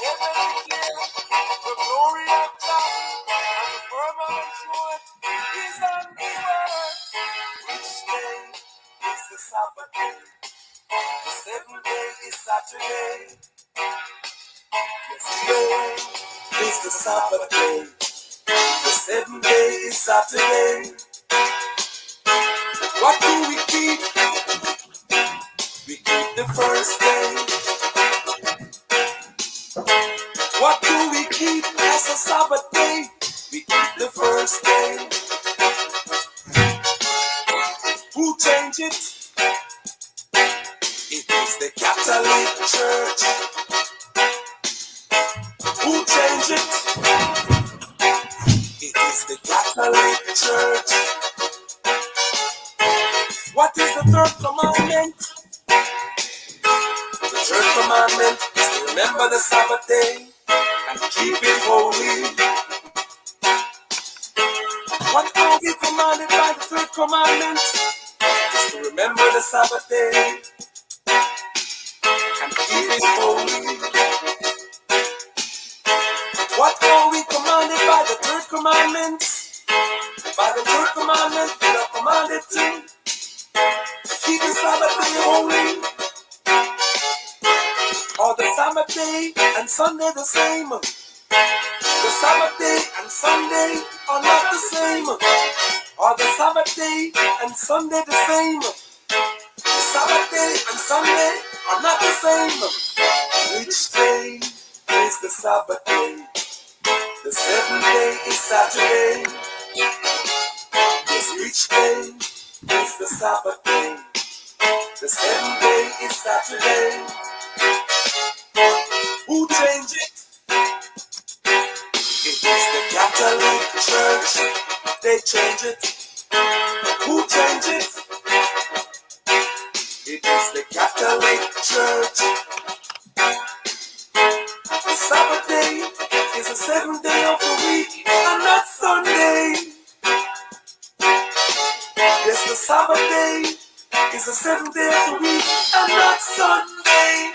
Heaven declares the glory of God, and the firmament showeth his handiwork. Which day is the Sabbath day? The seventh day is Saturday. Yesterday is the Sabbath day. The seventh day is Saturday. What do we keep? We keep the first day. What do we keep as a Sabbath day? We keep the first day. Who changed it? It is the Catholic Church. Who changed it? It is the Catholic Church. What is the third commandment? The third commandment is to remember the Sabbath day and keep it holy. What are we commanded by the third commandment? Is to remember the Sabbath day and keep it holy. What are we commanded by the third commandment? By the third commandment, we are commanded to keep the Sabbath day holy. Are the Sabbath day and Sunday the same? The Sabbath day and Sunday are not the same. Are the Sabbath day and Sunday the same? The Sabbath day and Sunday are not the same. Which day is the Sabbath day? The seventh day is Saturday. Yes, which day is the Sabbath day? The seventh day is Saturday. Who changed it? It is the Catholic Church. They change it. Who changed it? It is the Catholic Church. The Sabbath day is the seventh day of the week and not Sunday. Yes, the Sabbath day is the seventh day of the week and not Sunday.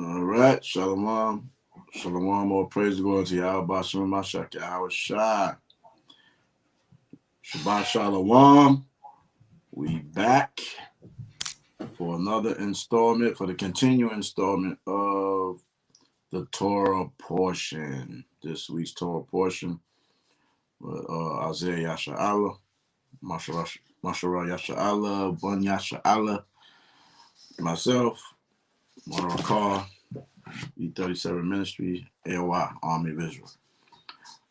All right, shalom. Shalom, all praise to God to YAHAWASHI, MASHAYACH, YAHAWASHI. Shabbat shalom. We back for another installment, for the continuing installment of the Torah portion. This week's Torah portion, Isaiah Yasharah, Maharawchaa Yasharah, Bun Yasharah, myself, Maharawchaa, E37 Ministry, AOI, Army of Israel.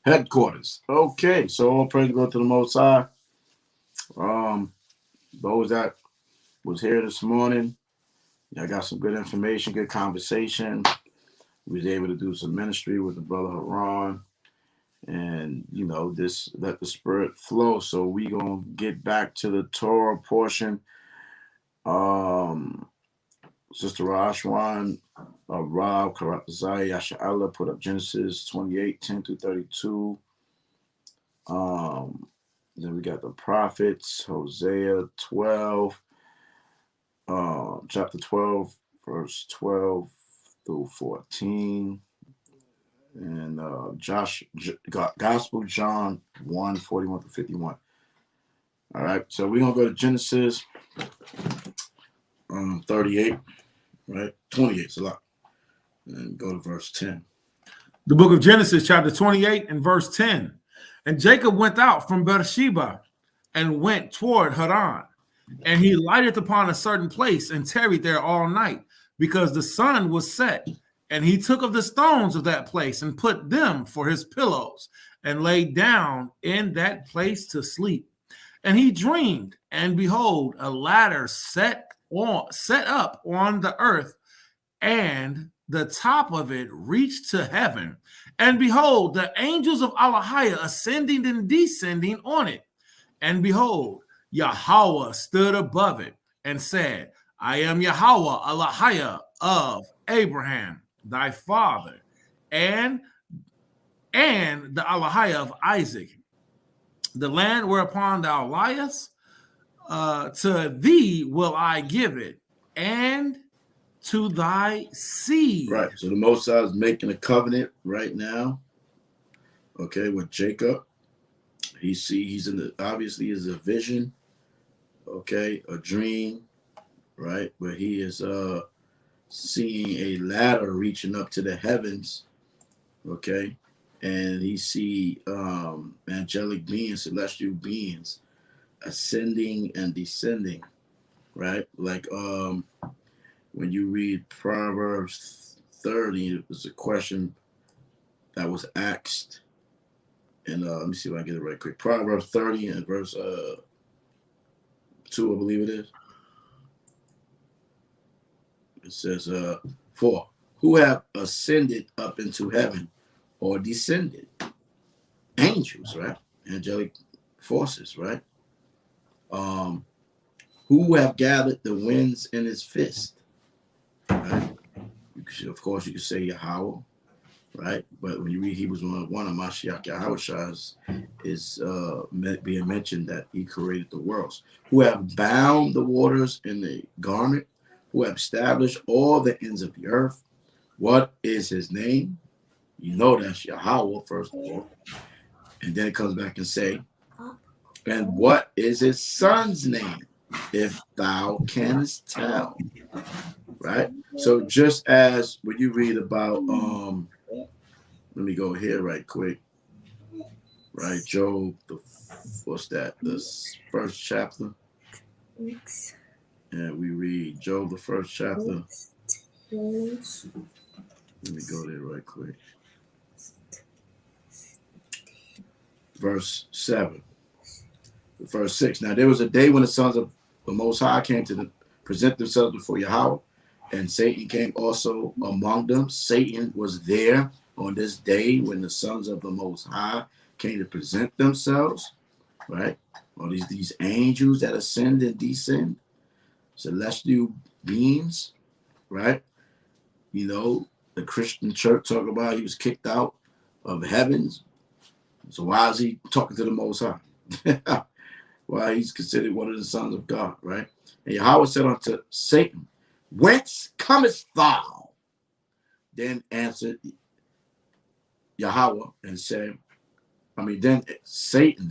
Headquarters. Okay, so all praise go to the Most High. Those that was here this morning, I got some good information, good conversation. We was able to do some ministry with the brother Haran, and this let the spirit flow. So we gonna get back to the Torah portion. Sister Rashwan, Rav Karatazai Yasharah put up Genesis 28:10-32. Then we got the prophets, Hosea 12, chapter 12, verse 12-14, and Gospel John 1:41-51. All right, so we're gonna go to Genesis 38, right? 28 is a lot, and go to verse 10. The book of Genesis, chapter 28 and verse 10. And Jacob went out from Beersheba and went toward Haran. And he lighted upon a certain place and tarried there all night, because the sun was set. And he took of the stones of that place and put them for his pillows, and lay down in that place to sleep. And he dreamed, and behold, a ladder set up on the earth, and the top of it reached to heaven. And behold, the angels of YAHAWAH ascending and descending on it. And behold, YAHAWAH stood above it and said, I am YAHAWAH, YAHAWAH of Abraham, thy father, and the YAHAWAH of Isaac. The land whereupon thou liest, to thee will I give it, and to thy seed. Right. So the Most High is making a covenant right now. Okay, with Jacob. He's in the, obviously is a vision. Okay, a dream, right? Where he is seeing a ladder reaching up to the heavens. Okay. And he see angelic beings, celestial beings ascending and descending, right? Like when you read Proverbs 30, it was a question that was asked. And let me see if I get it right quick. Proverbs 30 and verse 2, I believe it is. It says, for who have ascended up into heaven or descended? Angels, right? Angelic forces, right? Who have gathered the winds in his fist? Right? Of course, you could say YAHAWAH, right? But when you read Hebrews 1:1, of MASHAYACH YAHAWASHI is being mentioned that he created the worlds. Who have bound the waters in the garment, who have established all the ends of the earth. What is his name? You know that's YAHAWAH, first of all. And then it comes back and say, and what is his son's name, if thou canst tell? Right? So just as when you read about, let me go here right quick. Right, Job, what's that? The first chapter. And we read Job, the first chapter. Let me go there right quick. Verse 7. Verse 6. Now there was a day when the sons of the Most High came to present themselves before YAHAWAH, and Satan came also among them. Satan was there on this day when the sons of the Most High came to present themselves, right? All these angels that ascend and descend, celestial beings, right? You know, the Christian church talk about he was kicked out of heavens. So why is he talking to the Most High? Why he's considered one of the sons of God, right? And YAHAWAH said unto Satan, whence comest thou? then answered YAHAWAH and said, then Satan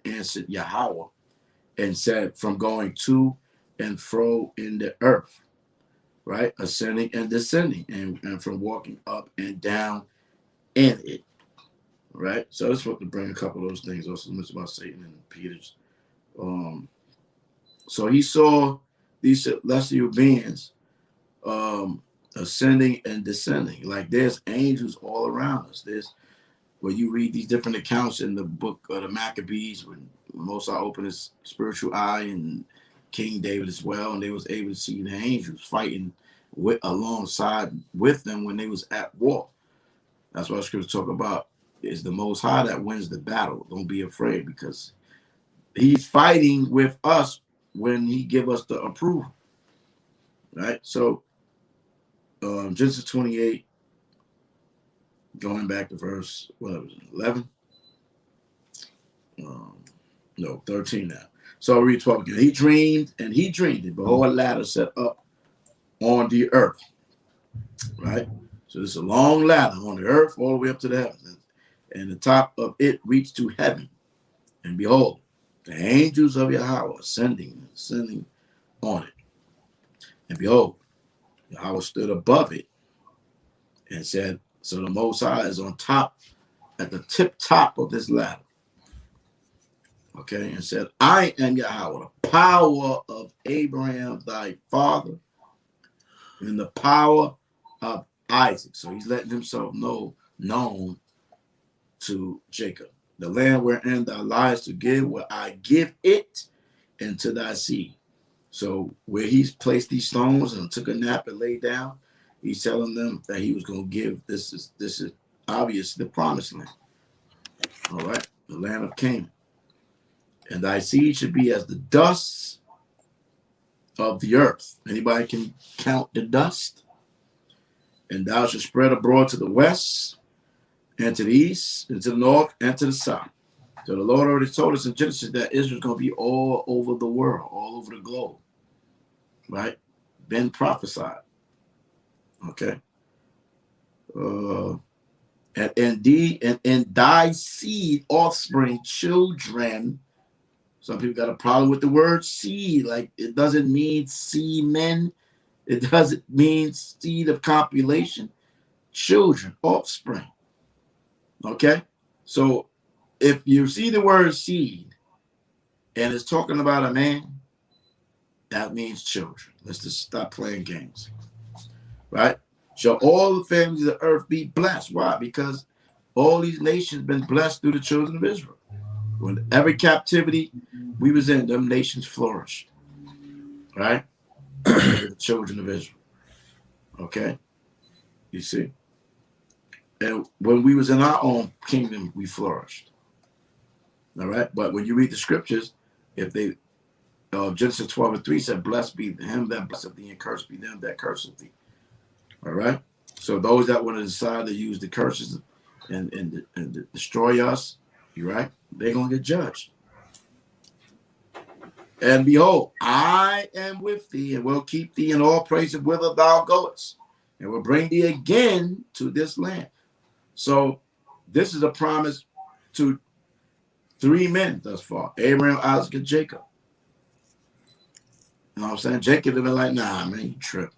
answered YAHAWAH and said, from going to and fro in the earth, right? Ascending and descending, and from walking up and down in it, right? So I just want to bring a couple of those things also mentioned about Satan and Peter's. So he saw these celestial beings ascending and descending. Like there's angels all around us. There's when you read these different accounts in the book of the Maccabees, when Most High opened his spiritual eye, and King David as well, and they was able to see the angels fighting alongside with them when they was at war. That's what scriptures talk about. Is the Most High that wins the battle. Don't be afraid, because he's fighting with us when he give us the approval. Right? So Genesis 28, going back to verse, 11? 13 now. So I'll read 12 again. He dreamed, and behold, a ladder set up on the earth. Right? So there's a long ladder on the earth all the way up to the heavens. And the top of it reached to heaven. And behold, the angels of YAHAWAH ascending on it. And behold, YAHAWAH stood above it and said, so the Most High is on top, at the tip top of this ladder. Okay, and said, I am YAHAWAH, the power of Abraham, thy father, and the power of Isaac. So he's letting himself known to Jacob. The land wherein thou liest to give, will I give it into thy seed. So where he's placed these stones and took a nap and laid down, he's telling them that he was going to give, this is obviously the promised land. All right, the land of Canaan. And thy seed should be as the dust of the earth. Anybody can count the dust? And thou shalt spread abroad to the west, and to the east, and to the north, and to the south. So the Lord already told us in Genesis that Israel's going to be all over the world, all over the globe. Right? Been prophesied. Okay. And in thy seed, offspring, children. Some people got a problem with the word seed. Like, it doesn't mean semen. It doesn't mean seed of copulation. Children, offspring. Okay? So if you see the word seed and it's talking about a man, that means children. Let's just stop playing games. Right? Shall all the families of the earth be blessed? Why? Because all these nations been blessed through the children of Israel. When every captivity we was in, them nations flourished. Right? The children of Israel. Okay? You see? And when we was in our own kingdom, we flourished. All right? But when you read the scriptures, if they, Genesis 12:3 said, blessed be him that blesseth thee, and cursed be them that curseth thee. All right? So those that want to decide to use the curses and destroy us, you right? They're going to get judged. And behold, I am with thee, and will keep thee in all places whither thou goest, and will bring thee again to this land. So this is a promise to 3 men thus far: Abraham, Isaac, and Jacob. You know what I'm saying? Jacob had been like, nah, man, you tripping.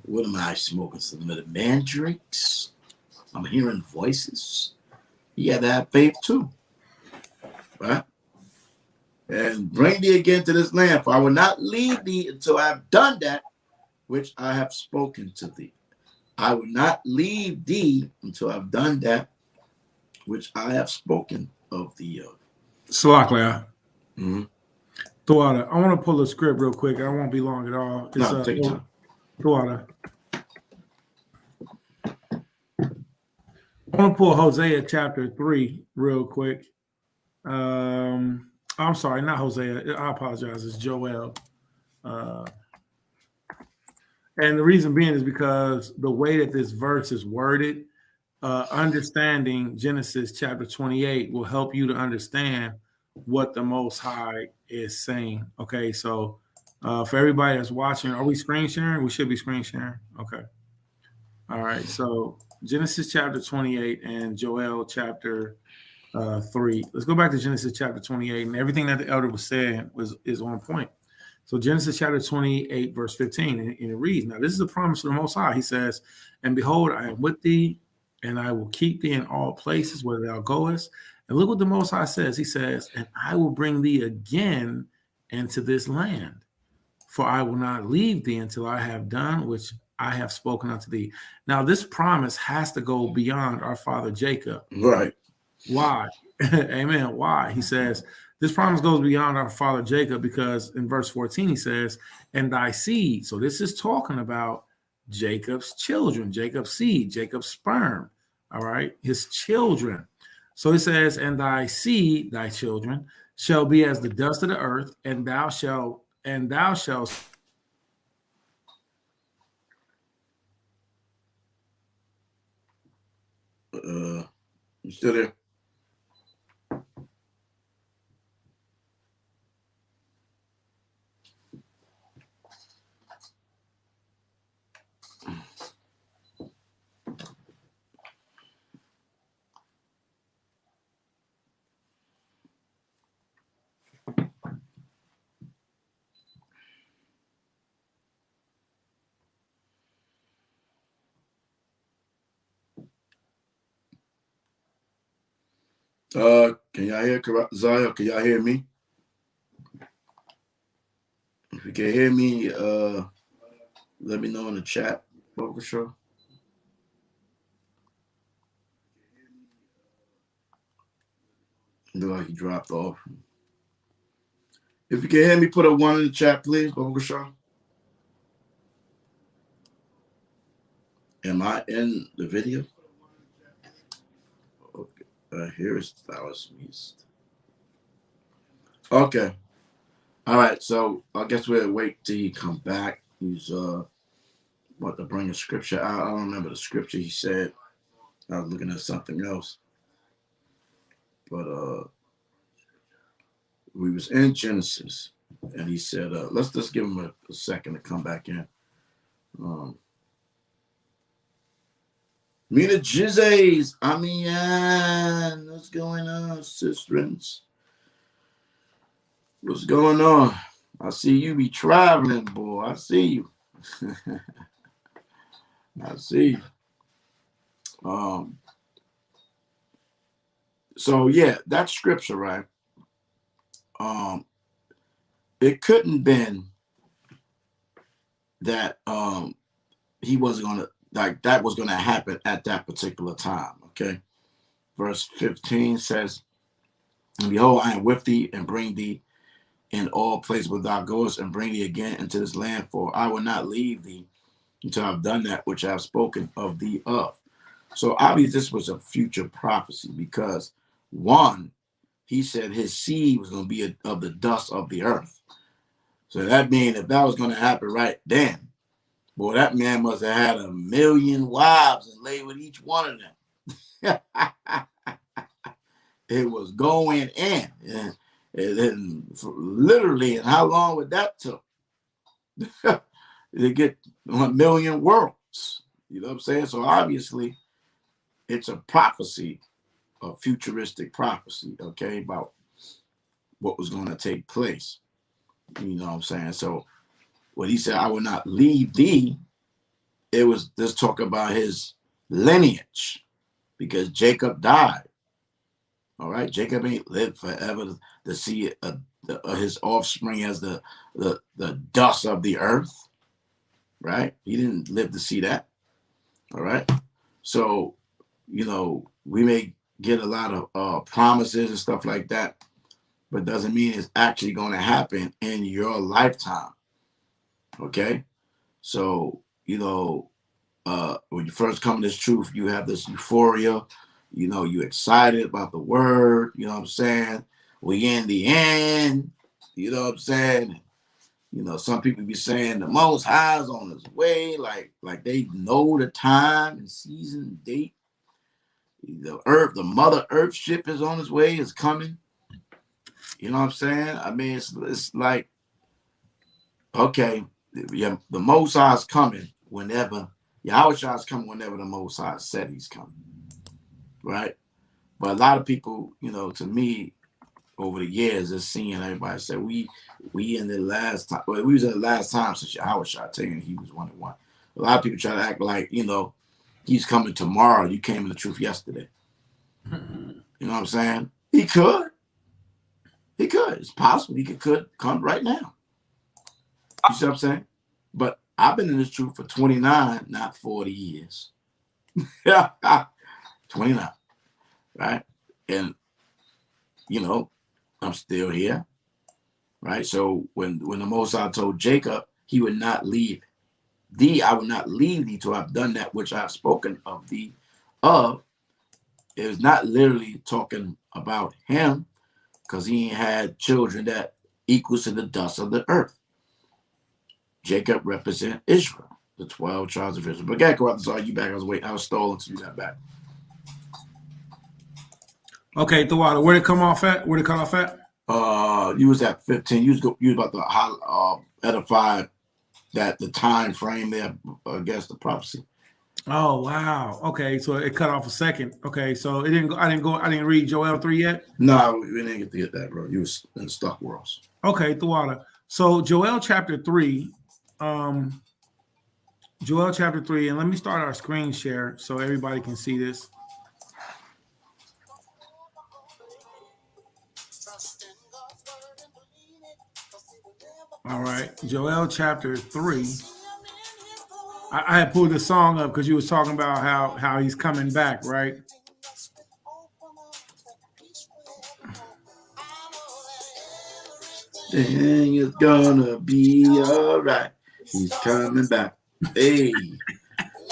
What am I smoking? Some of the mandrakes? I'm hearing voices. He had to have faith too. Right? And bring thee again to this land, for I will not leave thee until I have done that which I have spoken to thee. I will not leave thee until I've done that which I have spoken of thee of. Salaklia. Mm-hmm. Tuada, I want to pull a script real quick. I won't be long at all. No, take your time. Tuada. I want to pull Hosea chapter 3 real quick. I'm sorry, not Hosea. I apologize. It's Joel. And the reason being is because the way that this verse is worded, understanding Genesis chapter 28 will help you to understand what the Most High is saying. Okay, so for everybody that's watching, are we screen sharing? We should be screen sharing. Okay. All right. So Genesis chapter 28 and Joel chapter 3. Let's go back to Genesis chapter 28, and everything that the elder was saying is on point. So Genesis chapter 28, verse 15, and it reads, now this is a promise of the Most High. He says, and behold, I am with thee, and I will keep thee in all places where thou goest. And look what the Most High says. He says, and I will bring thee again into this land, for I will not leave thee until I have done which I have spoken unto thee. Now, this promise has to go beyond our father Jacob. Right. Why? Amen. Why? He says, this promise goes beyond our father Jacob because in verse 14, he says, and thy seed. So this is talking about Jacob's children, Jacob's seed, Jacob's sperm. All right. His children. So he says, and thy seed, thy children, shall be as the dust of the earth, and thou shalt. You still there? Can y'all hear Zaya? Can y'all hear me? If you can hear me, let me know in the chat. For sure. Look like he dropped off. If you can hear me, put a 1 in the chat, please. Sure. Am I in the video? Okay. Here is Flowers Mist. Okay. All right. So I guess we'll wait till he come back. He's about to bring a scripture out. I don't remember the scripture he said. I was looking at something else. But we was in Genesis, and he said, let's just give him a second to come back in. Mina Jizzes, what's going on, sisterins? What's going on? I see you be traveling, boy. I see you. I see you. So yeah, that scripture, right? It couldn't been that he wasn't gonna that was gonna happen at that particular time. Okay. Verse 15 says, and behold, I am with thee and bring thee in all places where thou goest, and bring thee again into this land, for I will not leave thee until I've done that which I have spoken of thee of. So obviously this was a future prophecy because one, he said his seed was going to be of the dust of the earth. So that means if that was going to happen right then, boy, that man must have had 1 million wives and lay with each one of them. It was going in. And literally, and how long would that took? To get 1 million worlds. You know what I'm saying? So obviously, it's a prophecy, a futuristic prophecy, okay, about what was going to take place. You know what I'm saying? So when he said, I will not leave thee, it was this talk about his lineage because Jacob died. All right, Jacob ain't lived forever to see his offspring as the dust of the earth, right? He didn't live to see that. All right, so you know we may get a lot of promises and stuff like that, but doesn't mean it's actually going to happen in your lifetime. Okay, so you know when you first come to this truth, you have this euphoria. You know, you excited about the word, you know what I'm saying? We in the end, you know what I'm saying? You know, some people be saying the Most High is on his way, like they know the time and season and date. The earth, the Mother Earth ship is on its way, is coming. You know what I'm saying? I mean, it's like, okay, yeah, the Most High is coming whenever YAHAWASHI is coming whenever the Most High said he's coming, right? But a lot of people, you know, to me, over the years, just seeing everybody say we in the last time. Well, we was in the last time since YAHAWASHI telling he was 1 and 1. A lot of people try to act like, you know, he's coming tomorrow. You came in the truth yesterday. You know what I'm saying? He could. He could. It's possible he could come right now. You see what I'm saying? But I've been in this truth for 29, not 40 years. 29, right? And, you know, I'm still here, right? So when the Most High told Jacob he would not leave thee, I will not leave thee till I've done that which I have spoken of thee of. It was not literally talking about him, because he had children that equals to the dust of the earth. Jacob represent Israel, the 12 tribes of Israel. But God, go out and saw you back. I was stalling until you got back. Okay, Thawada, where did it come off at? Where did it come off at? You was at 15. You was about to edify that the time frame there against the prophecy. Oh wow. Okay, so it cut off a second. Okay, so it didn't go. I didn't read Joel 3 yet. No, we didn't get to get that, bro. You was in stuck worlds. Okay, Thawada. So Joel chapter 3. Joel chapter 3, and let me start our screen share so everybody can see this. All right, Joel chapter 3. I had pulled the song up because you was talking about how he's coming back, right? Dang, it's gonna be all right. He's coming back. Hey,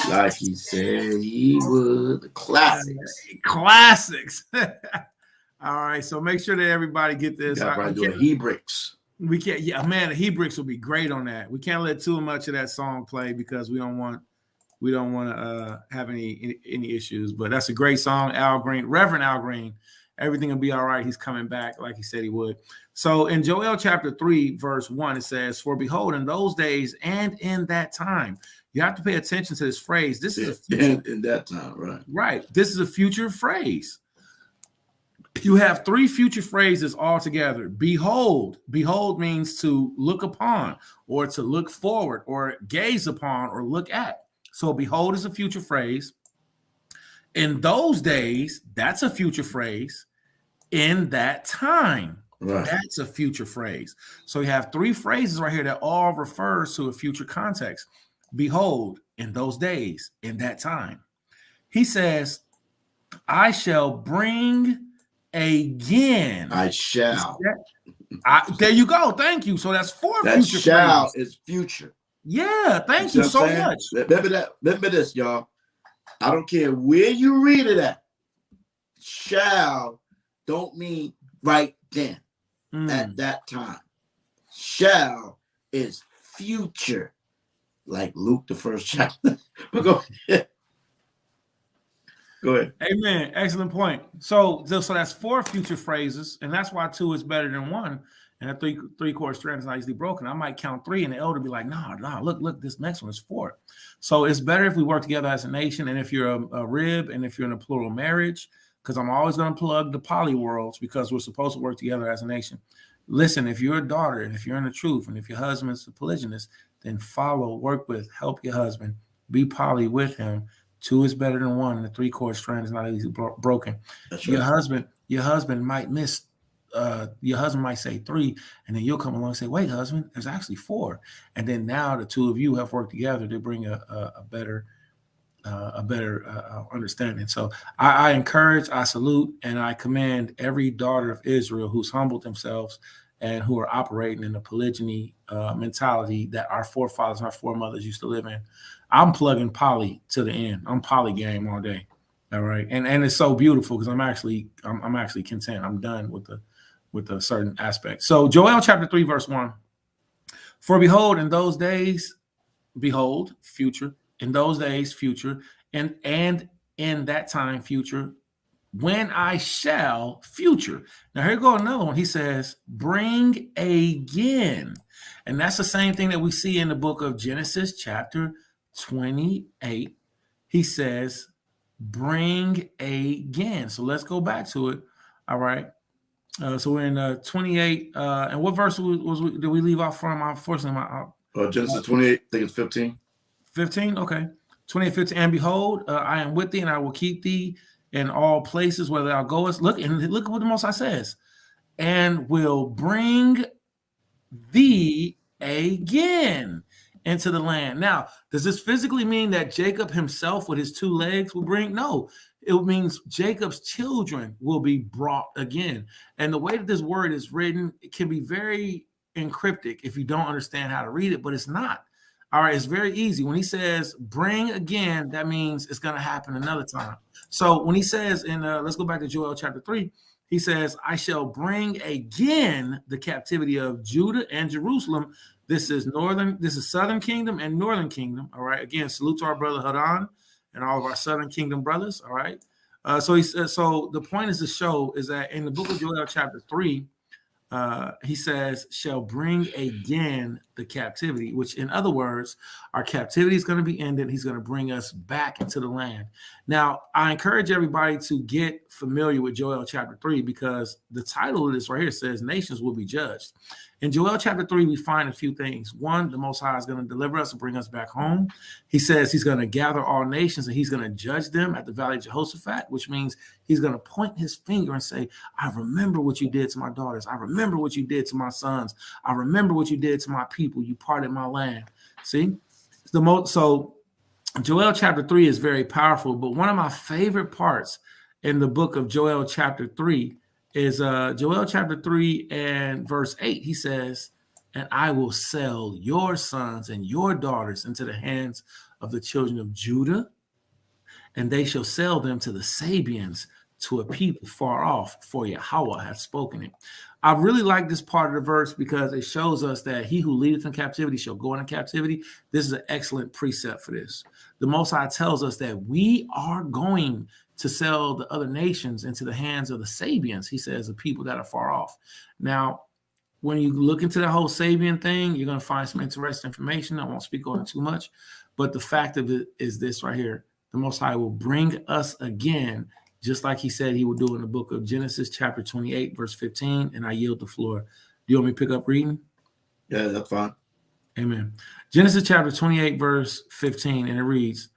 like he said he would. The classics. Classics. All right, so make sure that everybody get this. Got right doing Hebrews. We can't. Yeah, man, the Hebrews will be great on that. We can't let too much of that song play because we don't want to have any issues. But that's a great song, Al Green, Reverend Al Green. Everything will be all right. He's coming back like he said he would. So in Joel chapter 3, verse 1, it says, "For behold, in those days and in that time," you have to pay attention to this phrase. This is in that time, right? Right. This is a future phrase. You have 3 future phrases all together. Behold. Behold means to look upon or to look forward or gaze upon or look at. So behold is a future phrase. In those days, that's a future phrase. In that time, right, that's a future phrase. So you have 3 phrases right here that all refers to a future context. Behold, in those days, in that time. He says, I shall bring again. I shall. There you go. Thank you. So that's 4 that future shall phrases. Is future. Yeah, thank you so much. Remember this, y'all. I don't care where you read it at. Shall don't mean right then, at that time. Shall is future, like Luke, the 1st chapter. But go ahead. Go ahead. Amen. Excellent point. So that's 4 future phrases, and that's why 2 is better than 1. And a 3-chord strand is not easily broken. I might count 3, and the elder be like, "No, look, this next one is 4." So it's better if we work together as a nation. And if you're a rib, and if you're in a plural marriage, because I'm always going to plug the poly worlds because we're supposed to work together as a nation. Listen, if you're a daughter, and if you're in the truth, and if your husband's a polygynist, then follow, work with, help your husband, be poly with him. 2 is better than 1. The 3-chord strand is not easily broken. That's right. Your husband might miss. Your husband might say 3, and then you'll come along and say, "Wait, husband, there's actually 4." And then now the 2 of you have worked together to bring a better understanding. So I encourage, I salute, and I commend every daughter of Israel who's humbled themselves and who are operating in the polygyny mentality that our forefathers and our foremothers used to live in. I'm plugging poly to the end. I'm poly game all day. All right. And it's so beautiful because I'm actually content. I'm done with a certain aspect. So Joel chapter 3, verse 1. For behold, in those days, behold, future, in those days, future, and in that time, future, when I shall, future. Now here go another one. He says, bring again. And that's the same thing that we see in the book of Genesis chapter 28, he says, bring again. So let's go back to it. All right. So we're in 28. And what verse did we leave off from? Unfortunately, Genesis 28, I think it's 15. 15? Okay. 28, 15. And behold, I am with thee, and I will keep thee in all places where thou goest. Look what the Most High says. And will bring thee again into the land. Now, does this physically mean that Jacob himself with his 2 legs will bring? No, it means Jacob's children will be brought again. And the way that this word is written, it can be very encryptic if you don't understand how to read it, but it's not. All right, it's very easy. When he says bring again, that means it's going to happen another time. So when he says in, let's go back to Joel chapter 3, he says, I shall bring again the captivity of Judah and Jerusalem. This is southern kingdom and northern kingdom. All right. Again, salute to our brother Hadan and all of our southern kingdom brothers. All right. So he says, so the point is to show is that in the book of Joel chapter 3, he says, shall bring again the captivity, which in other words, our captivity is going to be ended. He's going to bring us back into the land. Now, I encourage everybody to get familiar with Joel chapter 3 because the title of this right here says nations will be judged. In Joel chapter 3, we find a few things. One, the Most High is going to deliver us and bring us back home. He says he's going to gather all nations and he's going to judge them at the valley of Jehoshaphat, which means he's going to point his finger and say, I remember what you did to my daughters. I remember what you did to my sons. I remember what you did to my people. You parted my land. See? So Joel chapter 3 is very powerful, but one of my favorite parts in the book of Joel chapter 3 is Joel chapter 3 and verse 8. He says, and I will sell your sons and your daughters into the hands of the children of Judah, and they shall sell them to the Sabians, to a people far off, for YAHAWAH hath spoken it. I really like this part of the verse because it shows us that he who leadeth in captivity shall go into captivity. This is an excellent precept for this. The Most High tells us that we are going to sell the other nations into the hands of the Sabians. He says the people that are far off. Now, when you look into the whole Sabian thing, you're going to find some interesting information. I won't speak on it too much, but the fact of it is this right here. The Most High will bring us again, just like he said he would do in the book of Genesis chapter 28, verse 15, and I yield the floor. Do you want me to pick up reading? Yeah, that's fine. Amen. Genesis chapter 28, verse 15, and it reads,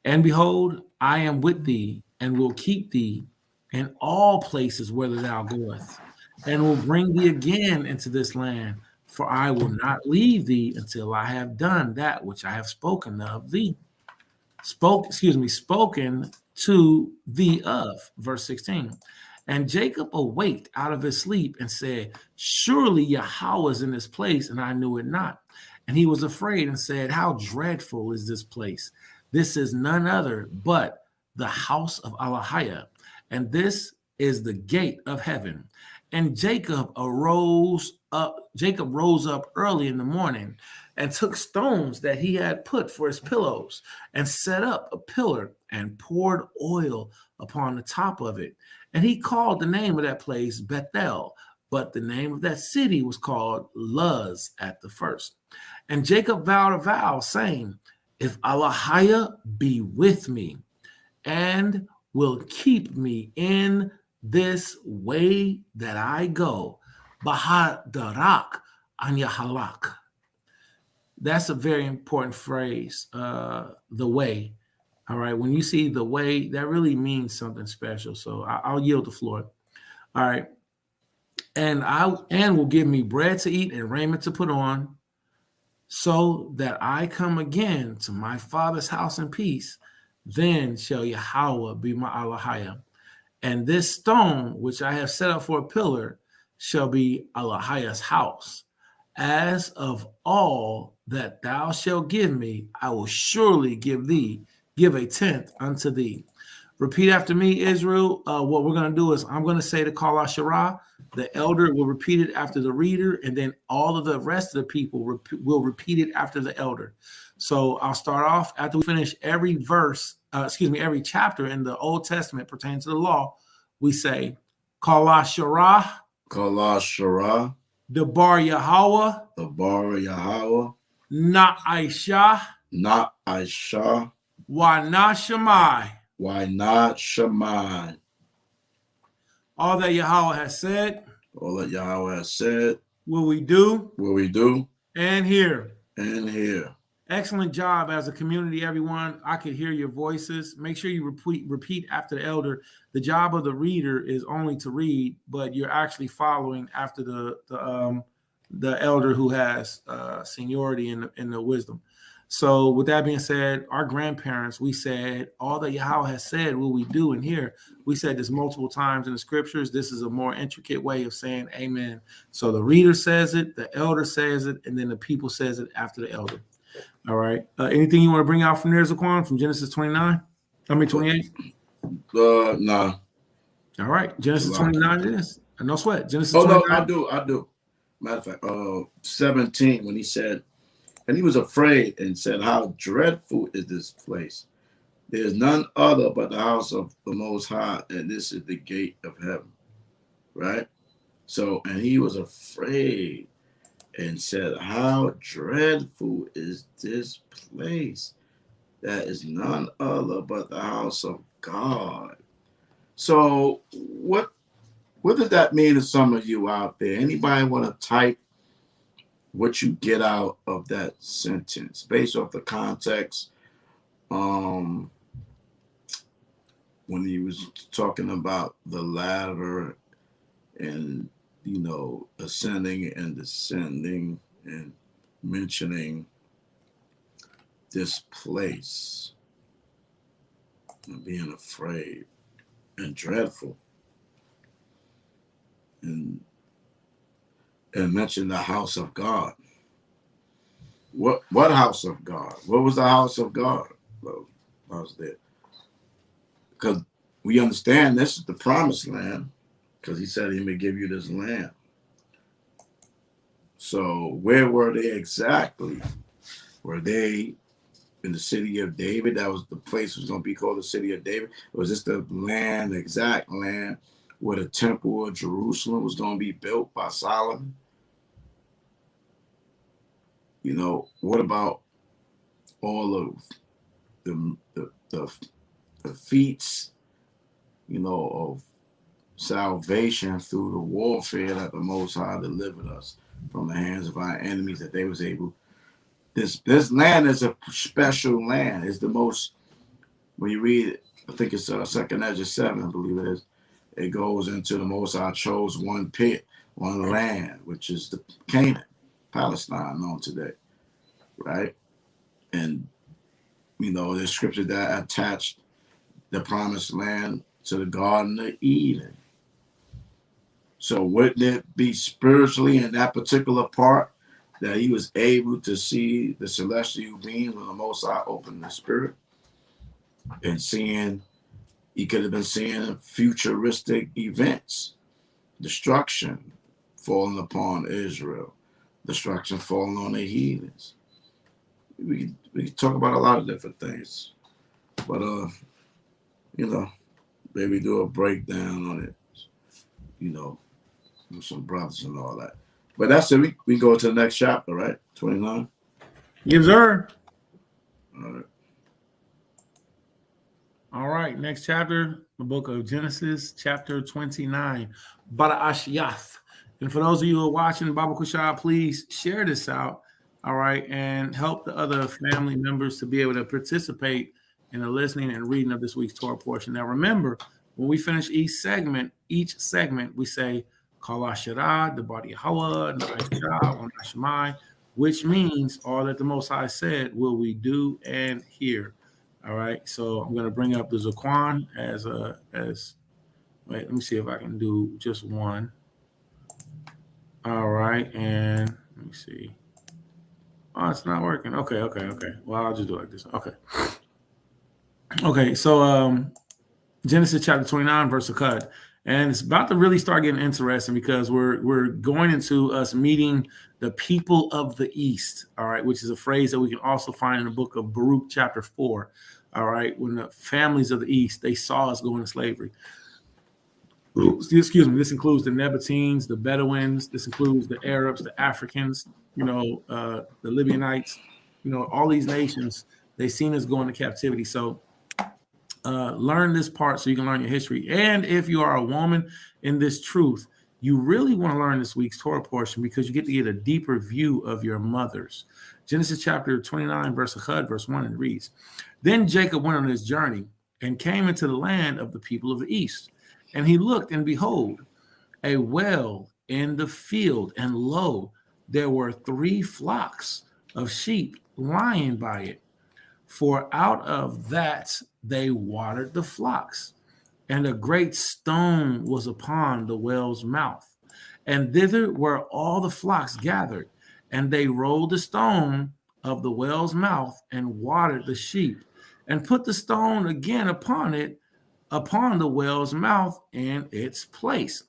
and behold, I am with thee, and will keep thee in all places whither thou goest, and will bring thee again into this land, for I will not leave thee until I have done that which I have spoken of thee. Spoken to thee of. Verse 16. And Jacob awaked out of his sleep and said, surely YAHAWAH is in this place, and I knew it not. And he was afraid and said, how dreadful is this place? This is none other but the house of YAHAWAH, and this is the gate of heaven. And Jacob rose up early in the morning and took stones that he had put for his pillows and set up a pillar and poured oil upon the top of it. And he called the name of that place Bethel, but the name of that city was called Luz at the first. And Jacob vowed a vow, saying, if YAHAWAH be with me and will keep me in this way that I go, Bahadarak an Yahalak. That's a very important phrase, the way. All right. When you see the way, that really means something special. So I'll yield the floor. All right. And will give me bread to eat and raiment to put on, so that I come again to my father's house in peace. Then shall YAHAWAH be my YAHAWAH. And this stone, which I have set up for a pillar, shall be YAHAWAH's house. As of all that thou shalt give me, I will surely give a tenth unto thee. Repeat after me, Israel. What we're going to do is I'm going to say the call Yasharah. The elder will repeat it after the reader, and then all of the rest of the people will repeat it after the elder. So I'll start off after we finish every every chapter in the Old Testament pertaining to the law. We say, call Yasharah, the bar YAHAWAH, the bar YAHAWAH, Na'aisha, not Aisha. Why not Shammai? Why not Shammai? All that Yahweh has said. All that Yahweh has said. Will we do? Will we do? And hear. And hear. Excellent job as a community, everyone. I could hear your voices. Make sure you repeat after the elder. The job of the reader is only to read, but you're actually following after the elder who has seniority in the wisdom. So with that being said, our grandparents, we said, all that Yahweh has said will we do and hear. We said this multiple times in the scriptures. This is a more intricate way of saying amen. So the reader says it, the elder says it, and then the people says it after the elder. All right. Anything you want to bring out from there, Zaquan, from Genesis 29? 28? Nah. All right. Genesis 29 it is. No sweat. Genesis 29. No, I do. Matter of fact, 17, when he said, and he was afraid and said, how dreadful is this place? There is none other but the house of the Most High, and this is the gate of heaven. Right? So, and he was afraid and said, how dreadful is this place? That is none other but the house of God. So what does that mean to some of you out there? Anybody want to type what you get out of that sentence based off the context? When he was talking about the ladder and ascending and descending and mentioning this place and being afraid and dreadful and mention the house of God. What house of God? What was the house of God? Well, I was there. Because we understand this is the promised land, because he said he may give you this land. So where were they exactly? Were they in the city of David? That was the place was going to be called the city of David. Or was this the land, the exact land where the temple of Jerusalem was going to be built by Solomon? What about all of the feats, of salvation through the warfare that the Most High delivered us from the hands of our enemies, that they was able. This land is a special land. It's the most, when you read it, I think it's 2nd Ezra 7, I believe it is. It goes into the Most High chose one pit, one land, which is the Canaan, Palestine, known today, right? And there's scripture that attached the promised land to the Garden of Eden. So wouldn't it be spiritually in that particular part that he was able to see the celestial beings when the Most High opened the spirit and seeing, he could have been seeing futuristic events, destruction falling upon Israel, destruction falling on the heathens. We talk about a lot of different things, but maybe do a breakdown on it, with some brothers and all that. But that's it. We go to the next chapter, right? 29. Yes, sir. All right. All right. Next chapter, the book of Genesis, chapter 29. Barrenness. And for those of you who are watching YAHAWASHI, please share this out. All right. And help the other family members to be able to participate in the listening and reading of this week's Torah portion. Now, remember, when we finish each segment, we say, Kal Yasharah, the body of YAHAWAH, Maharawchaa, Shammai, which means all that the Most High said will we do and hear. All right. So I'm going to bring up the Zaquan as wait, let me see if I can do just one. All right. And let me see. Oh, it's not working. Okay. Well, I'll just do it like this. Okay. So Genesis chapter 29, verse Akkad. And it's about to really start getting interesting because we're going into us meeting the people of the East, all right, which is a phrase that we can also find in the book of Baruch chapter 4, all right, when the families of the East, they saw us go into slavery. Excuse me, this includes the Nabateans, the Bedouins, this includes the Arabs, the Africans, the Libyanites, all these nations, they seen us go into captivity. So learn this part so you can learn your history. And if you are a woman in this truth, you really want to learn this week's Torah portion because you get to get a deeper view of your mothers. Genesis chapter 29, verse 1, and it reads, Then Jacob went on his journey and came into the land of the people of the east. And he looked, and behold, a well in the field, and lo, there were 3 flocks of sheep lying by it. For out of that they watered the flocks. And a great stone was upon the well's mouth. And thither were all the flocks gathered. And they rolled the stone of the well's mouth and watered the sheep, and put the stone again upon the well's mouth in its place.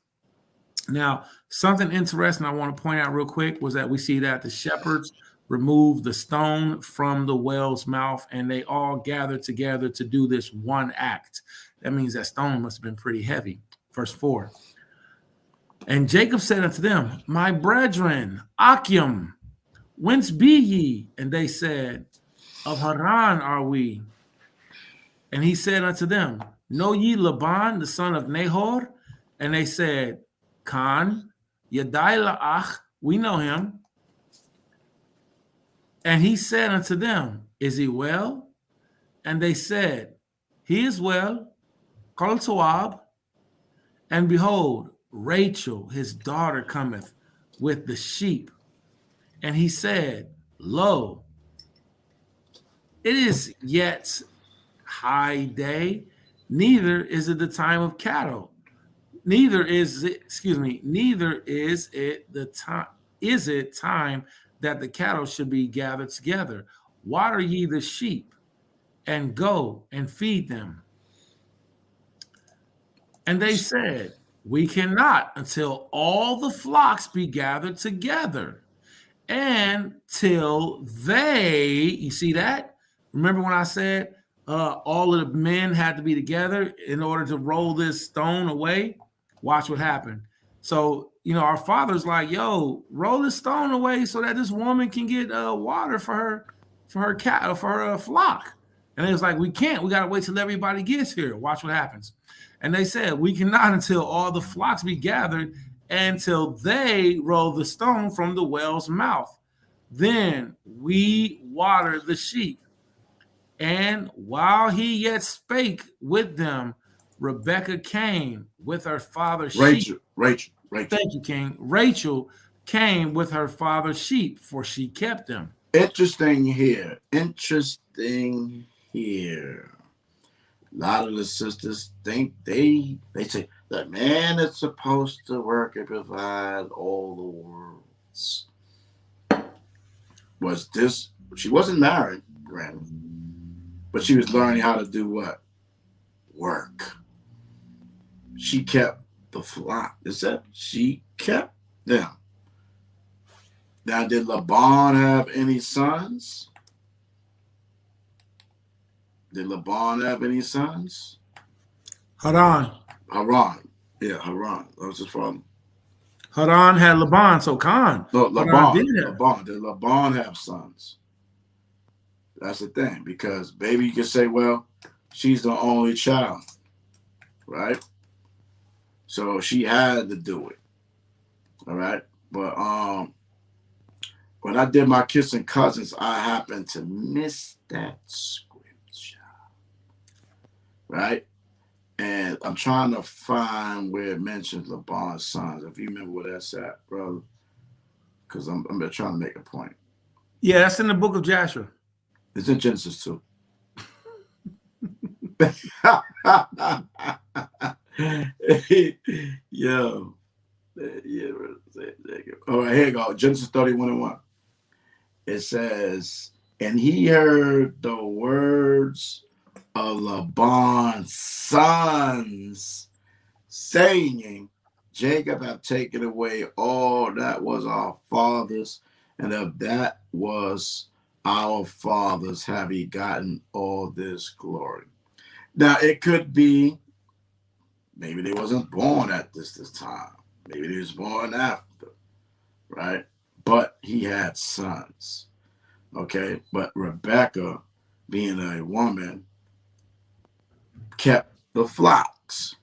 Now, something interesting I want to point out real quick was that we see that the shepherds removed the stone from the well's mouth, and they all gathered together to do this one act. That means that stone must have been pretty heavy. Verse 4. And Jacob said unto them, My brethren, Achium, whence be ye? And they said, Of Haran are we. And he said unto them, Know ye Laban, the son of Nahor? And they said, Khan, Yadai La'ach, we know him. And he said unto them, Is he well? And they said, He is well. Kol Toab. And behold, Rachel, his daughter, cometh with the sheep. And he said, Lo, it is yet high day, neither is it the time of cattle. Neither is it time that the cattle should be gathered together. Water ye the sheep, and go and feed them. And they said, We cannot until all the flocks be gathered together, and till they, you see that? Remember when I said all of the men had to be together in order to roll this stone away? Watch what happened. So, our father's like, yo, roll this stone away so that this woman can get water for her cattle, for her flock. And it was like, we can't. We got to wait till everybody gets here. Watch what happens. And they said, we cannot until all the flocks be gathered, until they roll the stone from the well's mouth. Then we water the sheep. And while he yet spake with them, Rebekah came with her father's sheep. Rachel. Thank you, King. Rachel came with her father's sheep, for she kept them. Interesting here. A lot of the sisters think they say the man is supposed to work and provide all the worlds. She wasn't married, granted, but she was learning how to do what? Work. She kept the flock. It said she kept them. Now, did Laban have any sons? Haran. Yeah, Haran. That was his father. Haran had Laban, so Khan. No, Laban. Did Laban have sons? That's the thing, because maybe you can say, well, she's the only child, right? So she had to do it. All right. But when I did my kissing cousins, I happened to miss that scripture. Right? And I'm trying to find where it mentions Laban's sons. If you remember where that's at, brother. Because I'm trying to make a point. Yeah, that's in the book of Yasharah. It's in Genesis 2. Yo. Yeah. All right, here you go. Genesis 31:1. It says, and he heard the words of Laban's sons, saying, Jacob hath taken away all that was our father's, and of that was our fathers have he gotten all this glory. Now, it could be, maybe they wasn't born at this time. Maybe they was born after, right? But he had sons. Okay, but Rebecca, being a woman, kept the flocks,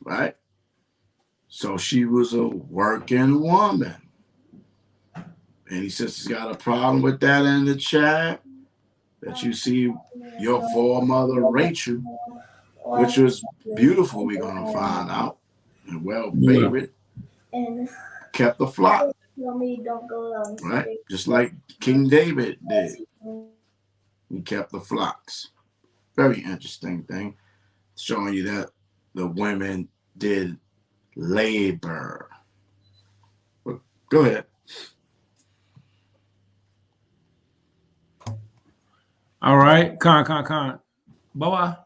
right? So she was a working woman. Any sisters got a problem with that in the chat? That you see your foremother Rachel, which was beautiful, we're going to find out, and well favored, kept the flock, right? Just like King David did. He kept the flocks. Very interesting thing, showing you that the women did labor. But go ahead. All right, con. Boa.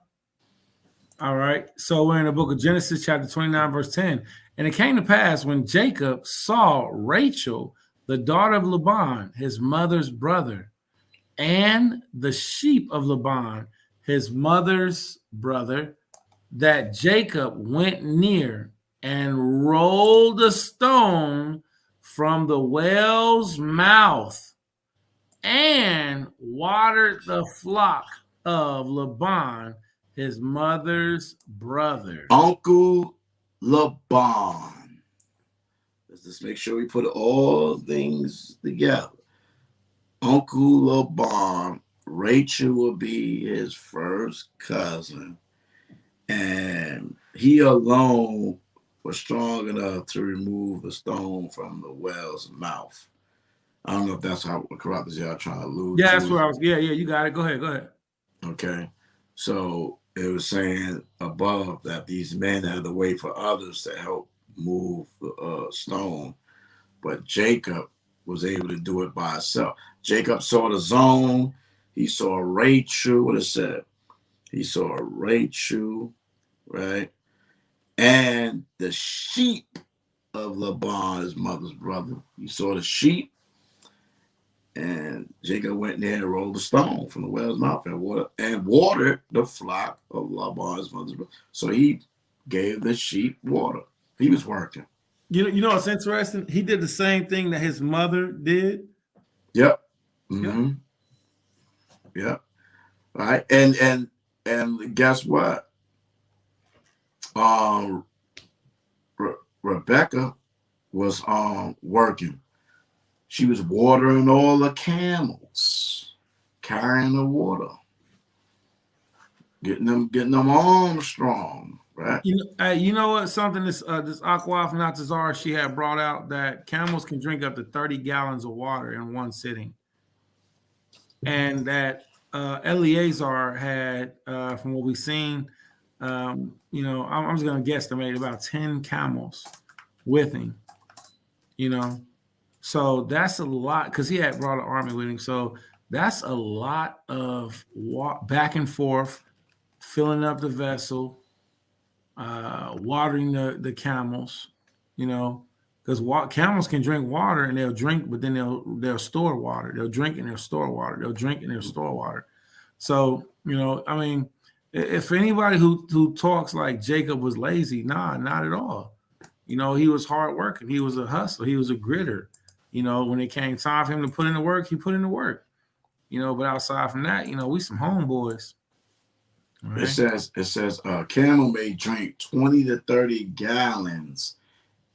All right, so we're in the book of Genesis, chapter 29, verse 10. And it came to pass when Jacob saw Rachel, the daughter of Laban, his mother's brother, and the sheep of Laban, his mother's brother, that Jacob went near and rolled a stone from the well's mouth and watered the flock of Laban, his mother's brother. Uncle Laban. Let's just make sure we put all things together. Uncle Laban, Rachel will be his first cousin, and he alone was strong enough to remove the stone from the well's mouth. I don't know if that's how corrupt is y'all trying to allude to. Yeah, that's where I was. Yeah, you got it. Go ahead. Okay. So it was saying above that these men had to wait for others to help move the stone, but Jacob was able to do it by himself. Jacob saw the zone. He saw Rachel. What it said? He saw Rachel, right? And the sheep of Laban, his mother's brother. He saw the sheep, and Jacob went there and rolled the stone from the well's mouth and watered the flock of Laban's mother's brother. So he gave the sheep water. He was working. You know what's interesting? He did the same thing that his mother did. Yep. Mm-hmm. Yep. All right. And guess what? Rebecca was working. She was watering all the camels, carrying the water, getting them arms strong, right? You know what? Something this Aqua from Natazar, she had brought out that camels can drink up to 30 gallons of water in one sitting, and that Eleazar had, from what we've seen, I'm just going to guesstimate about 10 camels with him. So that's a lot because he had brought an army with him. So that's a lot of back and forth, filling up the vessel, watering the camels, because camels can drink water and they'll drink, but then they'll store water. They'll drink and they'll store water. They'll drink and they'll store water. So, if anybody who talks like Jacob was lazy, not at all. He was hardworking. He was a hustler. He was a gritter. When it came time for him to put in the work, he put in the work. But outside from that, we some homeboys. Right? It says a camel may drink 20 to 30 gallons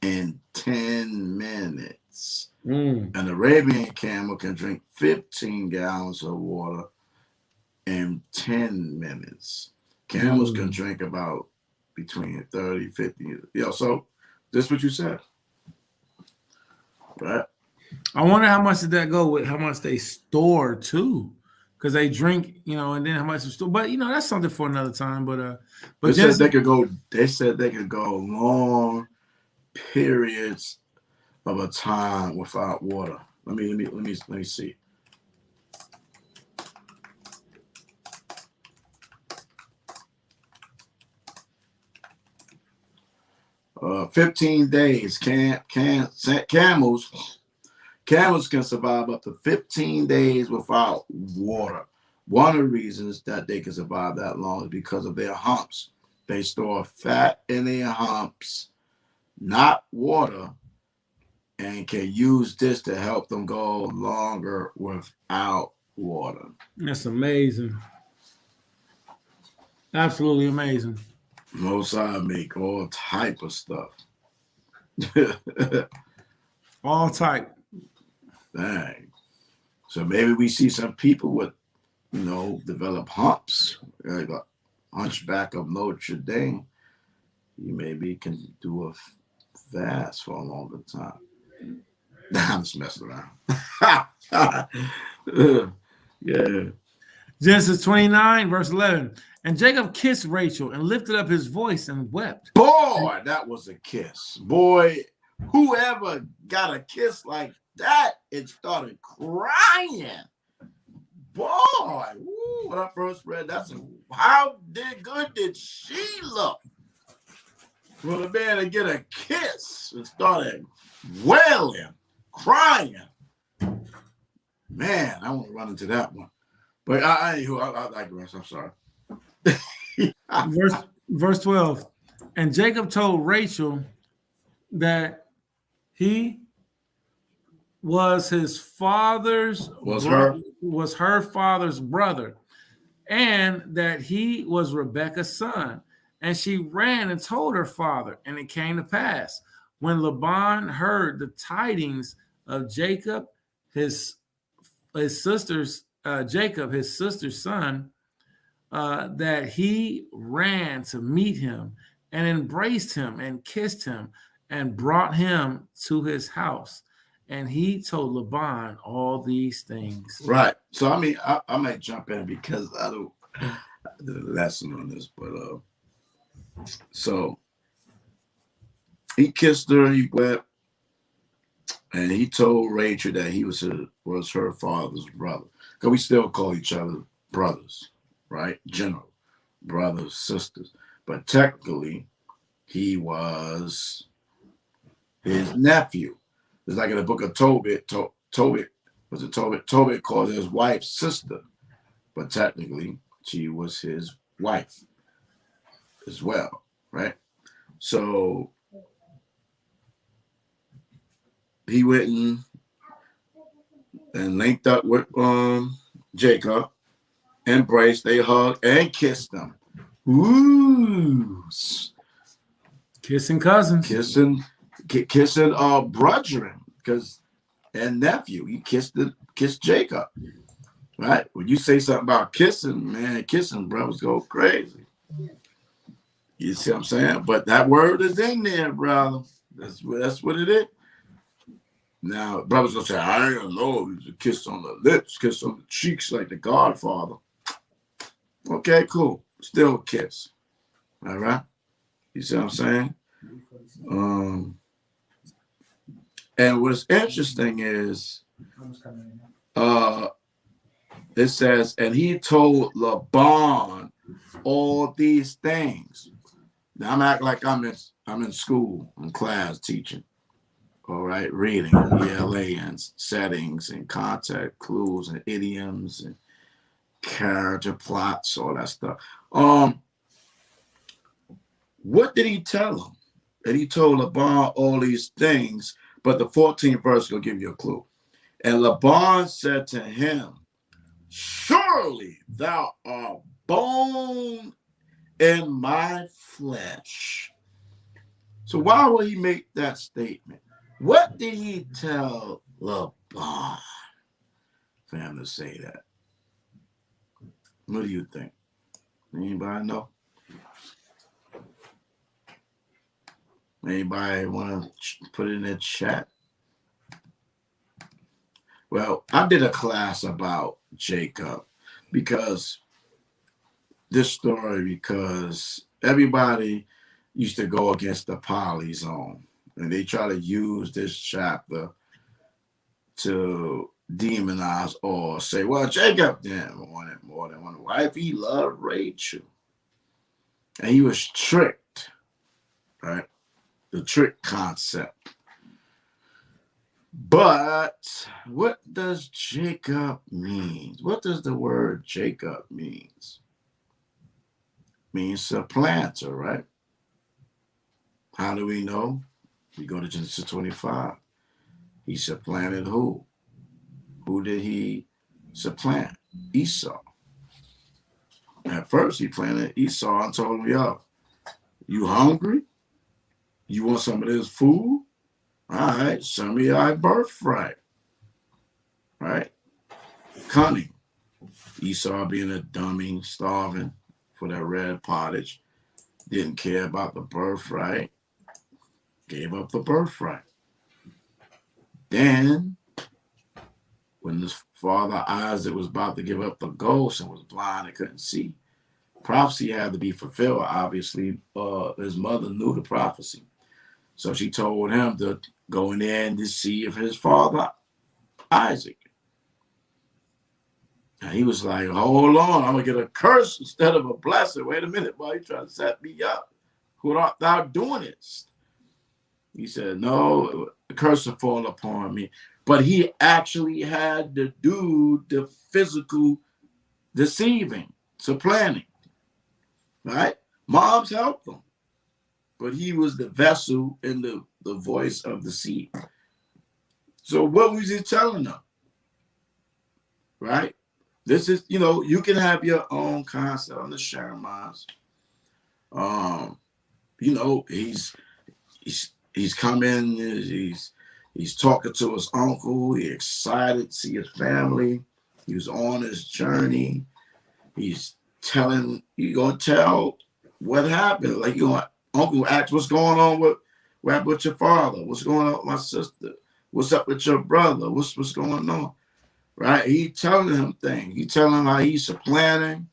in 10 minutes. An Arabian camel can drink 15 gallons of water in 10 minutes. Camels can drink about between 30, 50. So this is what you said. Right? I wonder how much did that go with how much they store too, because they drink, and then how much they store. But that's something for another time. But they said they could go. They said they could go long periods of a time without water. Let me see. 15 days. Camels can survive up to 15 days without water. One of the reasons that they can survive that long is because of their humps. They store fat in their humps, not water, and can use this to help them go longer without water. That's amazing. Absolutely amazing. Most I make all type of stuff. All type. Dang. So maybe we see some people with, develop humps, like a hunchback of Notre Dame. You maybe can do a fast for a longer time. I'm just messing around. Yeah. Genesis 29, verse 11. And Jacob kissed Rachel and lifted up his voice and wept. Boy, that was a kiss. Boy, whoever got a kiss like that and started crying. Boy, when I first read that, I said, how good did she look? For the man to get a kiss and started wailing, crying. Man, I want to run into that one. But I digress. I'm sorry. Verse 12. And Jacob told Rachel that he was his father's was her father's brother, and that he was Rebekah's son. And she ran and told her father, and it came to pass when Laban heard the tidings of Jacob, his sister's son, that he ran to meet him and embraced him and kissed him and brought him to his house. And he told Laban all these things. Right. So, I mean, I might jump in because I did a lesson on this, but so he kissed her, he wept, and he told Rachel that he was her father's brother. Because we still call each other brothers, right? General, brothers, sisters. But technically, he was his nephew. It's like in the book of Tobit. Tobit called his wife's sister, but technically she was his wife as well, right? So he went and linked up with Jacob, embraced, they hugged and kissed them. Ooh, kissing cousins, kissing brethren, and nephew. He kissed Jacob, right? When you say something about kissing, man, kissing brothers go crazy. You see what I'm saying? But that word is in there, brother. That's what it is. Now, brothers will say, I don't know. It's a kiss on the lips, kiss on the cheeks like the Godfather. Okay, cool. Still a kiss. All right? You see what I'm saying? And what's interesting is it says, and he told Laban all these things. Now I'm acting like I'm in school, in class teaching. All right, reading ELA and settings and context clues and idioms and character plots, all that stuff. What did he tell him? And he told Laban all these things, but the 14th verse will give you a clue. And Laban said to him, surely thou art bone in my flesh. So why would he make that statement? What did he tell Laban for him to say that? What do you think? Anybody know? Anybody want to put it in the chat? Well, I did a class about Jacob because everybody used to go against the polyzone, and they try to use this chapter to demonize or say, well, Jacob didn't want more than one wife. He loved Rachel. And he was tricked, right? The trick concept. But what does Jacob mean? What does the word Jacob means? It means supplanter, right? How do we know? We go to Genesis 25. He supplanted who? Who did he supplant? Esau. At first, he planted Esau and told him, yo, you hungry? You want some of this food? All right, some of your birthright. Right? Cunning. Esau being a dummy, starving for that red pottage, didn't care about the birthright, gave up the birthright. Then, when his father Isaac was about to give up the ghost and was blind and couldn't see, prophecy had to be fulfilled. Obviously, his mother knew the prophecy. So she told him to go in there and deceive his father Isaac. And he was like, hold on, I'm going to get a curse instead of a blessing. Wait a minute, boy, you trying to set me up. Who art thou doing this? He said, no, the curse will fall upon me. But he actually had to do the physical deceiving, supplanting, right? Moms helped him, but he was the vessel and the voice of the seed. So what was he telling them, right? This is, you can have your own concept on the Shermans. He's coming, he's talking to his uncle, he's excited to see his family, he was on his journey, he's gonna tell what happened. Like, uncle asks, what's going on what happened with your father? What's going on with my sister? What's up with your brother? What's going on? Right? He telling him things. He telling him how he's supplanting.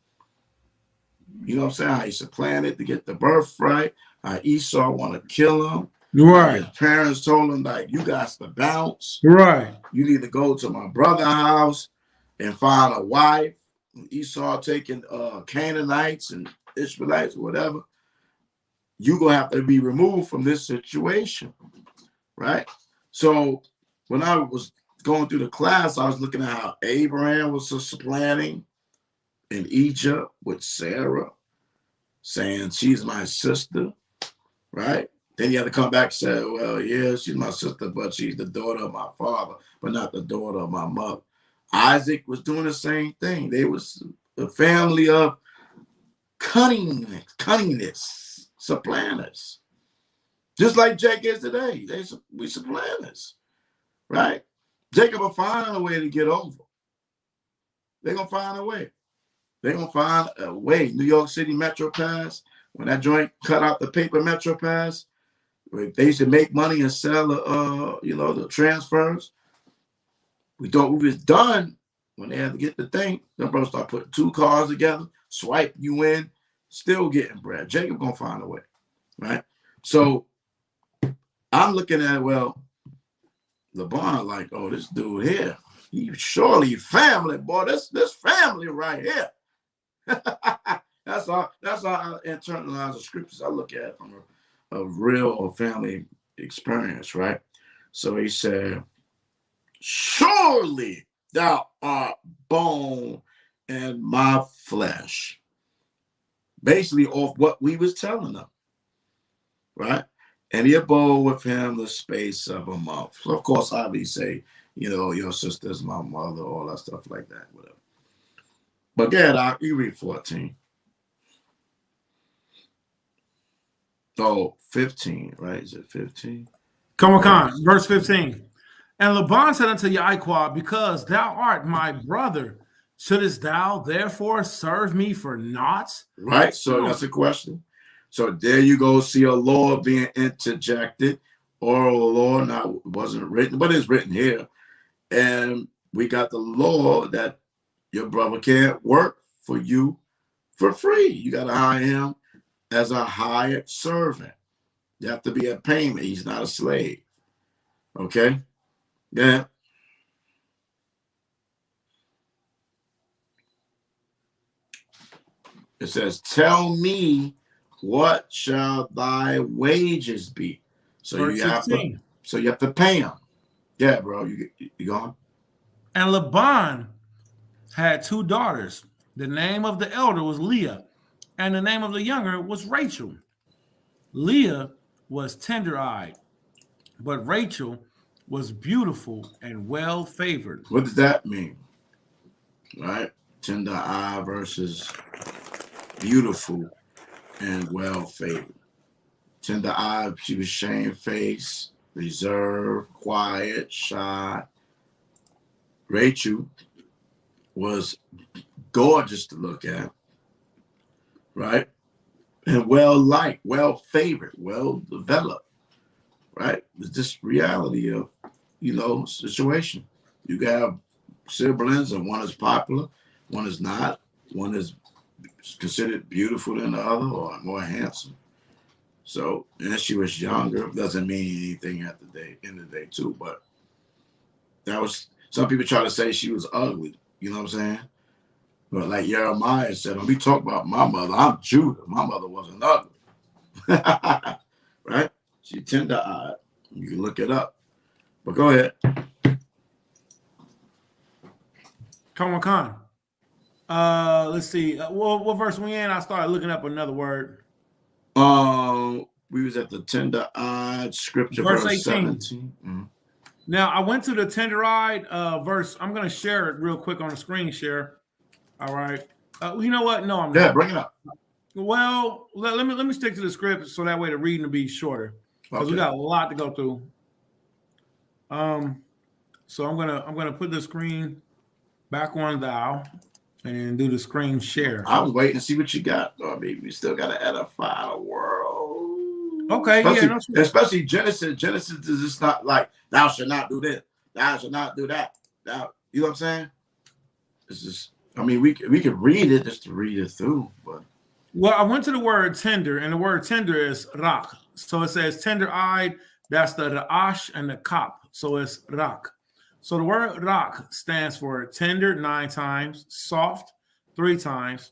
You know what I'm saying? How he supplanted to get the birthright. How Esau want to kill him. Right. His parents told him, like, you got to bounce. Right. You need to go to my brother's house and find a wife. Esau taking Canaanites and Israelites or whatever. You're going to have to be removed from this situation. Right? So when I was going through the class, I was looking at how Abraham was supplanting in Egypt with Sarah, saying she's my sister, right? Then you had to come back and say, well, yeah, she's my sister, but she's the daughter of my father, but not the daughter of my mother. Isaac was doing the same thing. They was a family of cunningness, supplanters. Just like Jake is today. We supplanters, right? Jacob will find a way to get over. They're going to find a way. They're going to find a way. New York City Metro Pass, when that joint cut out the paper Metro Pass, they used to make money and sell the transfers. We thought we was done when they had to get the thing. Them brothers start putting two cars together, swipe you in, still getting bread. Jacob going to find a way, right? So I'm looking at, well, Laban, like, oh, this dude here, he surely family, boy. This family right here. That's how I internalize the scriptures. I look at it from a real or family experience, right? So he said, surely thou art bone and my flesh. Basically off what we was telling them, right? And he abode with him the space of a month. So of course, I would say, your sister's my mother, all that stuff like that, whatever. But yeah, you read 14. Oh, 15, right? Is it 15? Come on, verse 15. And Laban said unto YAHAWAH, because thou art my brother, shouldest thou therefore serve me for naught? Right, so that's a question. So there you go, see a law being interjected, oral law, now wasn't written, but it's written here. And we got the law that your brother can't work for you for free. You got to hire him as a hired servant. You have to be a payment. He's not a slave. Okay? Yeah. It says, tell me, what shall thy wages be? So you have to pay him. Yeah, bro. You going? And Laban had two daughters. The name of the elder was Leah, and the name of the younger was Rachel. Leah was tender-eyed, but Rachel was beautiful and well favored. What does that mean? Right? Tender eye versus beautiful and well favored. Tender eye, she was shamefaced, reserved, quiet, shy. Rachel was gorgeous to look at, right? And well liked, well favored, well developed, right? It's this reality of, situation. You got siblings, and one is popular, one is not, one is considered beautiful than the other or more handsome. So, and she was younger, doesn't mean anything at the end of the day too, but that was, some people try to say she was ugly, you know what I'm saying? But like Jeremiah said, when we talk about my mother, I'm Judah. My mother wasn't ugly. Right? She tender-eyed. You can look it up. But go ahead. Come on, Khan. Let's see. What verse we in? I started looking up another word. We was at the tender-eyed scripture, verse 17. 17. Mm-hmm. Now, I went to the tender-eyed verse. I'm going to share it real quick on the screen share. All right. You know what? No, I'm not. Yeah, bring it up. Well, let me stick to the script so that way the reading will be shorter because we got a lot to go through. So I'm gonna put the screen back on thou and do the screen share. I was waiting to see what you got. I mean, we still got to edify the world. Okay, especially Genesis. Genesis is just not like thou shalt not do this, thou shalt not do that. Thou, you know what I'm saying? It's just. I mean, we can read it just to read it through, but. Well, I went to the word tender, and the word tender is rak. So it says tender-eyed. That's the ra'ash and the kap. So it's rak. So the word rak stands for tender 9 times, soft 3 times,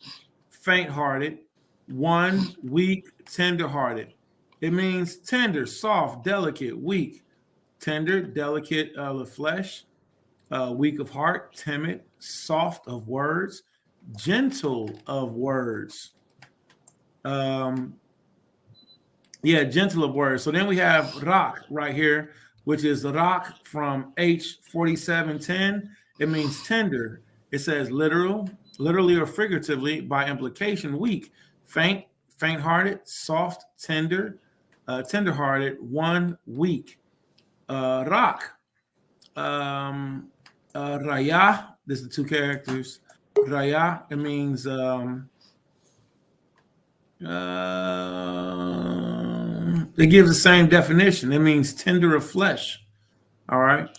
faint-hearted, 1, weak, tender-hearted. It means tender, soft, delicate, weak. Tender, delicate of the flesh, weak of heart, timid, soft of words, gentle of words. Gentle of words. So then we have rak right here, which is rak from H3710. It means tender. It says literally or figuratively, by implication, weak, faint, faint-hearted, soft, tender, tender-hearted, 1, weak. Rak. Raya, this is the 2 characters. Raya, it means it gives the same definition. It means tender of flesh. All right.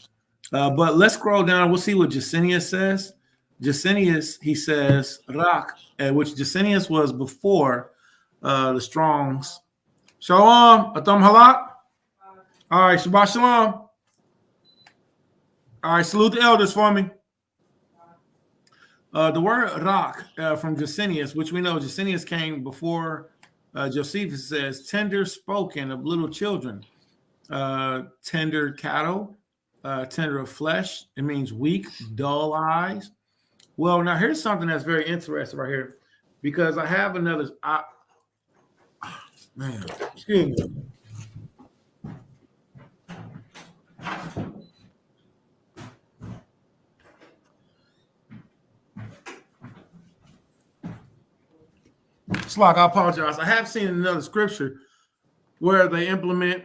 But let's scroll down. We'll see what Jacinius says. Jacinius, he says rak, which Jacinius was before the Strongs. Shalom, Atam Halak. All right, Shabbat Shalom. All right, salute the elders for me. The word rak from Jacinius, which we know Jacinius came before Josephus, says tender spoken of little children, tender cattle, tender of flesh. It means weak, dull eyes. Well, now here's something that's very interesting right here, because I have another. Excuse me. Slack, I apologize. I have seen another scripture where they implement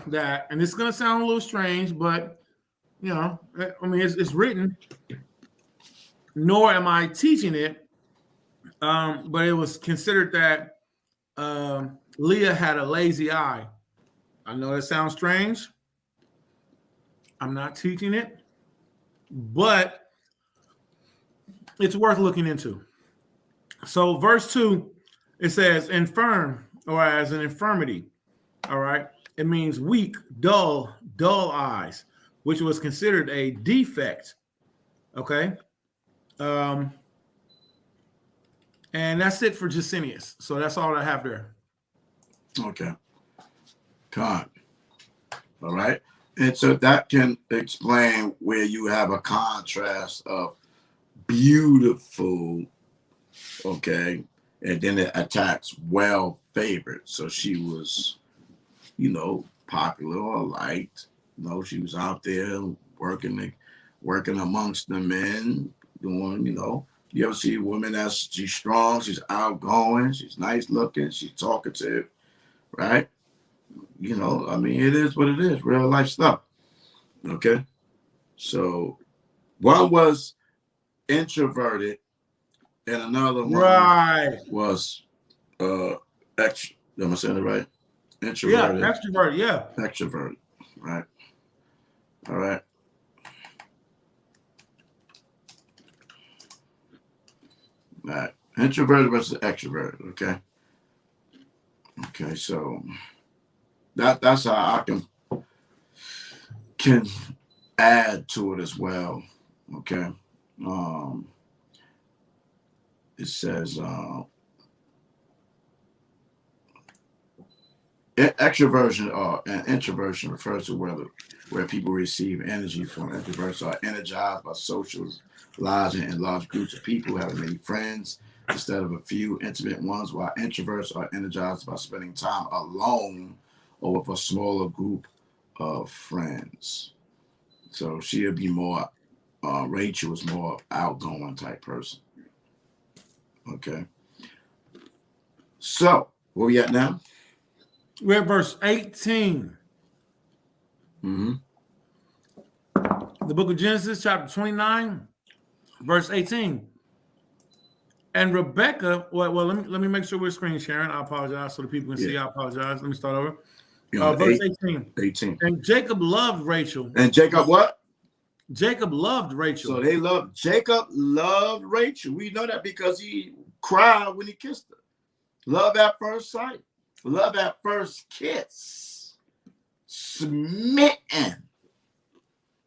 that, and it's going to sound a little strange, but I mean, it's written. Nor am I teaching it, but it was considered that Leah had a lazy eye. I know that sounds strange. I'm not teaching it, but it's worth looking into. So verse 2, it says infirm, or as an infirmity. All right. It means weak, dull eyes, which was considered a defect. Okay. And that's it for Jacinius. So that's all I have there. Okay. Con. All right. And so that can explain where you have a contrast of beautiful, okay, and then it attacks well favored. So she was, popular or liked, You know, she was out there working amongst the men, doing, you know. You ever see a woman she's strong, she's outgoing, she's nice looking, she's talkative, right? You know, I mean, it is what it is, real life stuff. Okay. So one was introverted and another one was extra. Am I saying it right? Introverted. Yeah, extrovert, yeah. Extroverted. Right. All right. All right. Introverted versus extroverted. Okay. Okay, so that's how I can add to it as well. Okay. It says extroversion and introversion refers to where people receive energy from. Introverts are energized by socializing in large groups of people, having many friends instead of a few intimate ones, while introverts are energized by spending time alone or with a smaller group of friends. So she'll be more, Rachel is more outgoing type person. Okay. So where we at now? We're at verse 18. Mm-hmm. The book of Genesis, chapter 29, verse 18. And Rebecca, well, let me make sure we're screen sharing. I apologize so the people can see. I apologize. Let me start over. Verse 18. 18. And Jacob loved Rachel. And Jacob what? Jacob loved Rachel. So Jacob loved Rachel. We know that because he cried when he kissed her. Love at first sight. Love at first kiss. Smitten.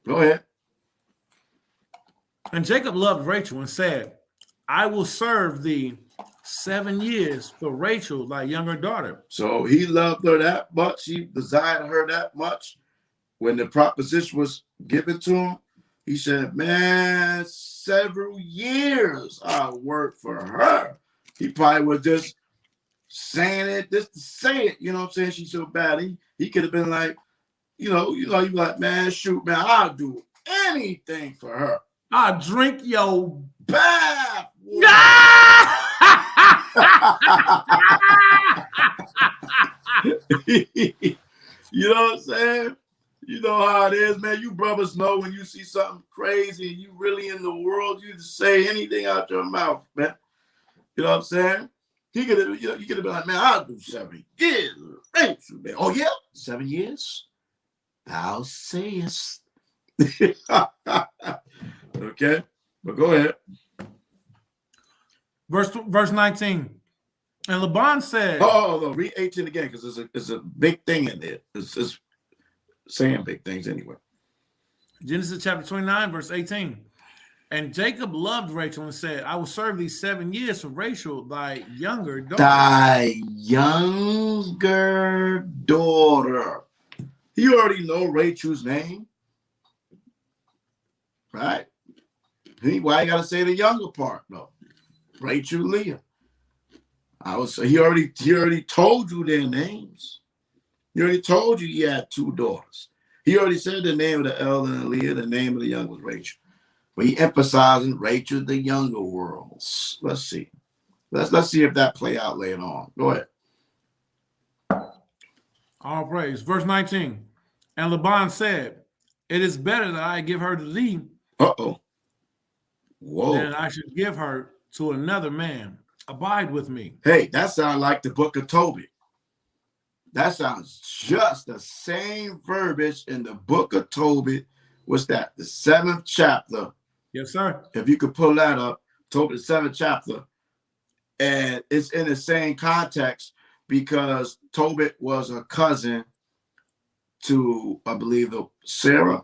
Go ahead. And Jacob loved Rachel and said, I will serve thee 7 years for Rachel, thy younger daughter. So he loved her that much. He desired her that much. When the proposition was given to him, he said, man, several years I worked for her. He probably was just saying it just to say it. You know what I'm saying? She's so bad. He could have been like, you be like, man, shoot, man, I'll do anything for her. I'll drink your bath. You know what I'm saying? You know how it is, man. You brothers know when you see something crazy and you really in the world, you just say anything out your mouth, man. You know what I'm saying? He could have been like, man, I'll do 7 years. Oh, yeah? 7 years? Thou sayest. Okay, but go ahead. Verse 19. And Laban said, no, read 18 again, because there's a big thing in there. It's saying big things anyway. Genesis chapter 29, verse 18. And Jacob loved Rachel and said, I will serve thee 7 years for Rachel, thy younger daughter. Thy younger daughter. You already know Rachel's name, right? Why you gotta say the younger part though? Rachel, Leah. He already told you their names. He already told you he had 2 daughters. He already said the name of the elder and Leah, the name of the young was Rachel. But he emphasizing Rachel, the younger worlds. Let's see. Let's see if that play out later on. Go ahead. All praise. Verse 19. And Laban said, it is better that I give her to thee Whoa. than I should give her to another man. Abide with me. Hey, that sounds like the book of Tobit. That sounds just the same verbiage in the book of Tobit. What's that? The 7th chapter. Yes, sir. If you could pull that up, Tobit, the 7th chapter. And it's in the same context because Tobit was a cousin to, I believe, Sarah.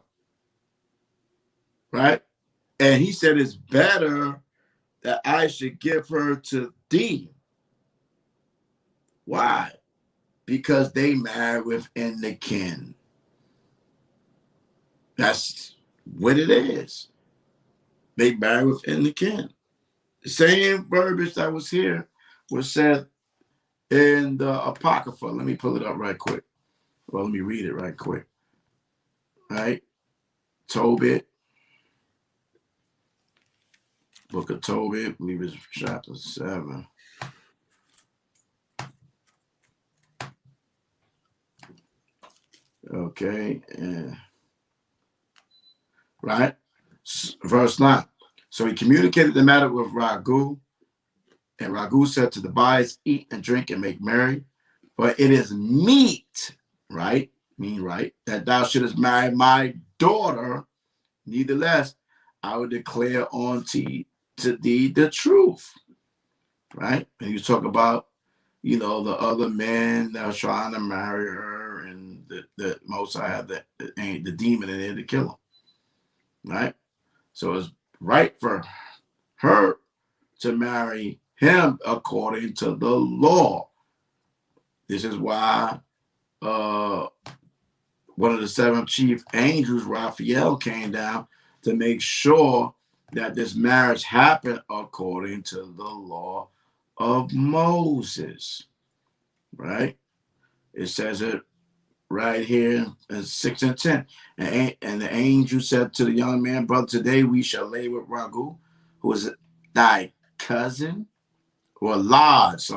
Right? And he said it's better that I should give her to thee. Why? Because they married within the kin. That's what it is. They married within the kin. The same verbiage that was here was said in the Apocrypha. Let me pull it up right quick. Well, let me read it right quick. right? Tobit, book of Tobit, I believe it's chapter 7. Okay, and right, verse 9. So he communicated the matter with Ragu, and Ragu said to the boys, eat and drink and make merry, for it is meet, right, that thou shouldest marry my daughter. Nevertheless, I will declare unto thee the truth, right? And you talk about, the other men that are trying to marry her, and the Most High have the demon in there to kill him, right? So it's right for her to marry him according to the law. This is why one of the 7 chief angels, Raphael, came down to make sure that this marriage happened according to the law of Moses, right? It says it right here in 6 and 10. And the angel said to the young man, brother, today we shall lay with Ragu, who is thy cousin, or lodge,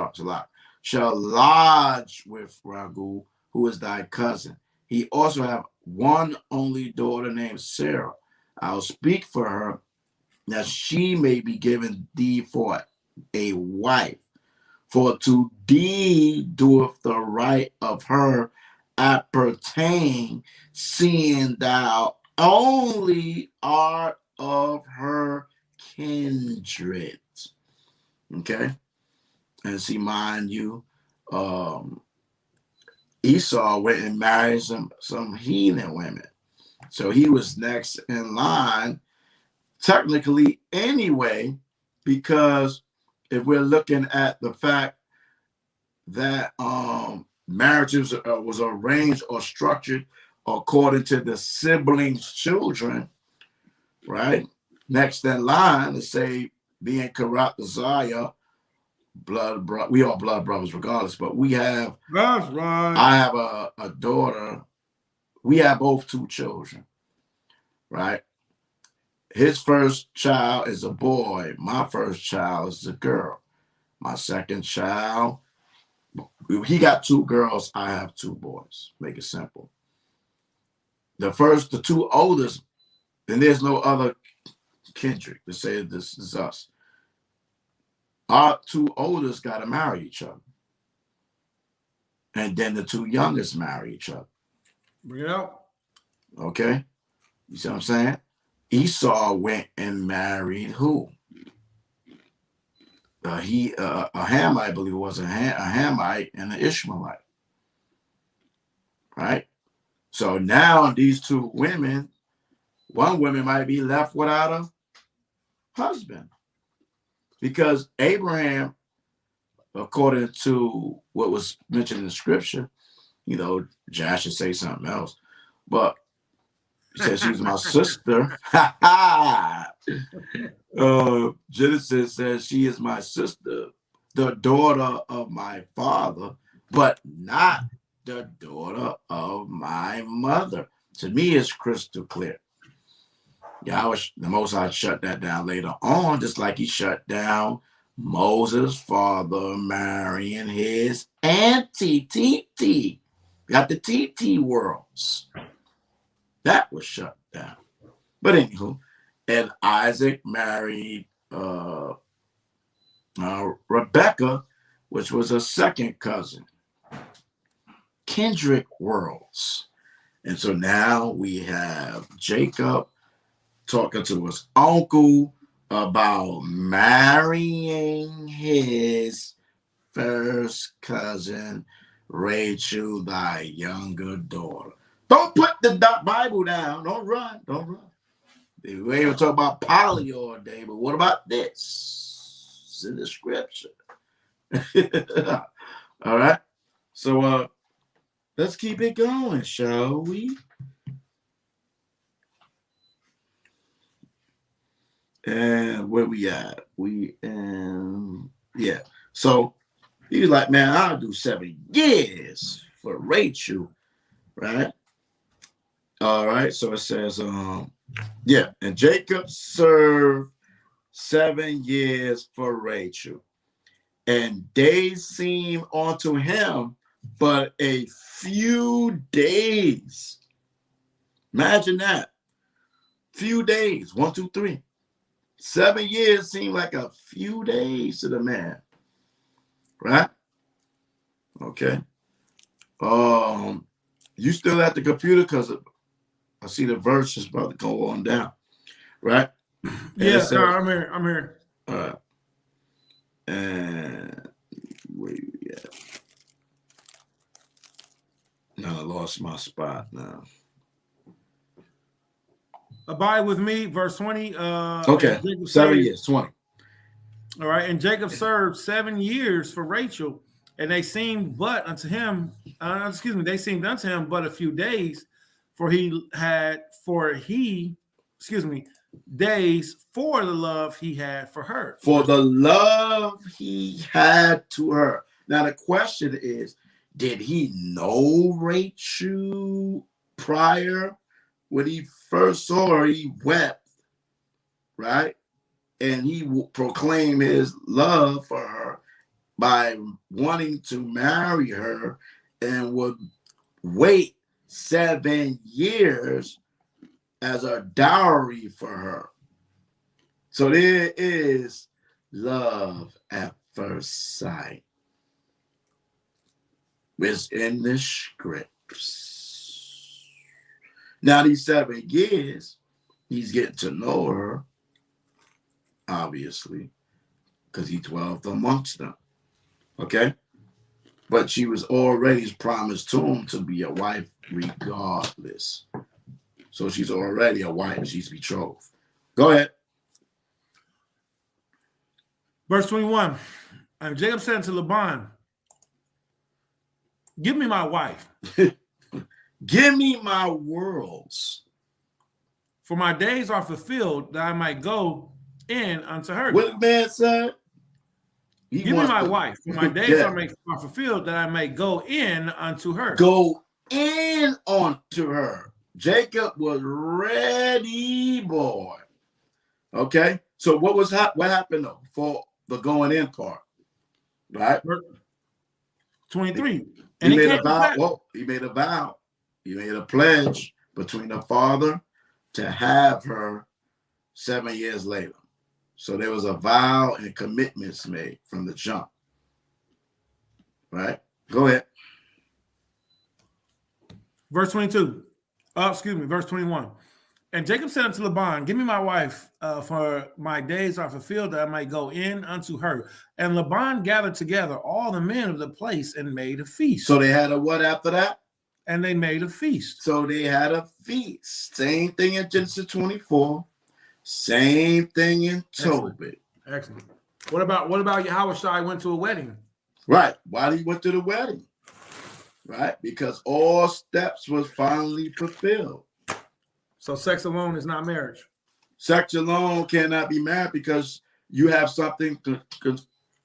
shall lodge with Ragu, who is thy cousin. He also have one only daughter named Sarah. I'll speak for her, that she may be given thee for a wife. For to thee doeth the right of her appertain, seeing thou only art of her kindred. Okay? And see, mind you, Esau went and married some heathen women. So he was next in line, technically anyway, because if we're looking at the fact that marriages was arranged or structured according to the siblings' children, right? Next in line, to say being corrupt desire, we are blood brothers regardless, but we have, that's right. I have a daughter. We have both 2 children, right? His first child is a boy. My first child is a girl. My second child, he got 2 girls. I have 2 boys. Make it simple. The 2 oldest, and there's no other kindred to say this is us. Our 2 oldest got to marry each other. And then the 2 youngest marry each other. Yeah. Okay? You see what I'm saying? Esau went and married who? A Hamite, I believe it was a Hamite and an Ishmaelite. Right? So now these 2 women, one woman might be left without a husband. Because Abraham, according to what was mentioned in the scripture, Josh should say something else, but he said she's my sister. Genesis says she is my sister, the daughter of my father, but not the daughter of my mother. To me, it's crystal clear. YAHAWASHI, the Most High, shut that down later on, just like he shut down Moses' father marrying his auntie, TT. Got the TT worlds. That was shut down. But anywho, and Isaac married Rebecca, which was a second cousin. Kindred worlds. And so now we have Jacob talking to his uncle about marrying his first cousin, Rachel, thy younger daughter. Don't put the Bible down. Don't run. We ain't even talk about poly all day, but what about this? It's in the scripture. All right. So let's keep it going, shall we? And where we at? Yeah. So he was like, man, I'll do 7 years for Rachel, right? All right, so it says, yeah, and Jacob served 7 years for Rachel, and days seemed unto him but a few days. Imagine that. Few days, 1, 2, 3. 7 years seemed like a few days to the man, right? Okay. You still at the computer because I see the verse is about to go on down, right? Yeah, says, I'm here. I'm here. All right. And where you at? Now I lost my spot now. Abide with me, verse 20. Okay, 7 years, 20. All right, and Jacob served 7 years for Rachel, and they seemed but unto him, they seemed unto him but a few days, days for the love he had for her. For the love he had to her. Now the question is, did he know Rachel prior? When he first saw her, he wept, right? And he proclaimed his love for her by wanting to marry her and would wait 7 years as a dowry for her. So there is love at first sight. It's in the scripts. Now these 7 years, he's getting to know her, obviously, because he dwelled amongst them. Okay? But she was already promised to him to be a wife regardless. So she's already a wife. She's betrothed. Go ahead. Verse 21. And Jacob said to Laban, give me my wife. Give me my worlds. For my days are fulfilled that I might go in unto her. What the man said? Give me my wife. For my days are fulfilled that I may go in unto her. Go in unto her. Jacob was ready, boy. Okay. So what happened though for the going in part? Right. 23. And he made a vow. Well, he made a vow. He made a pledge between the father to have her 7 years later. So there was a vow and commitments made from the jump. Right? Go ahead. Verse 22. Verse 21. And Jacob said unto Laban, give me my wife, for my days are fulfilled that I might go in unto her. And Laban gathered together all the men of the place and made a feast. So they had a what after that? And they made a feast. So they had a feast. Same thing in Genesis 24. Same thing in Tobit. Excellent. What about YAHAWASHI went to a wedding? Right. Why did he went to the wedding? Right? Because all steps was finally fulfilled. So sex alone is not marriage. Sex alone cannot be married because you have something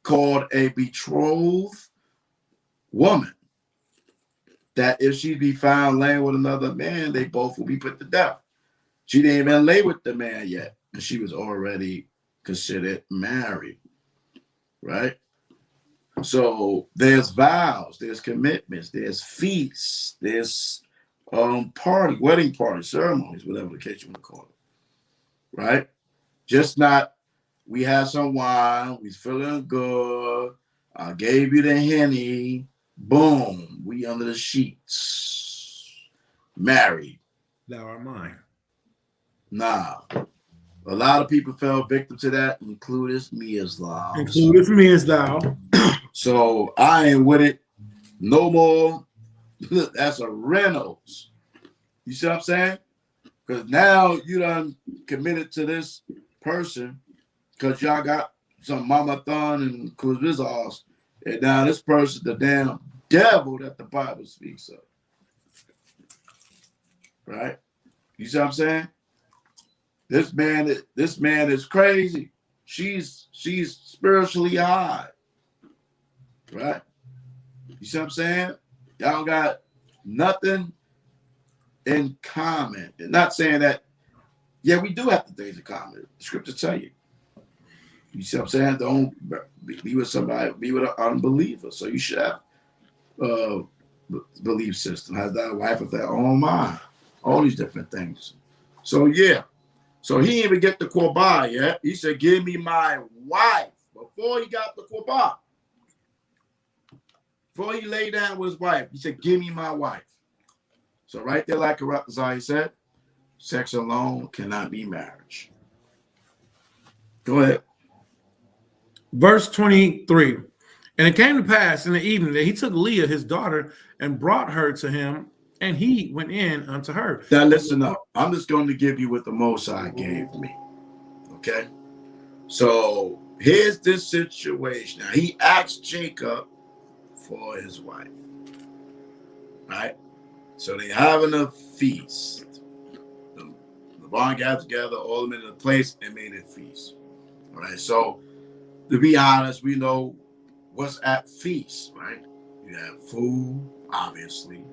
called a betrothed woman. That if she be found laying with another man, they both will be put to death. She didn't even lay with the man yet, and she was already considered married, right? So there's vows, there's commitments, there's feasts, there's wedding party, ceremonies, whatever the case you want to call it, right? Just not, we had some wine, we feeling good, I gave you the Henny, boom, we under the sheets, married. Thou art mine. Nah. A lot of people fell victim to that, including me as thou. Including me as thou. So I ain't with it no more. That's a Reynolds. You see what I'm saying? Because now you done committed to this person because y'all got some mama thon and kuzvizos. And now this person's the damn devil that the Bible speaks of. Right? You see what I'm saying? This man is crazy. She's spiritually high. Right? You see what I'm saying? Y'all got nothing in common. And not saying that, yeah, we do have the things in common. The scriptures tell you. You see what I'm saying? Don't be with somebody, be with an unbeliever. So you should have belief system. Has that wife of their own mind. All these different things. So yeah. So he didn't even get the quabah yet. He said, give me my wife. Before he got the quabah. Before he lay down with his wife, he said, give me my wife. So right there, like Zai said, sex alone cannot be marriage. Go ahead. Verse 23. And it came to pass in the evening that he took Leah, his daughter, and brought her to him, and he went in unto her. Now listen up. I'm just going to give you what the Most High gave me. Okay? So here's this situation. Now he asked Jacob for his wife. Right? So they having a feast. The barn got together, all of them in a place, and made a feast. All right? So to be honest, we know what's at feast, right? You have food, obviously,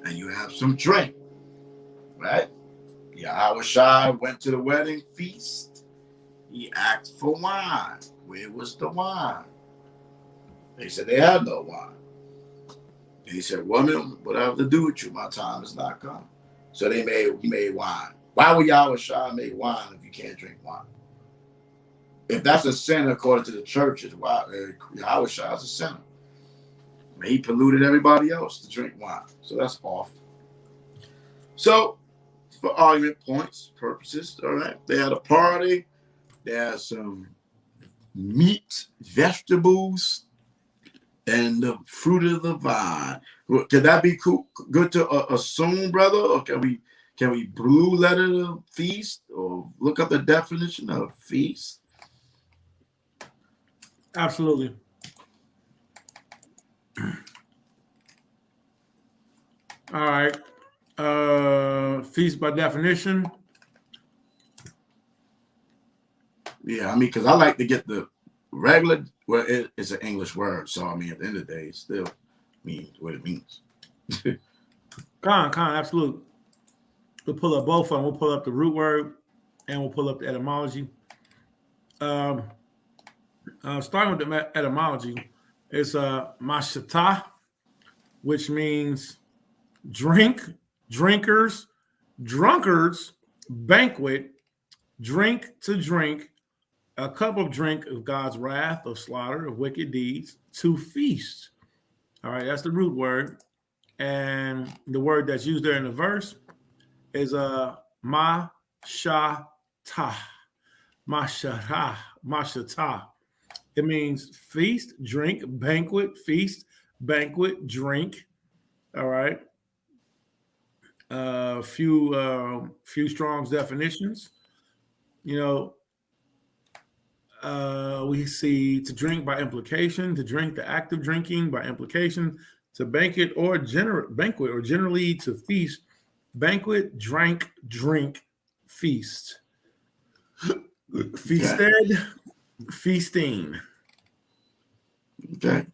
and you have some drink, right? YAHAWASHI went to the wedding feast. He asked for wine. Where was the wine? They said they had no wine. And he said, woman, what I have to do with you? My time has not come. So he made wine. Why would YAHAWASHI make wine if you can't drink wine? If that's a sin according to the churches, why YAHAWASHI is a sinner. I mean, he polluted everybody else to drink wine. So that's off. So for argument points, purposes, all right, they had a party. They had some meat, vegetables, and the fruit of the vine. Can that be cool, good to assume, brother? Or can we blue letter the feast or look up the definition of feast? Absolutely. All right. Feast by definition. Yeah, I mean, because I like to get the regular, well, it's an English word. So, I mean, at the end of the day, it still means what it means. Absolutely. We'll pull up both of them. We'll pull up the root word and we'll pull up the etymology. Starting with the etymology, it's Maharawchaa, which means drink, drinkers, drunkards, banquet, drink to drink, a cup of drink of God's wrath, of slaughter, of wicked deeds, to feast. All right, that's the root word. And the word that's used there in the verse is Maharawchaa. Maharawchaa. It means feast, drink, banquet, feast, banquet, drink. All right. Few Strong's definitions. You know, we see to drink by implication, to drink, the act of drinking by implication, to banquet or generally to feast, banquet, drank, drink, feast. Feasted, feasting. Okay.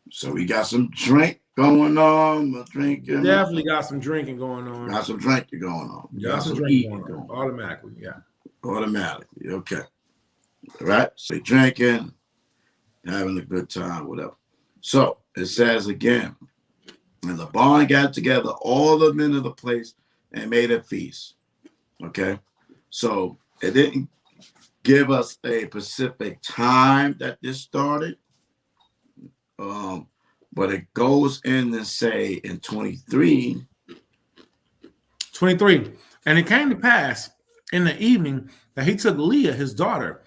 So we got some drink going on. Drinking. Definitely got some drinking going on. Got some drinking going on. Got some drinking going on. Automatically, yeah. Automatically, okay. All right. So drinking, having a good time, whatever. So it says again, and the barn got together all the men of the place and made a feast. Okay. So it didn't give us a specific time that this started. But it goes in and say in 23. 23. And it came to pass in the evening that he took Leah, his daughter,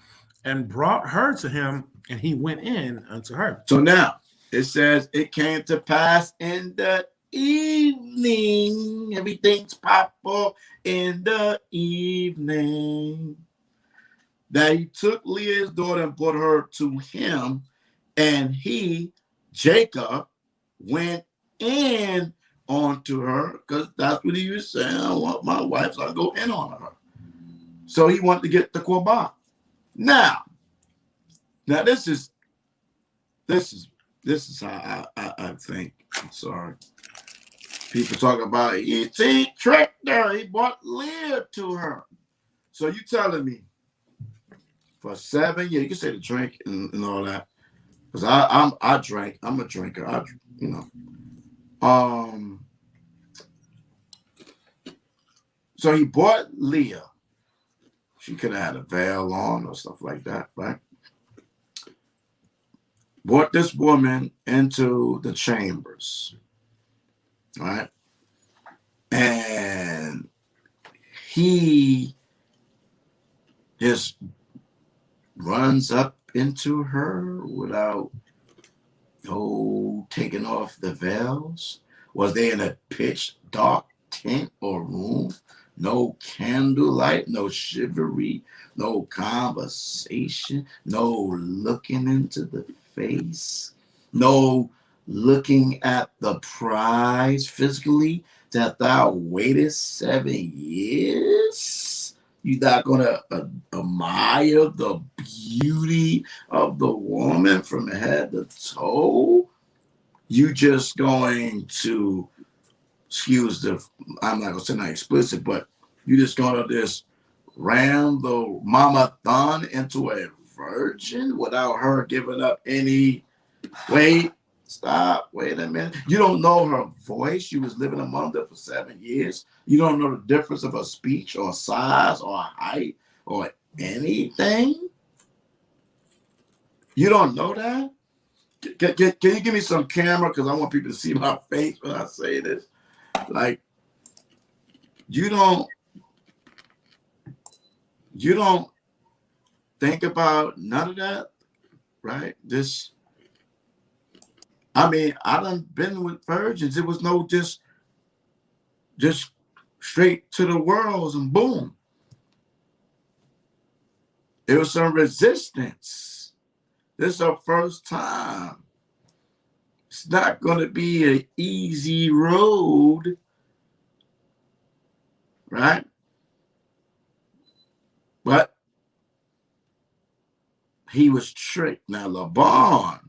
and brought her to him, and he went in unto her. So now it says it came to pass in the evening. Everything's pop up in the evening. That he took Leah's daughter and brought her to him, and he, Jacob, went in onto her, because that's what he was saying. I want my wife, so I go in on her. So he wanted to get the quabah. Now this is how I think. I'm sorry. People talk about he tricked her. He brought Leah to her. So you telling me for 7 years, you can say the drink and all that. Because I drank. I'm a drinker. So he bought Leah. She could have had a veil on or stuff like that, right? Brought this woman into the chambers, right? And he just runs up into her without taking off the veils. Was they in a pitch dark tent or room? No candlelight, no chivalry, no conversation, no looking into the face, no looking at the prize physically that thou waitest 7 years. You're not going to admire the beauty of the woman from head to toe. You just going to, I'm not going to say not explicit, but you just going to just ram the mama thon into a virgin without her giving up any, wait a minute. You don't know her voice. She was living among them for 7 years. You don't know the difference of her speech or size or height or anything. You don't know that? Can you give me some camera? Because I want people to see my face when I say this. Like, you don't think about none of that, right? I done been with virgins. It was no just straight to the worlds and boom. There was some resistance. This is our first time. It's not going to be an easy road, right? But he was tricked. Now, Laban,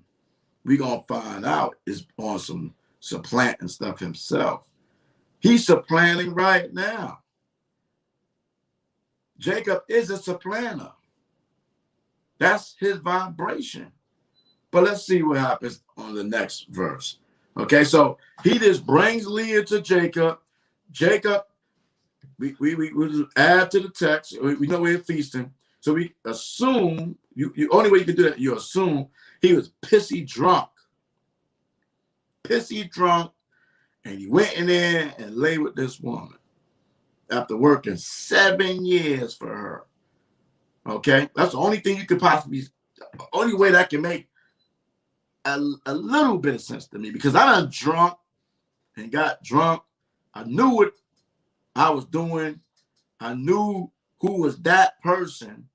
we're going to find out, is on some supplanting stuff himself. He's supplanting right now. Jacob is a supplanter. That's his vibration. But let's see what happens on the next verse. Okay, so he just brings Leah to Jacob. Jacob, we add to the text. We know we're feasting. So we assume, you only way you can do that, you assume he was pissy drunk. Pissy drunk. And he went in there and lay with this woman after working 7 years for her. Okay? That's the only thing you could possibly, the only way that can make a little bit of sense to me, because I done drunk and got drunk. I knew what I was doing. I knew who was that person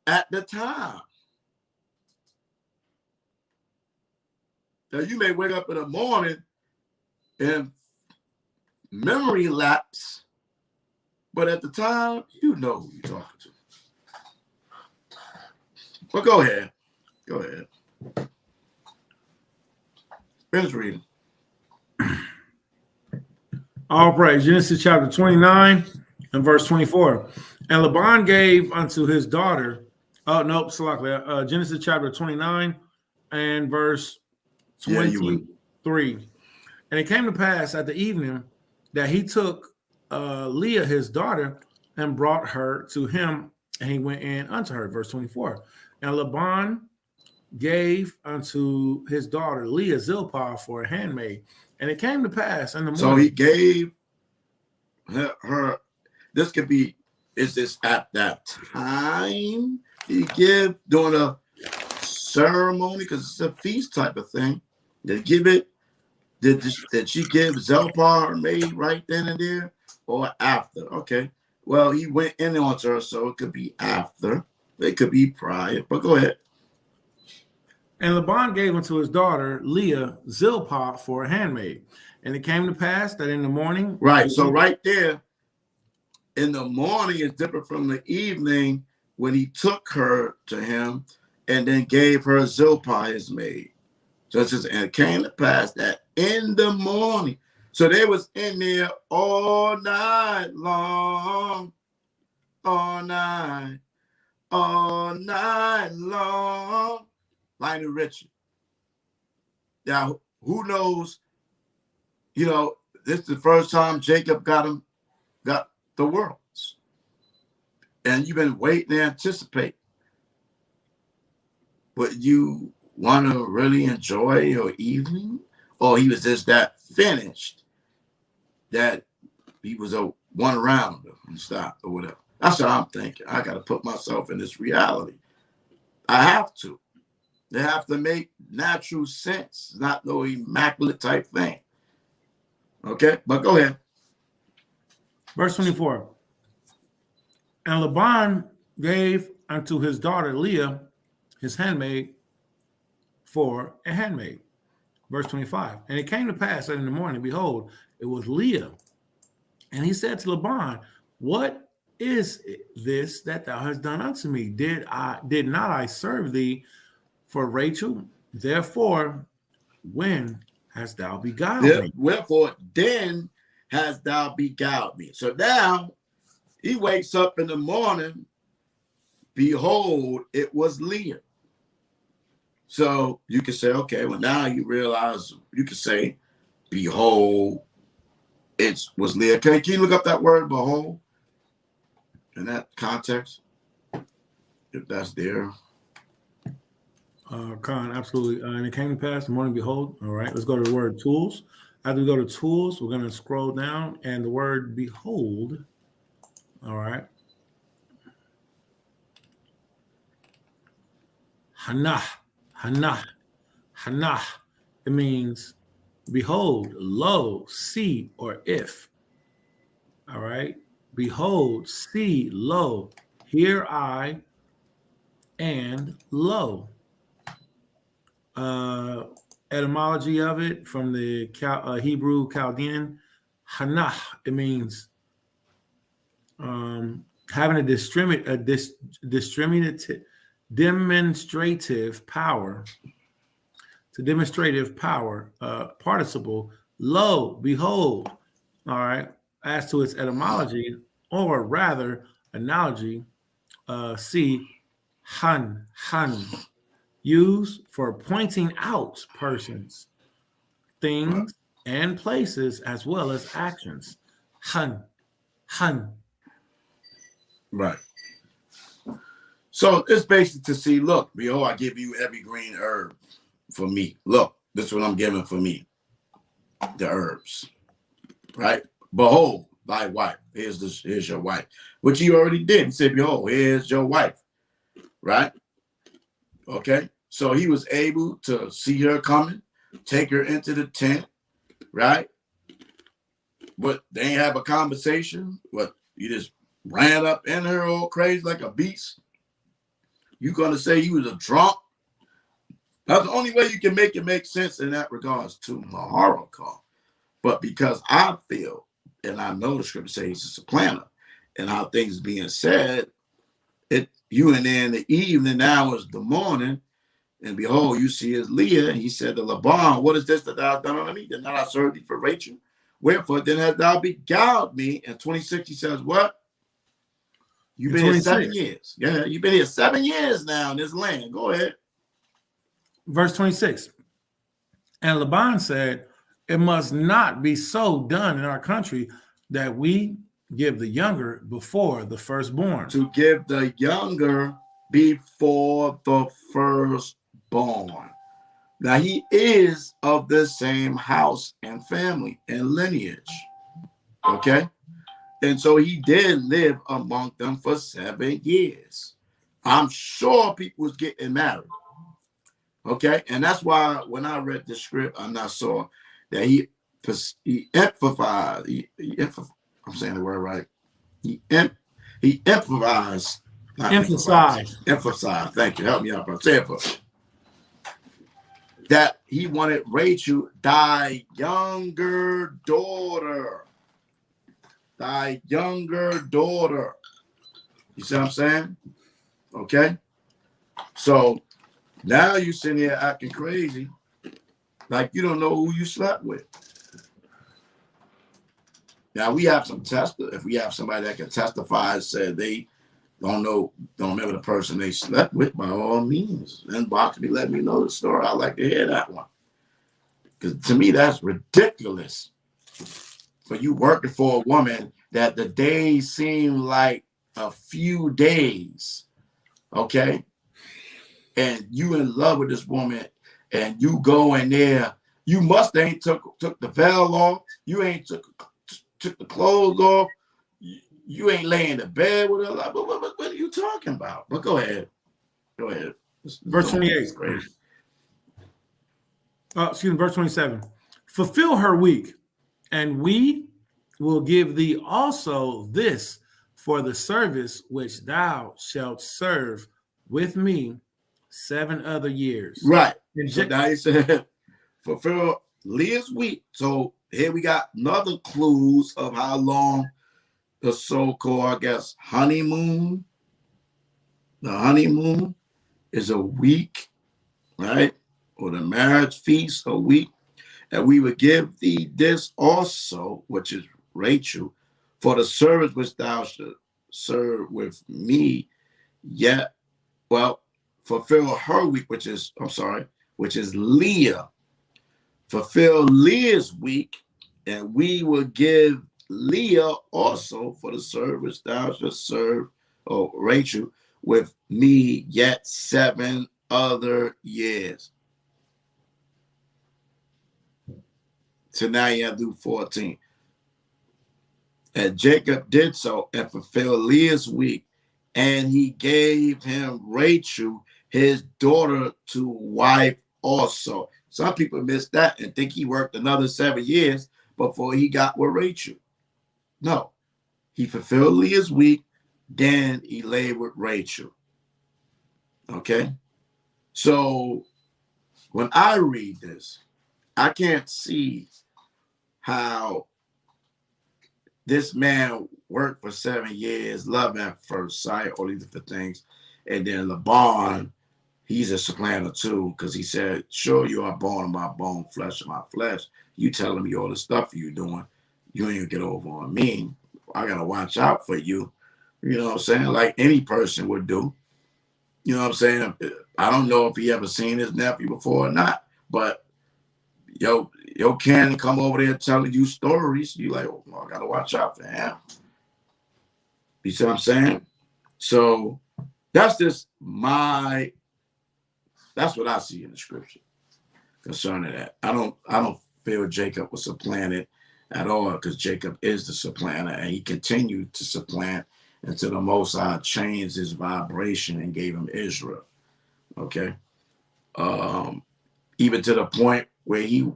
at the time. Now, you may wake up in the morning and memory lapse, but at the time, you know who you're talking to. Well, go ahead. Go ahead. Finish reading. All praise. Genesis chapter 29 and verse 24. And Laban gave unto his daughter, Genesis chapter 29 and verse 23. And it came to pass at the evening that he took Leah, his daughter, and brought her to him, and he went in unto her. Verse 24. And Laban gave unto his daughter Leah Zilpah for a handmaid. And it came to pass in the morning. So he gave her, this could be, is this at that time he give during a ceremony? Because it's a feast type of thing. They give it. Did she give Zilpah her maid right then and there, or after? Okay. Well, he went in onto her, so it could be after. It could be prior. But go ahead. And Laban gave unto his daughter Leah Zilpah for a handmaid. And it came to pass that in the morning. Right. So right there, in the morning is different from the evening when he took her to him and then gave her Zilpah his maid. So it says, and it came to pass that in the morning. So they was in there all night long, all night long. Lionel Richie. Now, who knows? You know, this is the first time Jacob got the worlds. And you've been waiting to anticipate. But you want to really enjoy your evening? Or he was just that finished that he was a one rounder and stopped or whatever. That's what I'm thinking. I got to put myself in this reality. I have to. They have to make natural sense, not no immaculate type thing. Okay, but go ahead. Verse 24. And Laban gave unto his daughter Leah, his handmaid, for a handmaid. Verse 25. And it came to pass that in the morning, behold, it was Leah. And he said to Laban, what is this that thou hast done unto me? Did not I serve thee for Rachel? Therefore, when hast thou beguiled me? Wherefore, then hast thou beguiled me. So now he wakes up in the morning. Behold, it was Leah. So you can say, okay, well, now you realize, you can say, behold, it was Leah. Can you look up that word, behold, in that context? If that's there. Khan, absolutely. And it came to pass, the morning, behold. All right, let's go to the word tools. After we go to tools, we're going to scroll down, and the word behold. All right. Hanah. It means behold, lo, see, or if. All right. Behold, see, lo, here I, and lo. Etymology of it from the Hebrew Chaldean, hanah. It means having a demonstrative power. To demonstrative power, participle, lo, behold. All right. As to its etymology, or rather analogy, see, han, used for pointing out persons, things, and places, as well as actions. Han. Right. So it's basically to see, look, behold, I give you every green herb for me. Look, this is what I'm giving for me. The herbs. Right? Behold, thy wife. Here's your wife. Which you already did. He said, behold, here's your wife. Right? Okay. So he was able to see her coming, take her into the tent, right? But they ain't have a conversation. What, you just ran up in her all crazy like a beast? You gonna say you was a drunk? That's the only way you can make it make sense in that regards to Maharawchaa. But because I feel, and I know the scripture says he's a supplanter, and how things being said, you and then the evening hours, the morning, and behold, you see his Leah, and he said to Laban, what is this that thou hast done unto me? Did not I serve thee for Rachel? Wherefore then hast thou beguiled me? And 26, he says, what? You've been here 7 years. Yeah, you've been here 7 years now in this land. Go ahead. Verse 26. And Laban said, it must not be so done in our country that we give the younger before the firstborn. To give the younger before the firstborn. Now he is of the same house and family and lineage. Okay. And so he did live among them for 7 years. I'm sure people was getting married. Okay. And that's why when I read the script, I saw that he emphasized, I'm saying the word right. He emphasized. Emphasize. Thank you. Help me out, bro. Say it for me. That he wanted Rachel, thy younger daughter. Thy younger daughter. You see what I'm saying? Okay. So now you sitting here acting crazy, like you don't know who you slept with. Now we have some if we have somebody that can testify and say they don't remember the person they slept with, by all means, inbox me, let me know the story. I'd like to hear that one. Because to me, that's ridiculous. For you working for a woman that the days seem like a few days, okay? And you in love with this woman, and you go in there, you must ain't took the veil off, you ain't took the clothes off, you ain't laying in the bed with her. Like, what are you talking about? But go ahead. Go ahead. Verse 28. Verse 27. Fulfill her week, and we will give thee also this for the service which thou shalt serve with me 7 other years. Right. So now he said, fulfill Leah's week. So here we got another clues of how long the so-called, I guess, honeymoon. The honeymoon is a week, right? Or the marriage feast, a week. And we would give thee this also, which is Rachel, for the service which thou should serve with me. Yet, well, fulfill her week, which is Leah. Fulfill Leah's week, and we will give Leah also for the service thou shalt serve, Rachel, with me yet 7 other years. So now you have to do 14. And Jacob did so and fulfilled Leah's week, and he gave him Rachel, his daughter, to wife also. Some people miss that and think he worked another 7 years before he got with Rachel. No, he fulfilled Leah's week, then he lay with Rachel. Okay? So when I read this, I can't see how this man worked for 7 years, love at first sight, all these different things. And then Laban, he's a supplanter too, because he said, sure, you are bone of my bone, flesh of my flesh. You telling me all the stuff you're doing, you ain't gonna get over on me. I gotta watch out for you. You know what I'm saying? Like any person would do. You know what I'm saying? I don't know if he ever seen his nephew before or not, but your Ken come over there telling you stories. You like, oh, I gotta watch out for him. You see what I'm saying? So that's just that's what I see in the scripture concerning that. I don't feel Jacob was supplanted at all, because Jacob is the supplanter, and he continued to supplant until the Most High changed his vibration and gave him Israel. Okay. Even to the point where he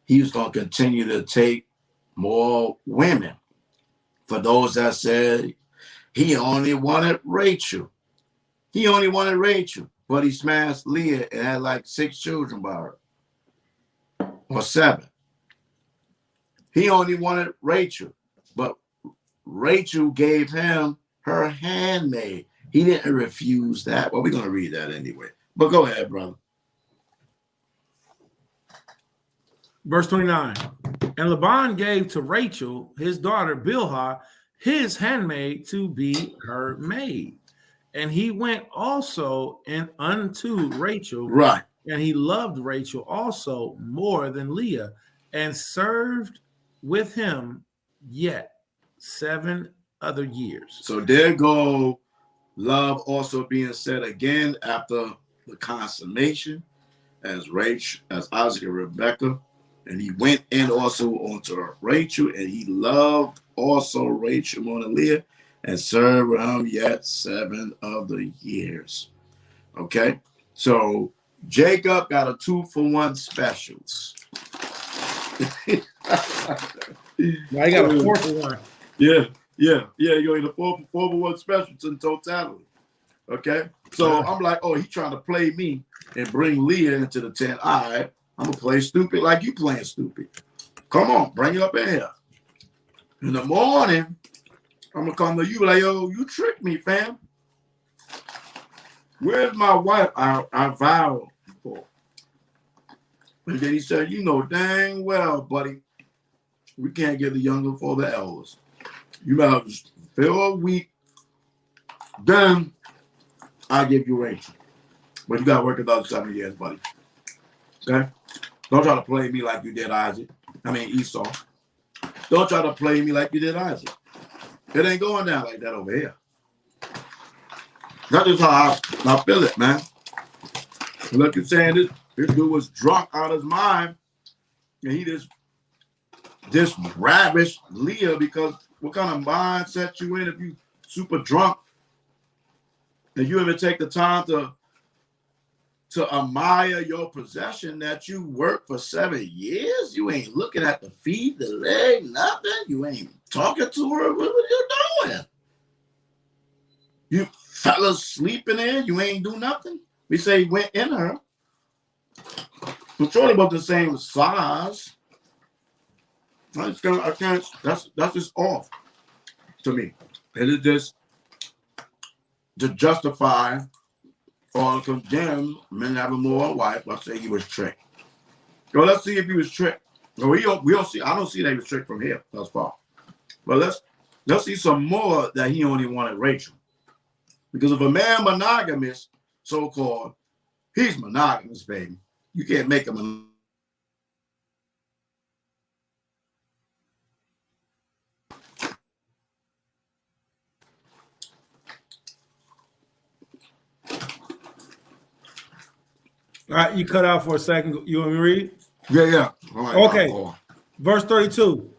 was going to continue to take more women. For those that said he only wanted Rachel. He only wanted Rachel, but he smashed Leah and had like 6 children by her. Or 7. He only wanted Rachel, but Rachel gave him her handmaid. He didn't refuse that. Well, we're going to read that anyway. But go ahead, brother. Verse 29. And Laban gave to Rachel, his daughter Bilhah, his handmaid, to be her maid. And he went also unto Rachel. Right. And he loved Rachel also more than Leah, and served with him yet 7 other years. So there go love also being said again after the consummation as Isaac and Rebekah. And he went in also onto Rachel, and he loved also Rachel more than Leah, and served with him yet 7 other years. Okay, so Jacob got a 2-for-1 specials. Now he got a 4-for-1. Yeah. You got a 4-for-1 specials in totality. Okay, so I'm like, oh, he trying to play me and bring Leah into the tent. All right, I'm gonna play stupid like you playing stupid. Come on, bring it up in here. In the morning, I'm gonna come to you like, yo, you tricked me, fam. Where's my wife? I vowed for. And then he said, you know dang well, buddy, We can't give the younger for the elders. You better fill a week, then I'll give you Rachel. But you got to work another 7 years, buddy. Okay? Don't try to play me like you did Esau. Don't try to play me like you did Isaac. It ain't going down like that over here. That's just how I feel it, man. Look, you're saying this dude was drunk out of his mind, and he just ravished Leah, because what kind of mindset you in if you super drunk and you even take the time to admire your possession that you worked for 7 years? You ain't looking at the feet, the leg, nothing. You ain't talking to her. What are you doing? You fell asleep in there. You ain't do nothing. We say went in her. I'm sure about the same size. I can't. That's just off to me. It is just to justify or condemn men having more than wife. Let's say he was tricked. Well, let's see if he was tricked. No, we don't see. I don't see that he was tricked from here thus far. But let's see some more that he only wanted Rachel. Because if a man monogamous, so-called, he's monogamous, baby. You can't make him All right, you cut out for a second. You want me to read? Yeah. All right, okay. Verse 32.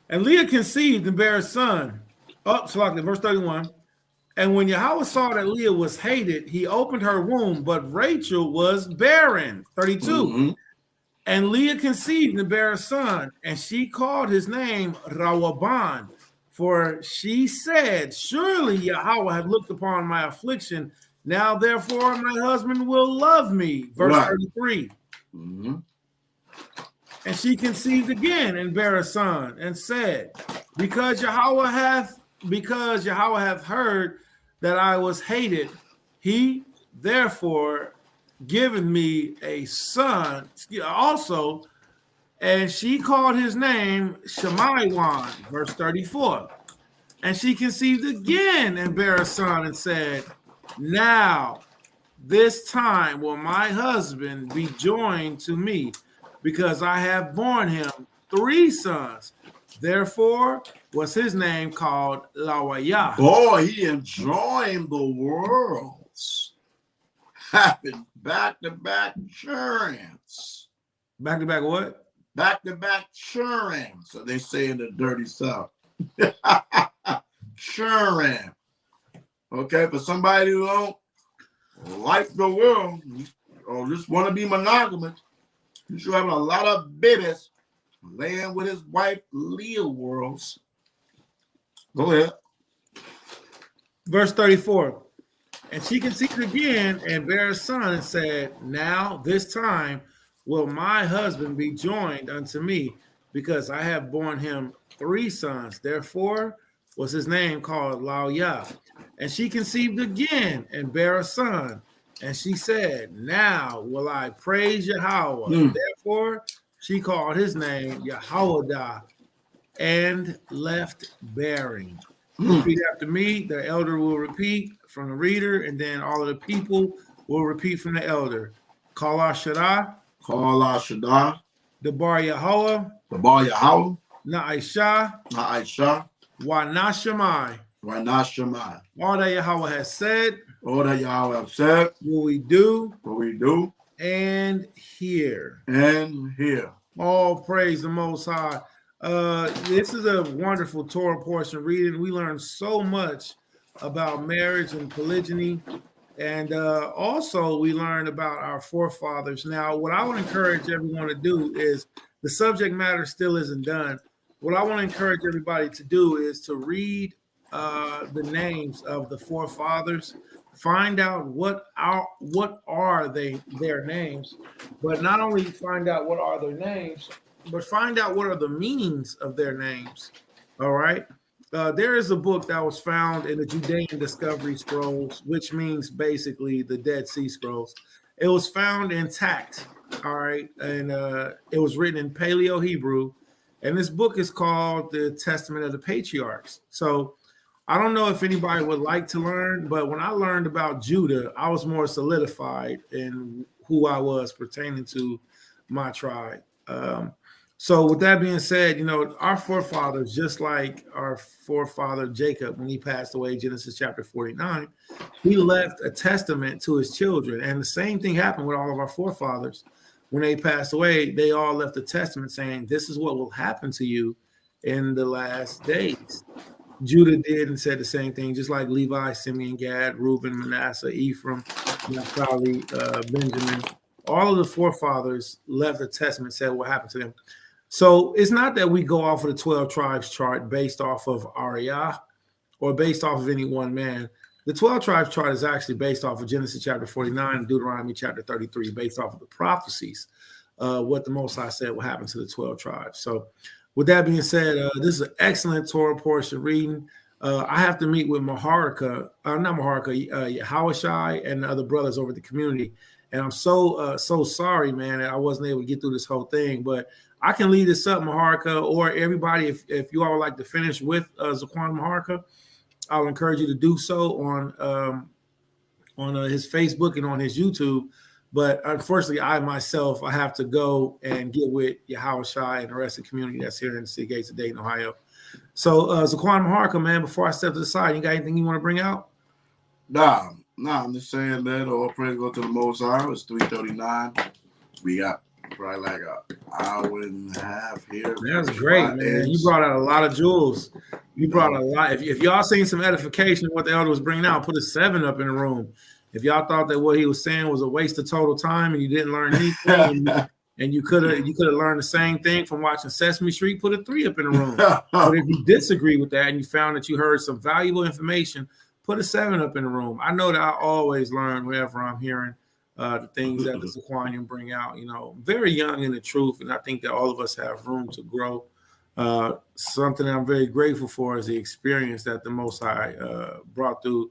And Leah conceived and bare a son. Verse 31. And when Yahweh saw that Leah was hated, he opened her womb, but Rachel was barren. 32. Mm-hmm. And Leah conceived and bare a son, and she called his name Laban, for she said, surely Yahweh hath looked upon my affliction. Now, therefore, my husband will love me. Verse 33. Mm-hmm. And she conceived again and bare a son, and said, because Yahweh hath heard that I was hated, he therefore given me a son also, and she called his name Shemaiwan. Verse 34. And she conceived again and bare a son, and said, now this time will my husband be joined to me, because I have borne him 3 sons. Therefore was his name called YAHAWAH. Boy, he enjoying the worlds, having back-to-back churns. Back-to-back what? Back-to-back churns, so they say in the dirty South. Churn. Okay, for somebody who don't like the world or just want to be monogamous, you should have a lot of babies laying with his wife Leah worlds. Go ahead. Verse 34. And she conceived again and bare a son, and said, now this time will my husband be joined unto me, because I have borne him 3 sons. Therefore was his name called YAHAWAH. And she conceived again and bare a son. And she said, now will I praise Yahweh. Therefore she called his name YAHAWAH, and left bearing. Repeat after me. The elder will repeat from the reader, and then all of the people will repeat from the elder. Kal Shaddai. Kal Shaddai. The bar YAHAWAH. The bar YAHAWAH. Na'isha. Na'isha. Wa Nashamai. Wa Nashamai. All that Yahweh has said. All that Yahweh has said. Will we do. Will we do. And hear. And hear. All praise the Most High. This is a wonderful Torah portion reading. We learned so much about marriage and polygyny. And also we learned about our forefathers. Now, what I would encourage everyone to do is, the subject matter still isn't done. What I want to encourage everybody to do is to read the names of the forefathers, find out what are their names, but not only find out what are their names, but find out what are the meanings of their names. All right. There is a book that was found in the Judean Discovery Scrolls, which means basically the Dead Sea Scrolls. It was found intact. All right. And it was written in Paleo Hebrew. And this book is called The Testament of the Patriarchs. So I don't know if anybody would like to learn, but when I learned about Judah, I was more solidified in who I was pertaining to my tribe. So with that being said, you know, our forefathers, just like our forefather Jacob, when he passed away, Genesis chapter 49, he left a testament to his children. And the same thing happened with all of our forefathers. When they passed away, they all left a testament saying, this is what will happen to you in the last days. Judah did and said the same thing, just like Levi, Simeon, Gad, Reuben, Manasseh, Ephraim, Naphtali, Benjamin. All of the forefathers left a testament, said what happened to them. So it's not that we go off of the 12 tribes chart based off of Ariah or based off of any one man. The 12 tribes chart is actually based off of Genesis chapter 49 and Deuteronomy chapter 33, based off of the prophecies, what the Most High said will happen to the 12 tribes. So with that being said, this is an excellent Torah portion reading. I have to meet with Maharawchaa, YAHAWASHI, and the other brothers over at the community. And I'm so sorry, man, that I wasn't able to get through this whole thing. But I can lead this up, Maharawchaa, or everybody, if you all would like to finish with Zaquan Maharawchaa, I'll encourage you to do so on his Facebook and on his YouTube. But unfortunately, I myself, I have to go and get with YAHAWASHI and the rest of the community that's here in the city gates of Dayton, Ohio. So, Zaquan Maharawchaa, man, before I step to the side, you got anything you want to bring out? Nah, I'm just saying that all praise go to the Most High. It's 3:39. We got probably like an hour and a half here. That's great, man. You brought out a lot of jewels. You brought a lot. If y'all seen some edification of what the elder was bringing out, put a 7 up in the room. If y'all thought that what he was saying was a waste of total time and you didn't learn anything, and you could have learned the same thing from watching Sesame Street, put a 3 up in the room. But if you disagree with that and you found that you heard some valuable information, put a 7 up in the room. I know that I always learn whenever I'm hearing the things that the Zaquanian bring out. You know, very young in the truth, and I think that all of us have room to grow. Something that I'm very grateful for is the experience that the Most High brought through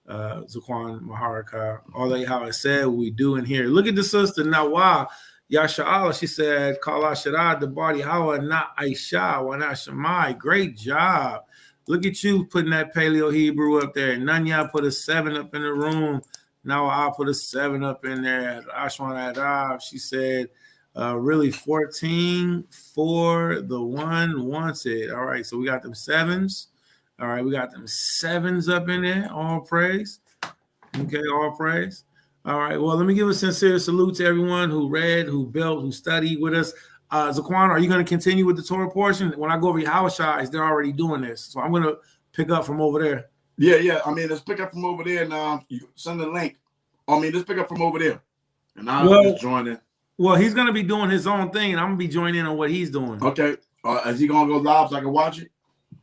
Zaquan Maharawchaa. All that how I said we do in here. Look at the sister Nawah Yasharah. She said, "Kala Sharad the body Hawa not Aisha wa not Shamai." Great job. Look at you putting that Paleo Hebrew up there. Nanya put a 7 up in the room. Now I'll put a 7 up in there. Ashwan Adab, she said, really 14 for the one wants it. All right, so we got them 7s. All right, we got them 7s up in there. All praise. Okay, all praise. All right, well, let me give a sincere salute to everyone who read, who built, who studied with us. Zaquan, are you going to continue with the Torah portion? When I go over YAHAWASHI, they're already doing this. So I'm going to pick up from over there. Yeah. I mean, let's pick up from over there now. You send the link. Let's pick up from over there. And I'll just join in. Well, he's going to be doing his own thing, and I'm going to be joining in on what he's doing. Okay. Is he going to go live so I can watch it?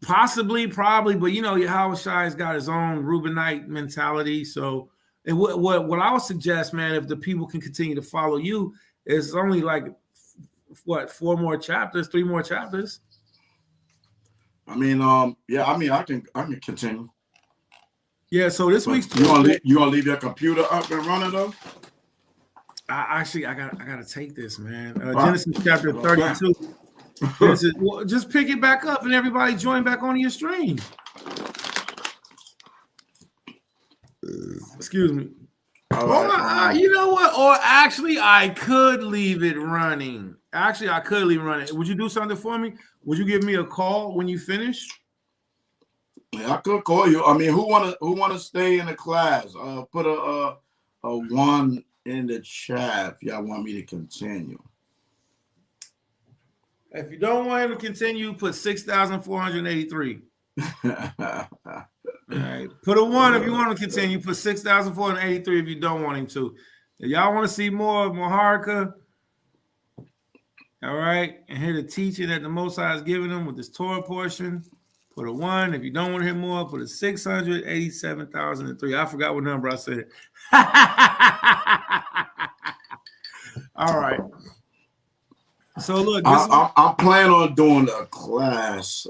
Possibly, probably. But, you know, YAHAWASHI's got his own Reubenite mentality. So and what I would suggest, man, if the people can continue to follow you, is only like, 4 more chapters, 3 more chapters. I can continue. Yeah, so this week's you gonna leave your computer up and running though? I gotta take this, man. Genesis chapter 32. Just pick it back up and everybody join back on your stream. Excuse me. You know what? Or actually, I could leave it running. Would you do something for me? Would you give me a call when you finish? Yeah, I could call you. I mean, who wanna stay in the class? Put a 1 in the chat if y'all want me to continue. If you don't want him to continue, put 6,483. All right. Put a 1 if you want to continue. Put 6,483 if you don't want him to. If y'all want to see more of Maharawchaa, all right, and hear the teaching that the Most High is giving them with this Torah portion, put a 1. If you don't want to hear more, put a 687,003. I forgot what number I said. All right. So look, I'm planning on doing a class.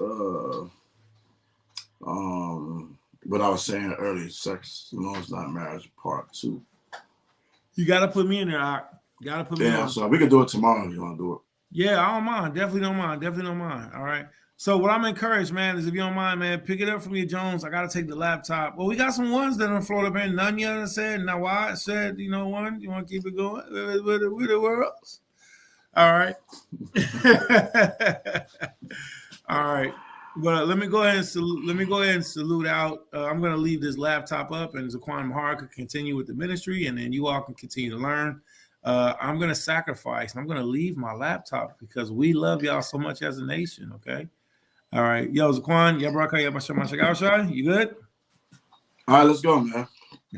What I was saying earlier, sex, it's not marriage, part 2. You gotta put me in there. You gotta put me in. So we can do it tomorrow if you want to do it. Yeah, I don't mind. Definitely don't mind. Definitely don't mind. All right. So what I'm encouraged, man, is if you don't mind, man, pick it up from your Jones. I gotta take the laptop. Well, we got some ones that are floated up in. Nunya said, Nawad said, you know, one. You want to keep it going? With the worlds. All right. All right. Well, let me go ahead and salute out. I'm going to leave this laptop up, and Zaquan Mahar can continue with the ministry, and then you all can continue to learn. I'm going to sacrifice. I'm going to leave my laptop because we love y'all so much as a nation. Okay. All right. Yo, Zaquan, Yabaraka, Yabashamash, you good? All right, let's go, man.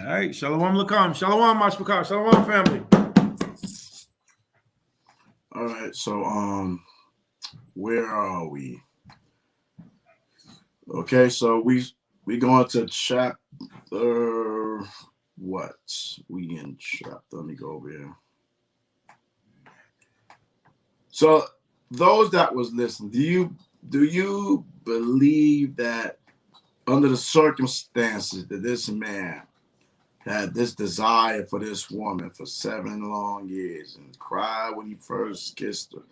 All right. Shalom Lakam. Shalom, Mashpakar. Shalom, family. All right. So, where are we? Okay, so we going to chapter what? We in chapter. Let me go over here. So those that was listening, do you believe that under the circumstances that this man had this desire for this woman for 7 long years and cried when he first kissed her,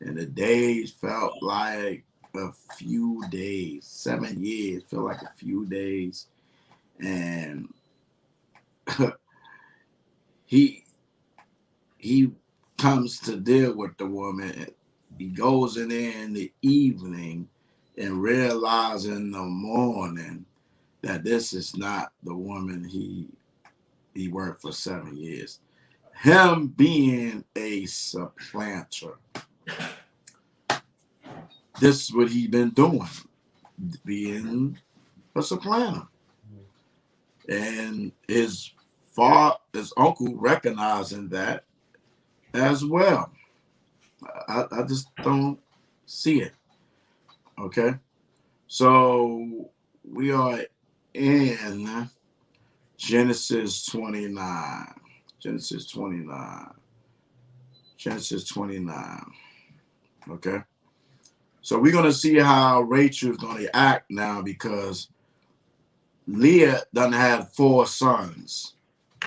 and the days felt like a few days, 7 years feel like a few days, and he comes to deal with the woman. He goes in there in the evening and realizes in the morning that this is not the woman he worked for 7 years. Him being a supplanter. This is what he been doing, being a supplanter. And his uncle recognizing that as well. I just don't see it. Okay. So we are in Genesis 29. Genesis 29. Okay. So we're going to see how Rachel is going to act now, because Leah doesn't have 4 sons.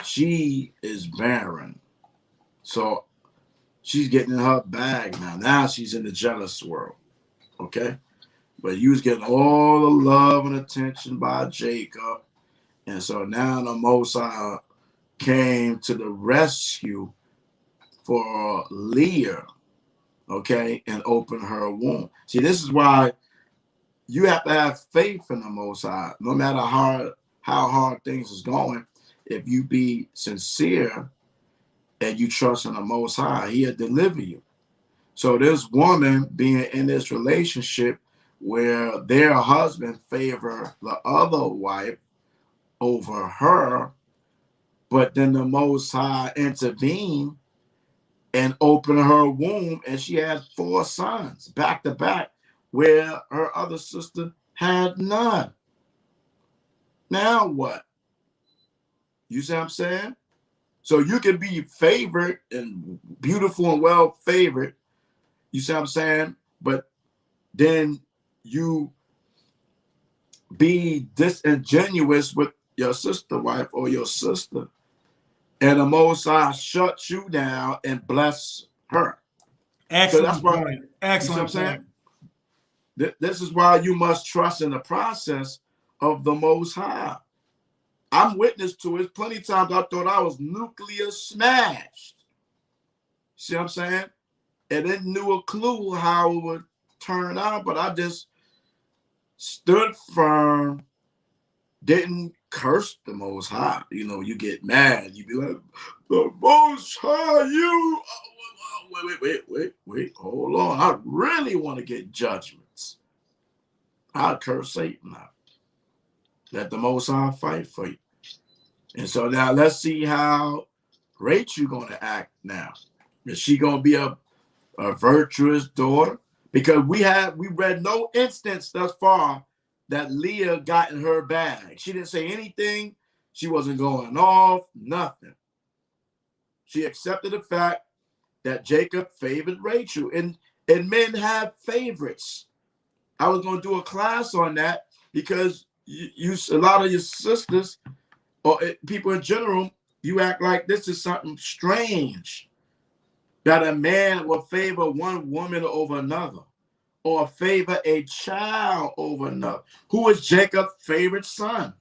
She is barren. So she's getting in her bag now. Now she's in the jealous world. Okay. But you was getting all the love and attention by Jacob. And so now the Most High came to the rescue for Leah, okay, and open her womb. See, this is why you have to have faith in the Most High, no matter how hard things is going. If you be sincere and you trust in the Most High, He'll deliver you. So this woman being in this relationship where their husband favor the other wife over her, but then the Most High intervened and opened her womb, and she had 4 sons back to back, where her other sister had none. Now what? You see what I'm saying? So you can be favored and beautiful and well favored, you see what I'm saying? But then you be disingenuous with your sister wife or your sister, and the Most High shuts you down and bless her. Excellent So that's why, point. Excellent point. This is why you must trust in the process of the Most High. I'm witness to it. Plenty of times I thought I was nuclear smashed. See what I'm saying? And didn't knew a clue how it would turn out, but I just stood firm, didn't curse the Most High. You know, you get mad. You be like, the Most High, you. Wait, hold on. I really want to get judgments. I'll curse Satan out. Let the Most High fight for you. And so now let's see how Rachel going to act now. Is she going to be a virtuous daughter? Because we read no instance thus far that Leah got in her bag. She didn't say anything. She wasn't going off, nothing. She accepted the fact that Jacob favored Rachel. And men have favorites. I was going to do a class on that, because you a lot of your sisters or people in general, you act like this is something strange. that a man will favor one woman over another, or favor a child over another. Who is Jacob's favorite son?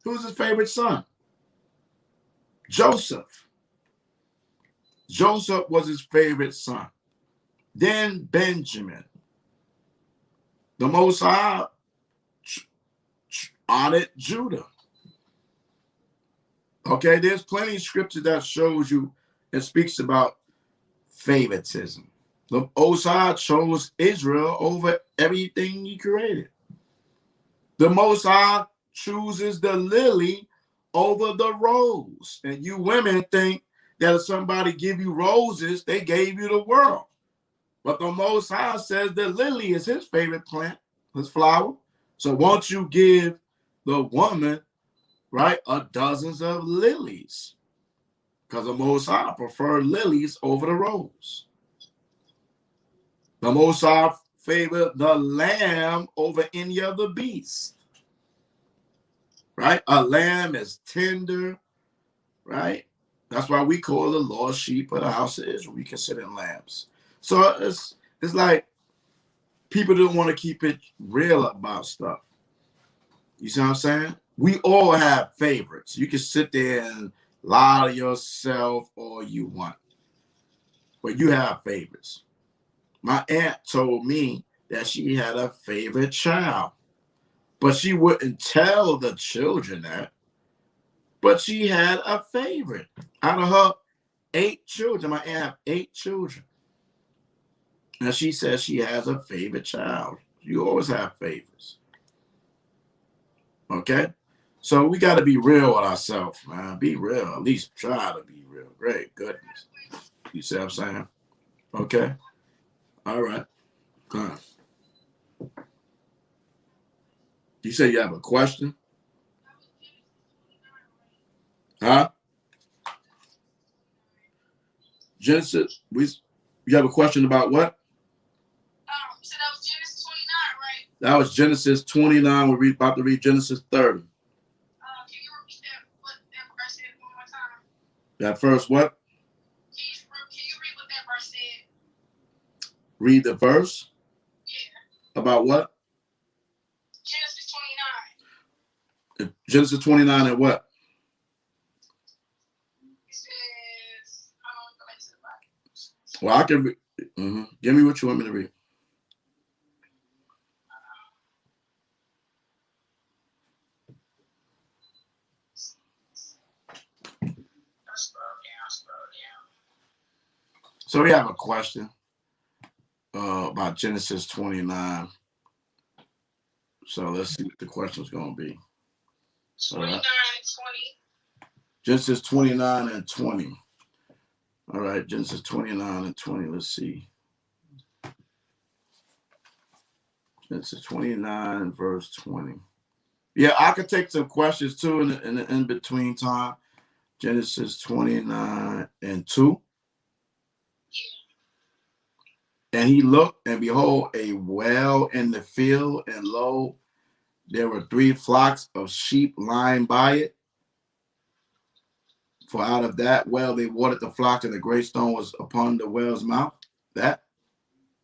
Who's his favorite son? Joseph. Joseph was his favorite son. Then Benjamin. The Most High honored Judah. Okay, there's plenty of scripture that shows you and speaks about favoritism. The Most High chose Israel over everything he created. The Most High chooses the lily over the rose. And you women think that if somebody give you roses, they gave you the world. But the Most High says the lily is his favorite plant, his flower. So won't you give the woman, right, dozens of lilies? Because the Most High preferred lilies over the rose. The Most High favored the lamb over any other beast. Right? A lamb is tender, right? That's why we call the Lord sheep of the house of Israel. We consider them lambs. So it's like people don't want to keep it real about stuff. You see what I'm saying? We all have favorites. You can sit there and lie to yourself all you want, but you have favorites. My aunt told me that she had a favorite child, but she wouldn't tell the children that. But she had a favorite. Out of her 8 children, my aunt had 8 children. And she says she has a favorite child. You always have favorites. Okay? So we got to be real with ourselves, man. Be real. At least try to be real. Great goodness. You see what I'm saying? Okay? All right. Good. You say you have a question? Huh? Genesis, you have a question about what? You said that was Genesis 29, right? That was Genesis 29. We're about to read Genesis 30. Can you repeat what that verse said one more time? That first what? Can you read what that verse said? Read the verse? Yeah. About what? Genesis 29. Genesis 29 and what? It says, go back to the Bible. Well, I can read. Give me what you want me to read. So we have a question about Genesis 29. So let's see what the question is going to be. 29 and 20. Genesis 29 and 20. All right, Genesis 29 and 20. Let's see. Genesis 29 verse 20. Yeah, I could take some questions too in the in between time. Genesis 29 and 2. And he looked, and behold, a well in the field, and lo, there were 3 flocks of sheep lying by it. For out of that well they watered the flocks, and the great stone was upon the well's mouth. That?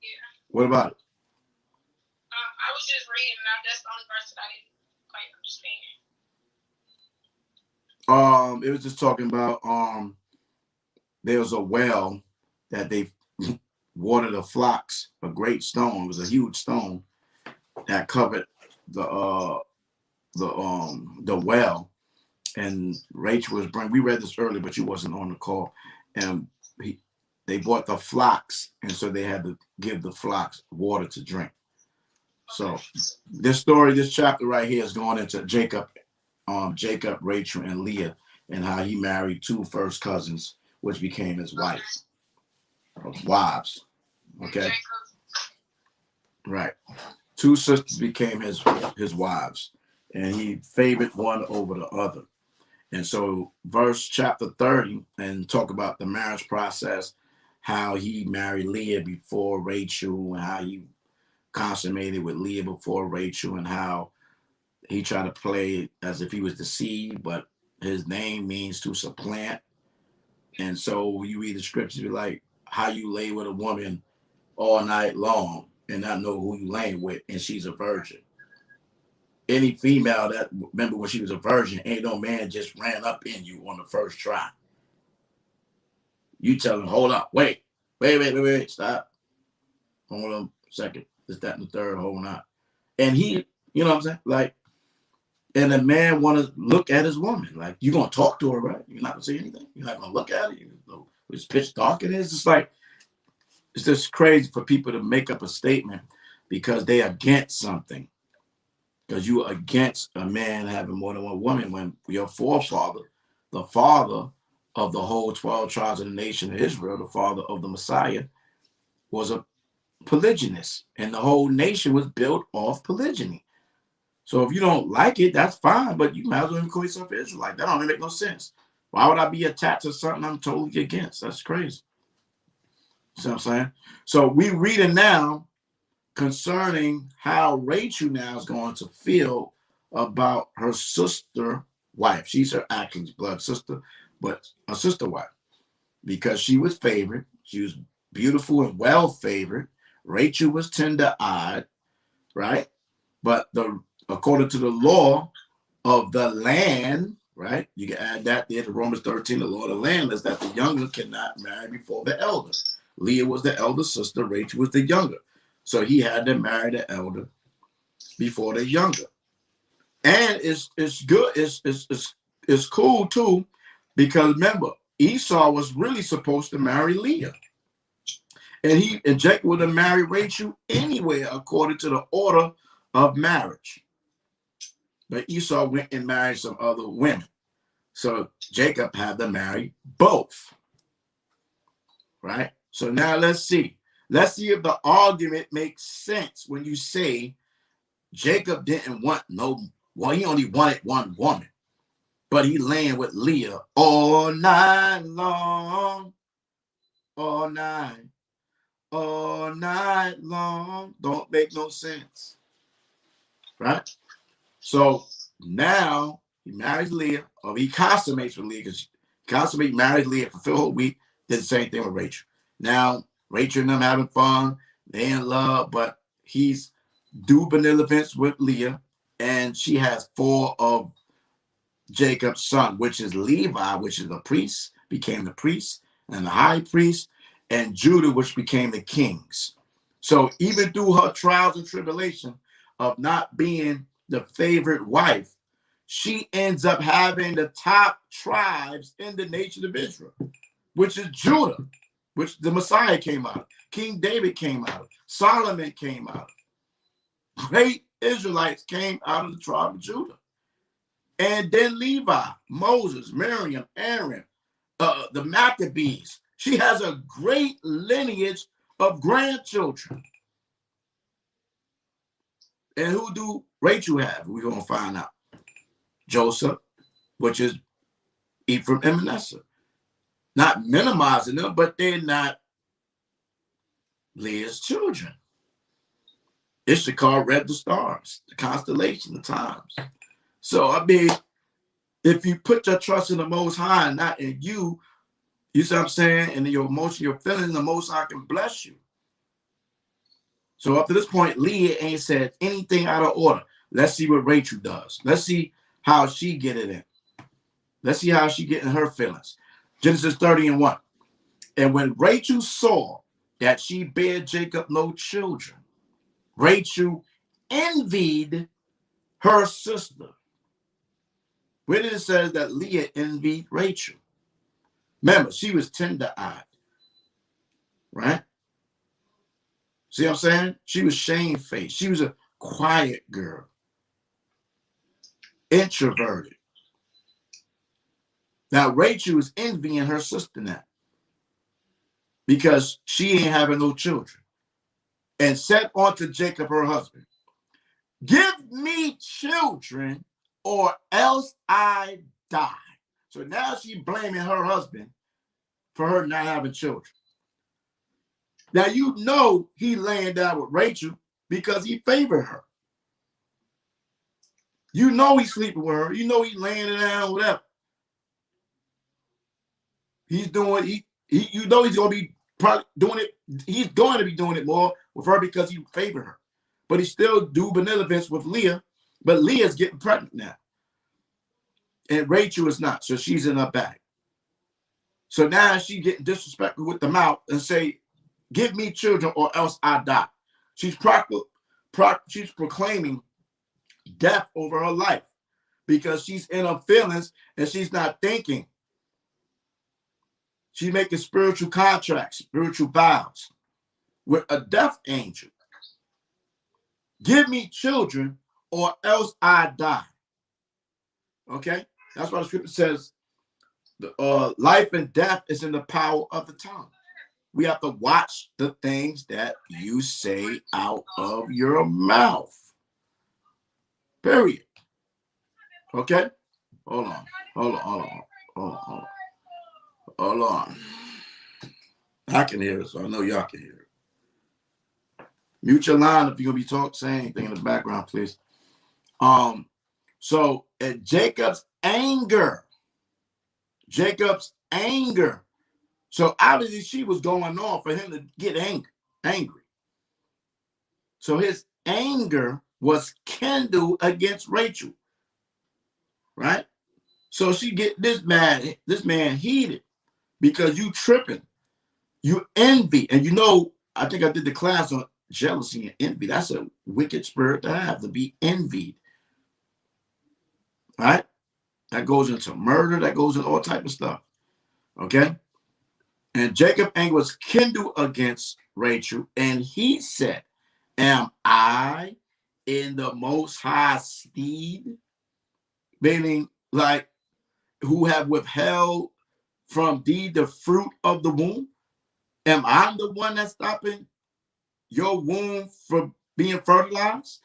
Yeah. What about it? I was just reading, and that's the only verse that I didn't quite understand. It was just talking about there was a well that they watered the flocks, a great stone. It was a huge stone that covered the well. And Rachel was bringing, we read this earlier, but you wasn't on the call. And they bought the flocks, and so they had to give the flocks water to drink. So this story, this chapter right here is going into Jacob, Rachel, and Leah, and how he married 2 first cousins, which became his wives. Okay. Right. 2 sisters became his wives, and he favored one over the other. And so verse chapter 30, and talk about the marriage process, how he married Leah before Rachel, and how he consummated with Leah before Rachel, and how he tried to play as if he was deceived, but his name means to supplant. And so you read the scriptures, be like, how you lay with a woman all night long and not know who you laying with, and she's a virgin. Any female that, remember when she was a virgin, ain't no man just ran up in you on the first try. You tell him, hold up, wait, stop. Hold on a second. This, that, and the third, hold on. And he, you know what I'm saying? Like, and a man want to look at his woman. Like, you're going to talk to her, right? You're not going to say anything. You're not going to look at her. It's pitch dark in it. It's just like, it's just crazy for people to make up a statement because they against something. Because you are against a man having more than one woman when your forefather, the father of the whole 12 tribes of the nation of Israel, the father of the Messiah, was a polygynist. And the whole nation was built off polygyny. So if you don't like it, that's fine, but you might as well even call yourself Israelite. That don't even make no sense. Why would I be attached to something I'm totally against? That's crazy. You see what I'm saying? So we reading now concerning how Rachel now is going to feel about her sister wife. She's her actual blood sister, but a sister wife, because she was favored. She was beautiful and well favored. Rachel was tender-eyed, right? But according to the law of the land, right? You can add that there to Romans 13. The law of the land is that the younger cannot marry before the elder. Leah was the elder sister. Rachel was the younger. So he had to marry the elder before the younger. And it's good. It's cool too, because remember, Esau was really supposed to marry Leah. And Jacob would have married Rachel anyway, according to the order of marriage. But Esau went and married some other women. So Jacob had to marry both. Right? So now let's see. Let's see if the argument makes sense when you say Jacob didn't want he only wanted one woman, but he laying with Leah all night long. All night long. Don't make no sense. Right? So now he marries Leah, or he consummates with Leah, because marries Leah, fulfill her week, did the same thing with Rachel. Now, Rachel and them having fun, they in love, but he's due benevolence with Leah, and she has 4 of Jacob's son, which is Levi, which is the priest, became the priest, and the high priest, and Judah, which became the kings. So even through her trials and tribulation of not being the favorite wife, she ends up having the top tribes in the nation of Israel, which is Judah, which the Messiah came out of. King David came out of. Solomon came out of. Great Israelites came out of the tribe of Judah. And then Levi, Moses, Miriam, Aaron, the Maccabees. She has a great lineage of grandchildren. And who do Rachel have? We're going to find out. Joseph, which is Ephraim and Manasseh. Not minimizing them, but they're not Leah's children. Issachar read the stars, the constellation, the times. So, I mean, if you put your trust in the Most High and not in you, you see what I'm saying? And in your emotion, your feeling, the Most High can bless you. So up to this point, Leah ain't said anything out of order. Let's see what Rachel does. Let's see how she get it in. Let's see how she get in her feelings. Genesis 30:1. And when Rachel saw that she bare Jacob no children, Rachel envied her sister. Where did it say that Leah envied Rachel? Remember, she was tender-eyed, right? See what I'm saying? She was shamefaced. She was a quiet girl, introverted. Now, Rachel was envying her sister now because she ain't having no children, and said unto Jacob, her husband, give me children or else I die. So now she's blaming her husband for her not having children. Now, you know he laying down with Rachel because he favored her. You know he's sleeping with her. You know he's laying it down, whatever. He's doing, you know he's going to be probably doing it. He's going to be doing it more with her because he favored her. But he still do benevolence with Leah. But Leah's getting pregnant now. And Rachel is not. So she's in her bag. So now she's getting disrespectful with the mouth and say, give me children or else I die. She's proclaiming death over her life because she's in her feelings and she's not thinking. She's making spiritual contracts, spiritual vows with a death angel. Give me children or else I die. Okay? That's why the scripture says life and death is in the power of the tongue. We have to watch the things that you say out of your mouth. Period. Okay? Hold on. I can hear it, so I know y'all can hear it. Mute your line if you're going to be saying anything in the background, please. So at Jacob's anger. So obviously she was going on for him to get angry. So his anger was kindled against Rachel. Right? So she get this man heated because you tripping. You envy. And you know, I think I did the class on jealousy and envy. That's a wicked spirit to have, to be envied. Right? That goes into murder. That goes into all type of stuff. Okay? And Jacob's anger was kindled against Rachel. And he said, am I in the Most High stead? Meaning, like, who have withheld from thee the fruit of the womb? Am I the one that's stopping your womb from being fertilized?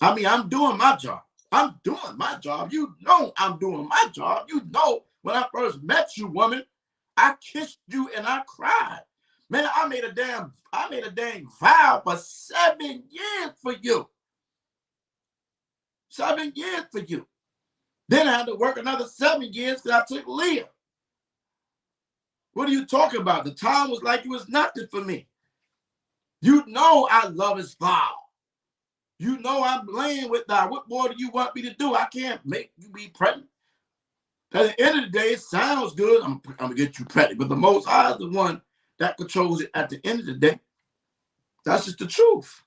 I mean, I'm doing my job. You know I'm doing my job. You know when I first met you, woman, I kissed you and I cried. Man, I made a dang vow for 7 years for you. 7 years for you. Then I had to work another 7 years because I took Leah. What are you talking about? The time was like it was nothing for me. You know I love his vow. You know I'm laying with thou. What more do you want me to do? I can't make you be pregnant. At the end of the day, it sounds good. I'm going to get you pregnant. But the Most High is the one that controls it at the end of the day. That's just the truth.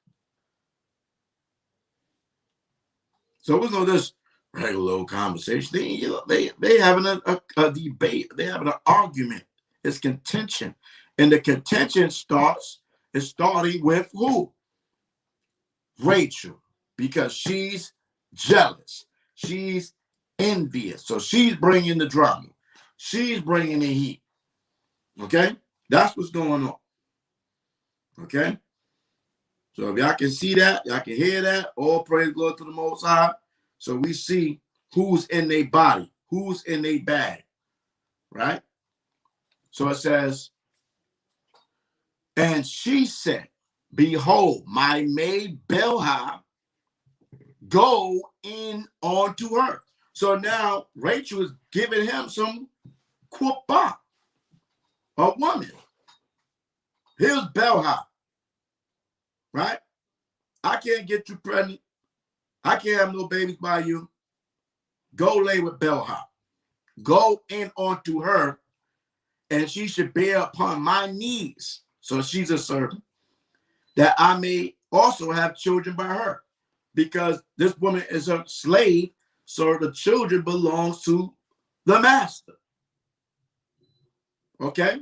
So we're going to just regular little conversation. They having a debate. They having an argument. It's contention. And the contention is starting with who? Rachel. Because she's jealous. She's envious. So she's bringing the drama. She's bringing the heat. Okay? That's what's going on. Okay? So if y'all can see that, y'all can hear that, all praise glory to the Most High. So we see who's in their body, who's in their bag. Right? So it says, and she said, behold, my maid Bilhah, go in onto her. So now Rachel is giving him some kuppah, a woman. Here's Bilhah, right? I can't get you pregnant. I can't have no babies by you. Go lay with Bilhah. Go in onto her, and she should bear upon my knees. So she's a servant, that I may also have children by her, because this woman is a slave, so the children belongs to the master. Okay?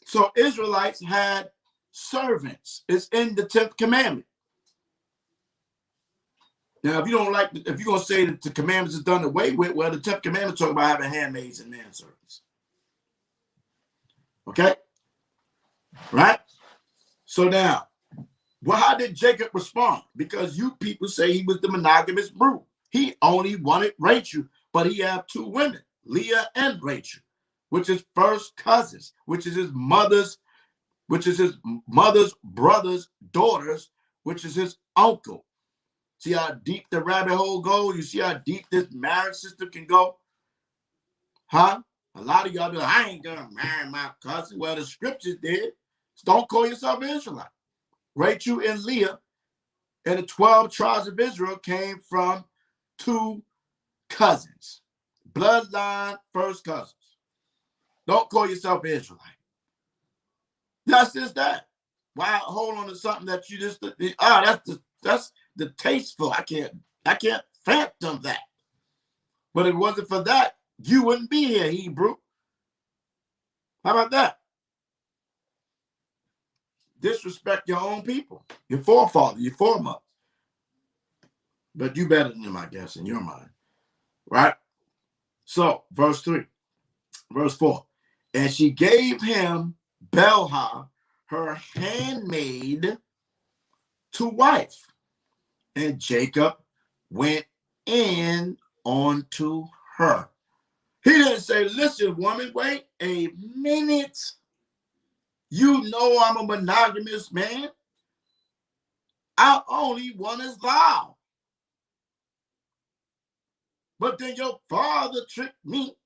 So Israelites had servants. It's in the 10th commandment. Now, if you don't like, if you're going to say that the commandments is done away with, well, the 10th commandment talk about having handmaids and manservants. Okay? Right? So now, well, how did Jacob respond? Because you people say he was the monogamous brute. He only wanted Rachel, but he had 2 women, Leah and Rachel, which is first cousins, which is his mother's brother's daughters, which is his uncle. See how deep the rabbit hole goes? You see how deep this marriage system can go? Huh? A lot of y'all be like, I ain't gonna marry my cousin. Well, the scriptures did. So don't call yourself an Israelite. Rachel and Leah and the 12 tribes of Israel came from 2 cousins. Bloodline, first cousins. Don't call yourself an Israelite. That's just that. Why hold on to something that you just that's the tasteful. I can't phantom that. But if it wasn't for that, you wouldn't be here, Hebrew. How about that? Disrespect your own people, your forefathers, your foremothers. But you better than them, I guess, in your mind. Right? So, verse 4. And she gave him Bilhah, her handmaid, to wife. And Jacob went in unto her. He didn't say, listen, woman, wait a minute. You know I'm a monogamous man. I only one is thou. But then your father tricked me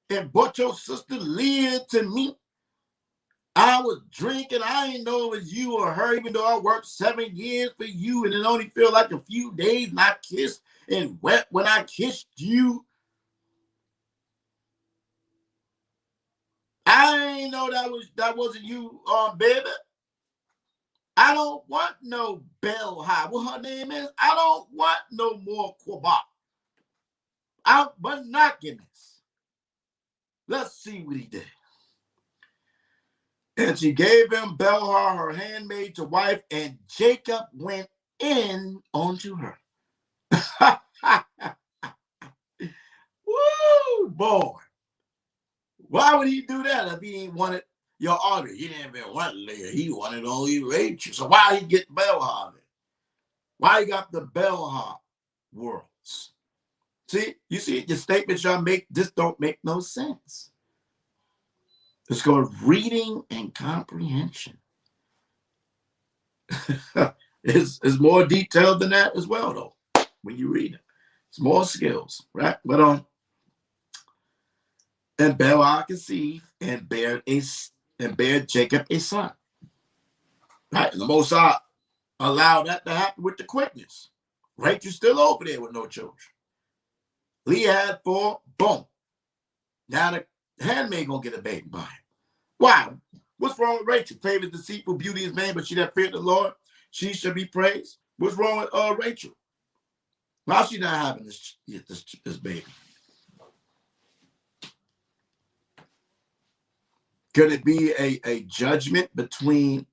and brought your sister Leah to me. I was drinking. I didn't know it was you or her, even though I worked 7 years for you, and it only felt like a few days, and I kissed and wept when I kissed you. I ain't know that wasn't you, baby. I don't want no Bilhah. What her name is? I don't want no more Quabah. I'm monogamous. Let's see what he did. And she gave him Bilhah, her handmaid, to wife, and Jacob went in unto her. Woo, boy. Why would he do that if he ain't wanted your order? He didn't even want Leah. He wanted only Rachel. So why he get Bilhah? Why he got the Bilhah worlds? See, you see, the statements y'all make, this don't make no sense. It's called reading and comprehension. It's more detailed than that as well, though, when you read it. It's more skills, right? But and Bilhah conceived and bare Jacob a son. Right? And the Most High allowed that to happen with the quickness. Rachel's still over there with no children. Leah had 4, boom. Now the handmaid gonna get a baby by him. Why? What's wrong with Rachel? Favored deceitful beauty is man, but she that feared the Lord, she shall be praised. What's wrong with Rachel? Why is she not having this baby? Could it be a judgment between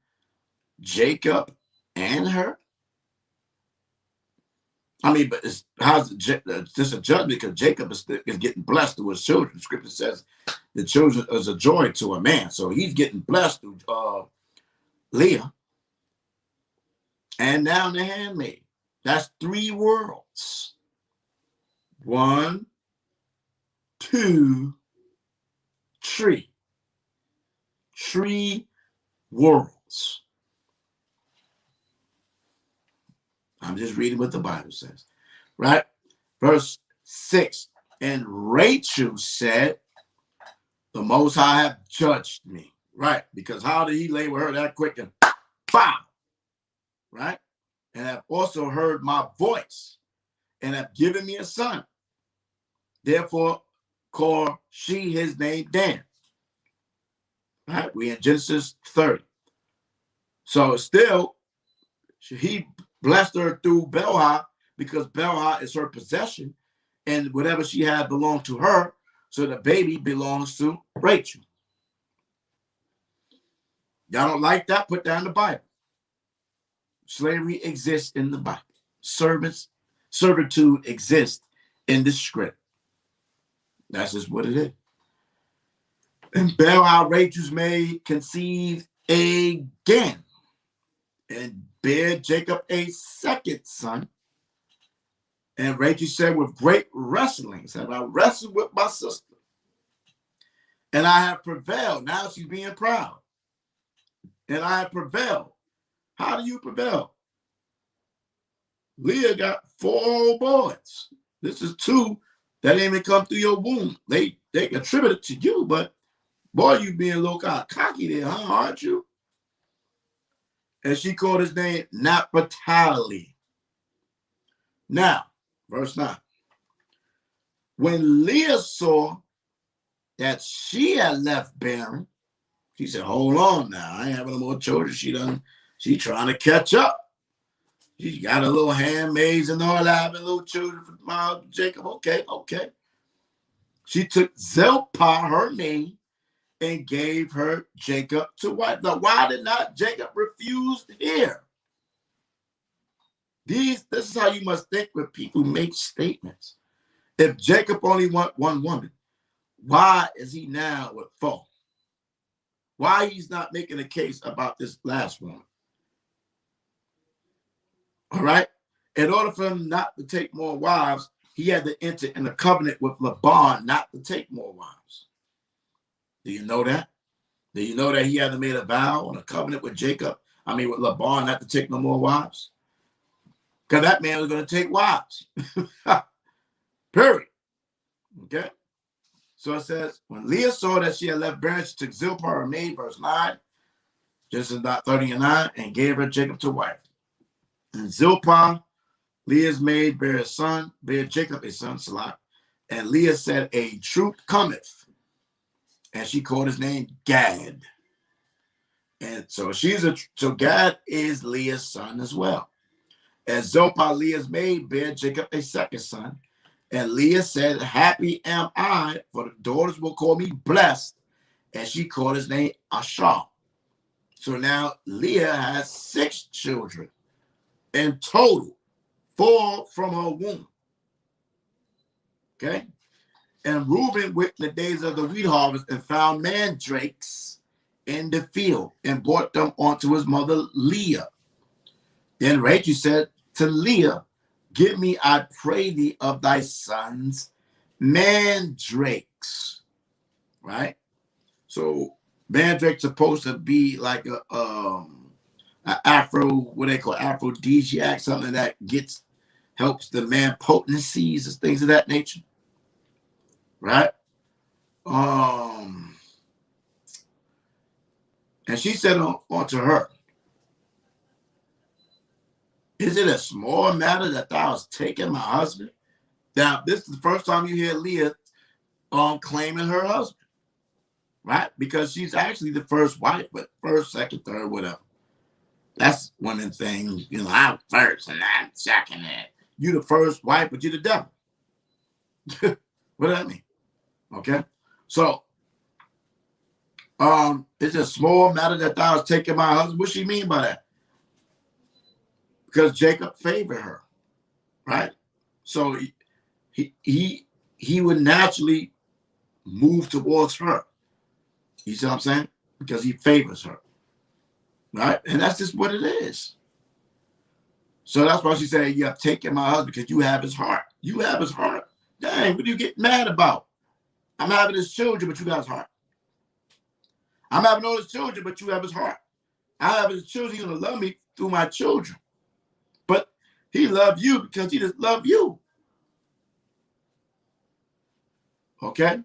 Jacob and her? I mean, but how's this a judgment? Because Jacob is getting blessed through his children. Scripture says the children is a joy to a man. So he's getting blessed through Leah. And now the handmaid. That's 3 worlds. 1, 2, 3. 3 worlds. I'm just reading what the Bible says. Right? Verse 6. And Rachel said, the Most High have judged me. Right? Because how did he lay with her that quick and bam? Right? And have also heard my voice and have given me a son. Therefore, call she his name Dan. Right? We in Genesis 30. So still, he blessed her through Bilhah because Bilhah is her possession, and whatever she had belonged to her. So the baby belongs to Rachel. Y'all don't like that? Put that in the Bible. Slavery exists in the Bible. Servitude exists in the script. That's just what it is. And Bilhah, Rachel's maid, conceived again and bare Jacob a second son. And Rachel said, with great wrestlings have I wrestled with my sister, and I have prevailed. Now she's being proud. And I have prevailed. How do you prevail? Leah got 4 boys. This is 2 That didn't even come through your womb. They attribute it to you, but boy, you being a little kind of cocky there, huh? Aren't you? And she called his name Naphtali. Now, verse 9. When Leah saw that she had left barren, she said, hold on now. I ain't having no more children. She trying to catch up. She got a little handmaids and all that, having little children for my Jacob. Okay. She took Zilpah, her name, and gave her Jacob to wife. Now, why did not Jacob refuse here? This is how you must think when people make statements. If Jacob only want one woman, why is he now with four? Why he's not making a case about this last one? All right. In order for him not to take more wives, he had to enter in a covenant with Laban not to take more wives. Do you know that? Do you know that he had to make a vow and a covenant with with Laban not to take no more wives? Because that man was going to take wives. Period. Okay. So it says, when Leah saw that she had left barren, she took Zilpah, her maid, verse 9, Genesis 30:9, and gave her Jacob to wife. And Zilpah, Leah's maid, bare Jacob a son, Salah. And Leah said, a troop cometh. And she called his name Gad. And so Gad is Leah's son as well. And Zilpah, Leah's maid, bare Jacob a second son. And Leah said, happy am I, for the daughters will call me blessed. And she called his name Yasharah. So now Leah has 6 children in total, 4 from her womb. Okay. And Reuben went in the days of the wheat harvest and found mandrakes in the field and brought them unto his mother Leah. Then Rachel said to Leah, give me, I pray thee, of thy sons mandrakes. Right? So mandrakes supposed to be like an aphrodisiac, something that helps the man potencies and things of that nature. Right? And she said unto her, is it a small matter that thou hast taken my husband? Now, this is the first time you hear Leah claiming her husband, right? Because she's actually the first wife, but first, second, third, whatever. That's one of the things, I'm first and I'm second. You the first wife, but you the devil. What does that mean? Okay. So, it's a small matter that thou hast taken my husband. What she mean by that? Because Jacob favored her, right? So he would naturally move towards her. You see what I'm saying? Because he favors her, right? And that's just what it is. So that's why she said, you have taken my husband because you have his heart. You have his heart. Dang, what do you get mad about? I'm having his children, but you got his heart. I'm having all his children, but you have his heart. I have his children. He's going to love me through my children. But he loved you because he just loved you. Okay?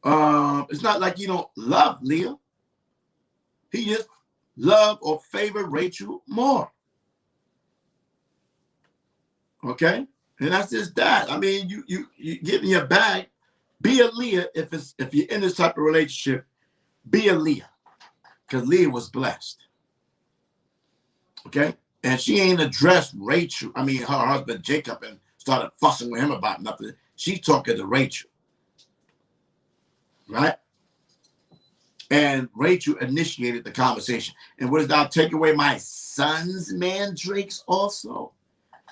It's not like you don't love Leah. He just loved or favored Rachel more. Okay? And that's just that. I mean, you get in your bag, be a Leah if you're in this type of relationship, be a Leah. Because Leah was blessed. Okay? And she ain't addressed her husband Jacob, and started fussing with him about nothing. She's talking to Rachel. Right? And Rachel initiated the conversation. And what does thou take away my son's mandrakes also?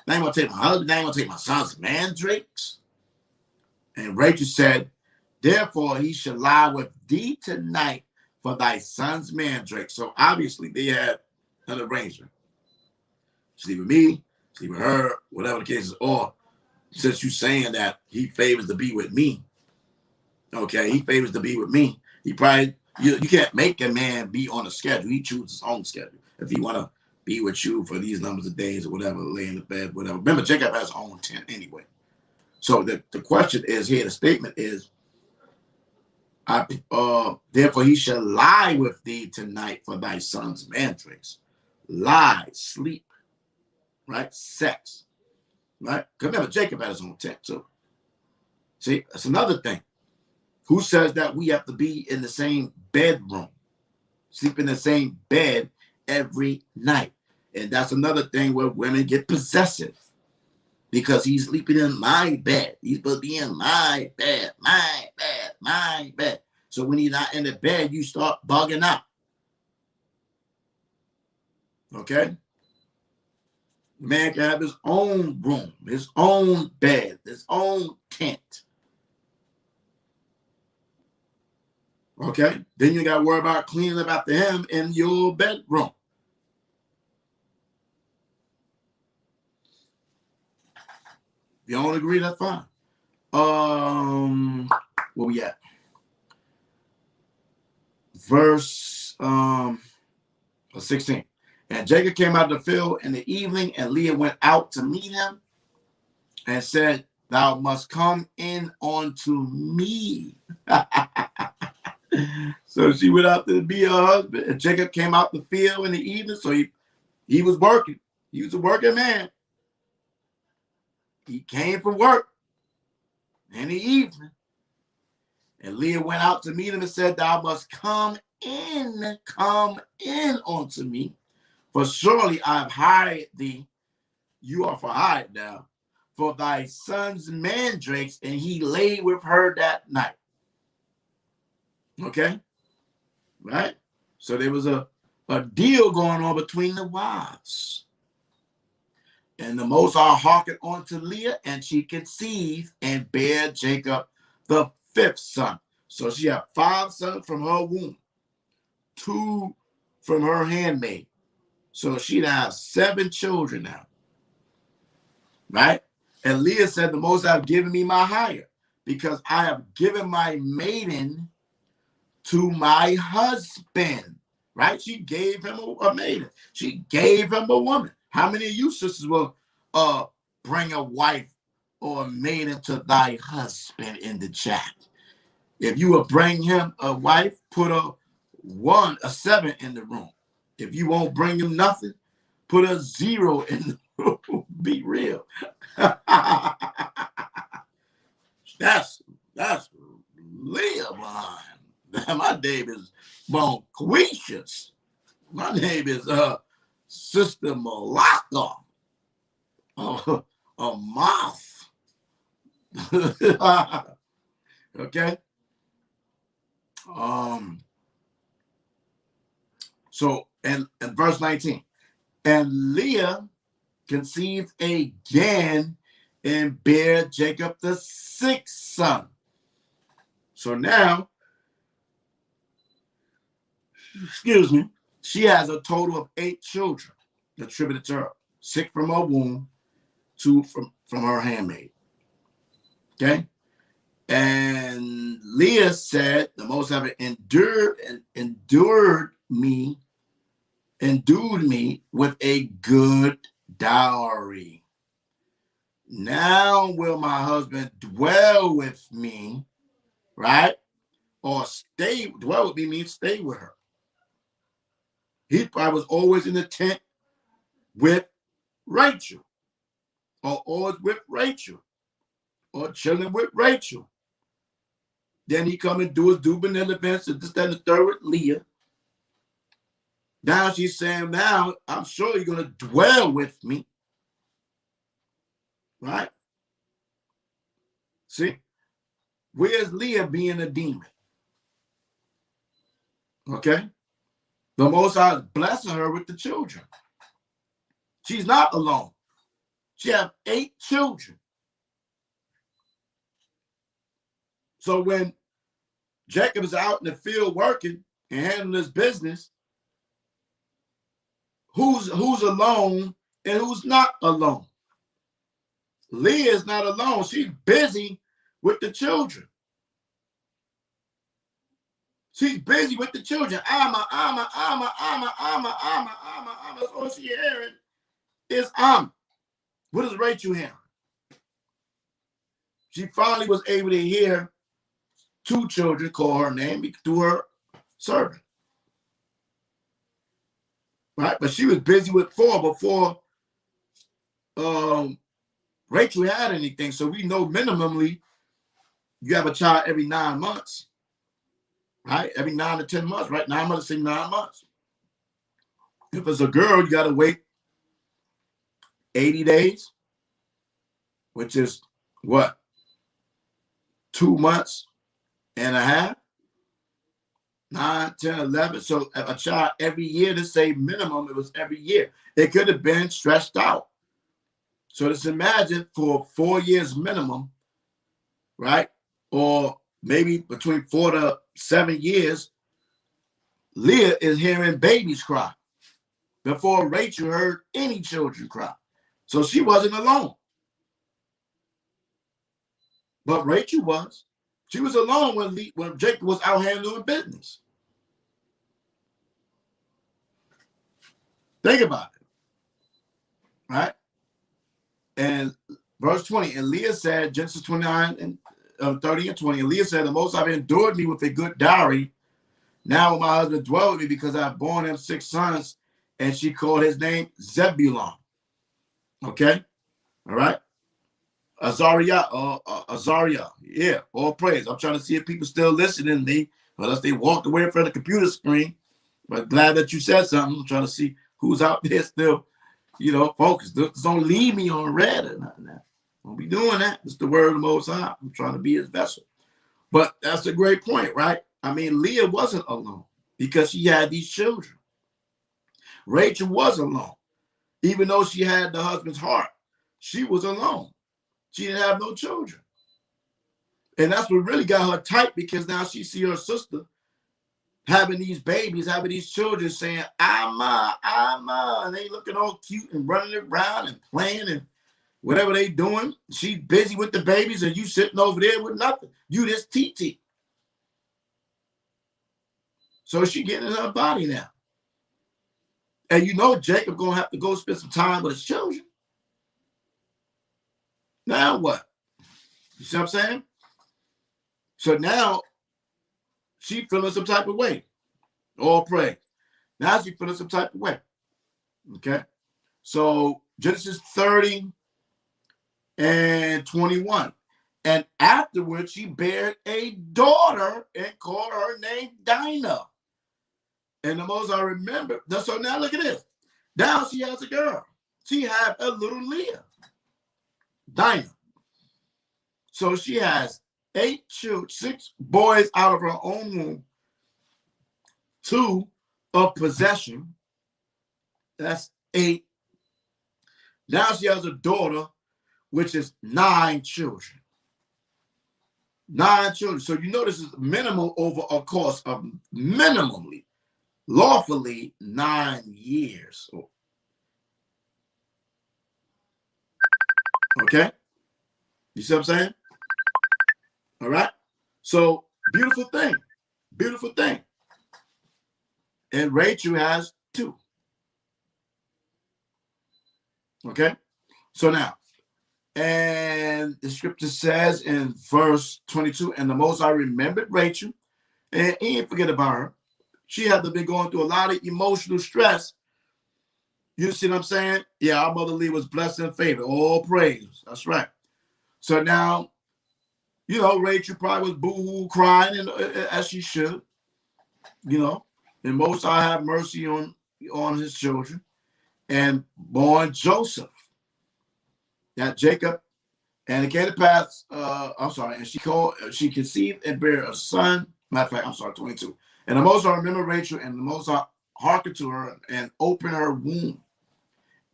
Now I'm going to take my husband, now I'm going to take my son's mandrakes. And Rachel said, therefore he shall lie with thee tonight for thy son's mandrakes. So obviously they had an arrangement. Sleep with me, sleep with her, whatever the case is. Or since you're saying that he favors to be with me, okay, he favors to be with me. He probably, you can't make a man be on a schedule. He chooses his own schedule. If he want to be with you for these numbers of days or whatever, lay in the bed, whatever. Remember, Jacob has his own tent anyway. So the question is here, the statement is, therefore he shall lie with thee tonight for thy son's mandrakes. Lie, sleep, right? Sex, right? Because remember, Jacob had his own tent too. See, that's another thing. Who says that we have to be in the same bedroom, sleep in the same bed every night? And that's another thing where women get possessive, because he's sleeping in my bed. He's supposed to be in my bed, my bed, my bed. So when he's not in the bed, you start bugging out. Okay? The man can have his own room, his own bed, his own tent. Okay? Then you got to worry about cleaning up after him in your bedroom. If you don't agree, that's fine. Where we at? Verse 16. And Jacob came out of the field in the evening, and Leah went out to meet him and said, thou must come in unto me. So she went out to be her husband, and Jacob came out the field in the evening. So he was working. He was a working man. He came from work in the evening. And Leah went out to meet him and said, thou must come in unto me. For surely I have hired thee. You are for hired now. For thy son's mandrakes, and he lay with her that night. Okay? Right? So there was a deal going on between the wives. And the Most High hearkened unto Leah, and she conceived and bare Jacob the 5th son. So she had 5 sons from her womb, 2 from her handmaid. So she'd have 7 children now. Right? And Leah said, the Most High have given me my hire, because I have given my maiden to my husband. Right? She gave him a maiden. She gave him a woman. How many of you sisters will bring a wife or a maiden to thy husband in the chat? If you will bring him a wife, put a 7 in the room. If you won't bring him nothing, put a 0 in the room. Be real. That's Leah behind. My name is Bonquicious. My name is Sister Malacca. A moth. Okay. So and verse 19. And Leah conceived again and bare Jacob the 6th son. So now, excuse me, she has a total of 8 children attributed to her. 6 from her womb, 2 from her handmaid. Okay? And Leah said, the Most High endued me with a good dowry. Now will my husband dwell with me, right? Or dwell with me means stay with her. He probably was always in the tent with Rachel, or always with Rachel, or chilling with Rachel. Then he come and do his juvenile events and this, that, and the third with Leah. Now she's saying, now I'm sure you're going to dwell with me. Right? See? Where's Leah being a demon? Okay? The Most High is blessing her with the children. She's not alone. She has 8 children. So when Jacob is out in the field working and handling his business, who's alone and who's not alone? Leah is not alone. She's busy with the children. She's busy with the children. That's all she's hearing is What is Rachel hearing? she finally was able to hear 2 children call her name through her servant. Right? But she was busy with 4 before Rachel had anything. So we know minimally you have a child every 9 months. Right? Every 9 to 10 months, right? 9 months, say 9 months. If it's a girl, you got to wait 80 days, which is what? 2 months and a half, 9, 10, 11. So a child every year, to say minimum, it was every year. It could have been stretched out. So just imagine for 4 years minimum, right? Or maybe between 4 to 7 years, Leah is hearing babies cry before Rachel heard any children cry. So she wasn't alone. But Rachel was. She was alone when Jacob was out here doing business. Think about it. Right? And verse 20, and Leah said, Genesis 29 and 30 and 20, and Leah said, the Most High endured me with a good dowry. Now will my husband dwell with me, because I have borne him 6 sons. And she called his name Zebulon. Okay? All right? Azariah. Yeah, all praise. I'm trying to see if people still listening to me, unless they walked away from the computer screen. But glad that you said something. I'm trying to see who's out there still, focused. Don't leave me on red or nothing. Don't be doing that. It's the word of the Most High. I'm trying to be his vessel. But that's a great point, right? I mean, Leah wasn't alone because she had these children. Rachel was alone. Even though she had the husband's heart, she was alone. She didn't have no children. And that's what really got her tight, because now she see her sister having these babies, having these children saying, Ama, Ama, and they looking all cute and running around and playing and whatever they doing. She's busy with the babies and you sitting over there with nothing. You just TT. So she getting in her body now. And Jacob gonna have to go spend some time with his children. Now what? You see what I'm saying? So now she feeling some type of way. All praise. Now she feeling some type of way. Okay. So Genesis 30 and 21. And afterwards she bare a daughter and called her name Dinah. And the most I remember. So now look at this. Now she has a girl. She had a little Leah. Dinah. So she has 8 children, 6 boys out of her own womb, 2 of possession. That's 8. Now she has a daughter, which is 9 children. 9 children. So this is minimal over a course of minimally, lawfully 9 years. Okay? You see what I'm saying? All right? So, beautiful thing. Beautiful thing. And Rachel has 2. Okay? So now, and the scripture says in verse 22, and the Most High remembered Rachel, and he didn't forget about her. She had to be going through a lot of emotional stress. You see what I'm saying? Yeah, our mother Leah was blessed and favored. All praise. That's right. So now, Rachel probably was boo-hoo crying, and as she should, and Most High have mercy on his children, and born Joseph. That Jacob, and it came to pass, and she conceived and bare a son. Matter of fact, 22. And the Most High remembered Rachel, and the Most High hearkened to her and opened her womb.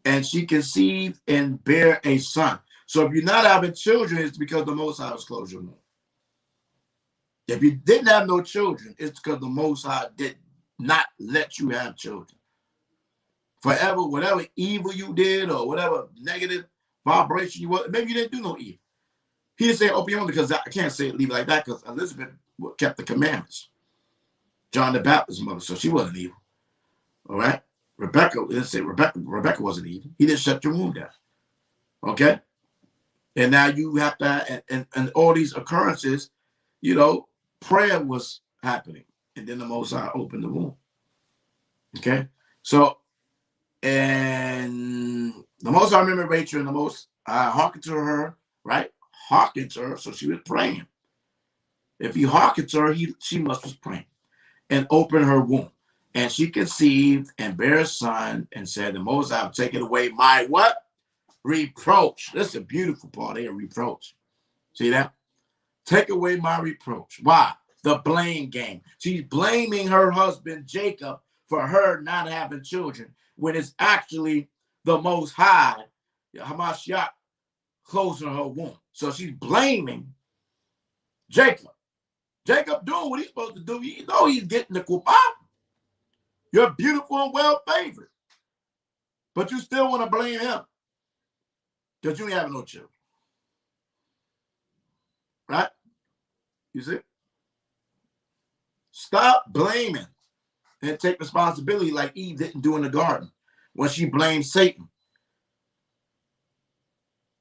And she conceived and bare a son. So if you're not having children, it's because the Most High has closed your womb. If you didn't have no children, it's because the Most High did not let you have children. Forever, whatever evil you did or whatever negative vibration you was, maybe you didn't do no evil. He didn't say open your womb, because I can't say it, leave it like that, because Elizabeth kept the commandments. John the Baptist's mother, so she wasn't evil. All right? Rebecca, didn't say Rebecca wasn't evil. He didn't shut your womb down. Okay? And now you have to, and all these occurrences, prayer was happening. And then the Most High opened the womb. Okay? So, and the Most High remembered Rachel, and the Most High hearkened to her, right? Hearkened to her, so she was praying. If he hearkened to her, she must was praying. And opened her womb. And she conceived and bare a son and said, the Most High have taken away my what? Reproach. That's a beautiful part there, reproach. See that? Take away my reproach. Why? The blame game. She's blaming her husband, Jacob, for her not having children, when it's actually the Most High, YAHAWASHI, closing her womb. So she's blaming Jacob. Jacob doing what he's supposed to do. You know he's getting the kupah. You're beautiful and well favored. But you still want to blame him because you ain't having no children. Right? You see? Stop blaming and take responsibility like Eve didn't do in the garden when she blamed Satan.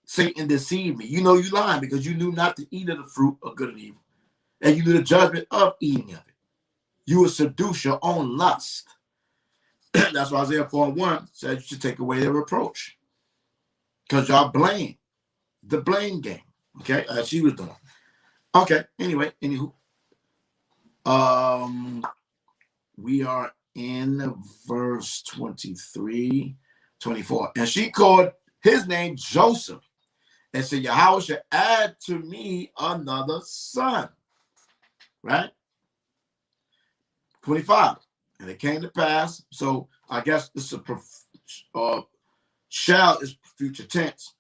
Satan deceived me. You know you lying because you knew not to eat of the fruit of good and evil. And you knew the judgment of eating of it. You would seduce your own lust. That's why Isaiah 4:1 says you should take away their reproach. Because y'all blame. The blame game. Okay? As she was doing. Okay. Anyway, anywho. We are in verse 23, 24. And she called his name Joseph and said, Yahweh should add to me another son. Right? 25. And it came to pass. So I guess this is shall is future tense.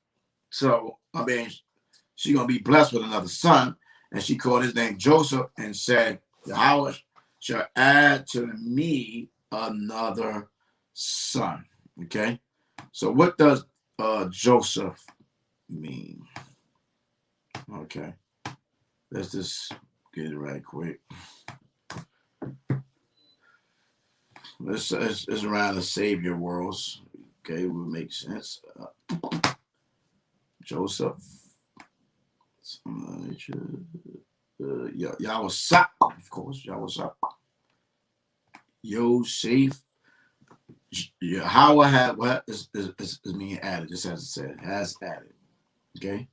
So, I mean, she's going to be blessed with another son. And she called his name Joseph and said, Yahweh shall add to me another son. Okay. So what does Joseph mean? Okay. Let's just get it right quick. It's around the Savior worlds. Okay, will make sense. Joseph. YAHAWASHI, of course. YAHAWASHI. Yosef. YAHAWAH had what is being added, just as it said, has added. Okay.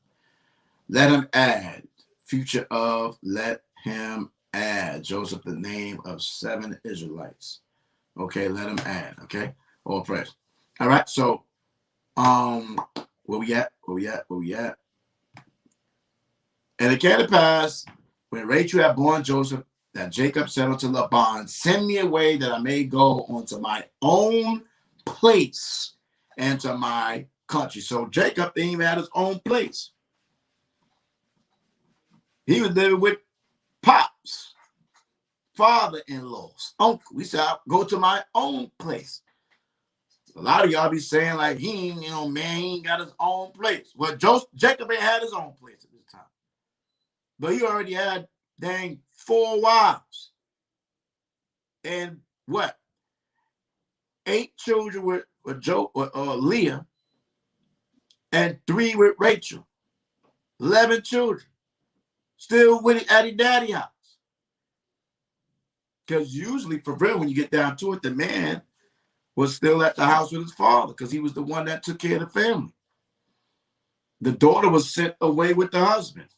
Let him add. Future of let him add. Joseph, the name of 7 Israelites. Okay, let him add. Okay. All praise. All right. So where we at? And it came to pass when Rachel had born Joseph that Jacob said unto Laban, send me away that I may go unto my own place and to my country. So Jacob didn't even have his own place. He was living with pops, father-in-laws, uncle. He said, I'll go to my own place. A lot of y'all be saying like he ain't got his own place. Well, Jacob ain't had his own place at this time. But he already had, 4 wives. And what? 8 children with Leah and 3 with Rachel. 11 children. Still with at his daddy's house. Because usually, for real, when you get down to it, the man was still at the house with his father because he was the one that took care of the family. The daughter was sent away with the husband.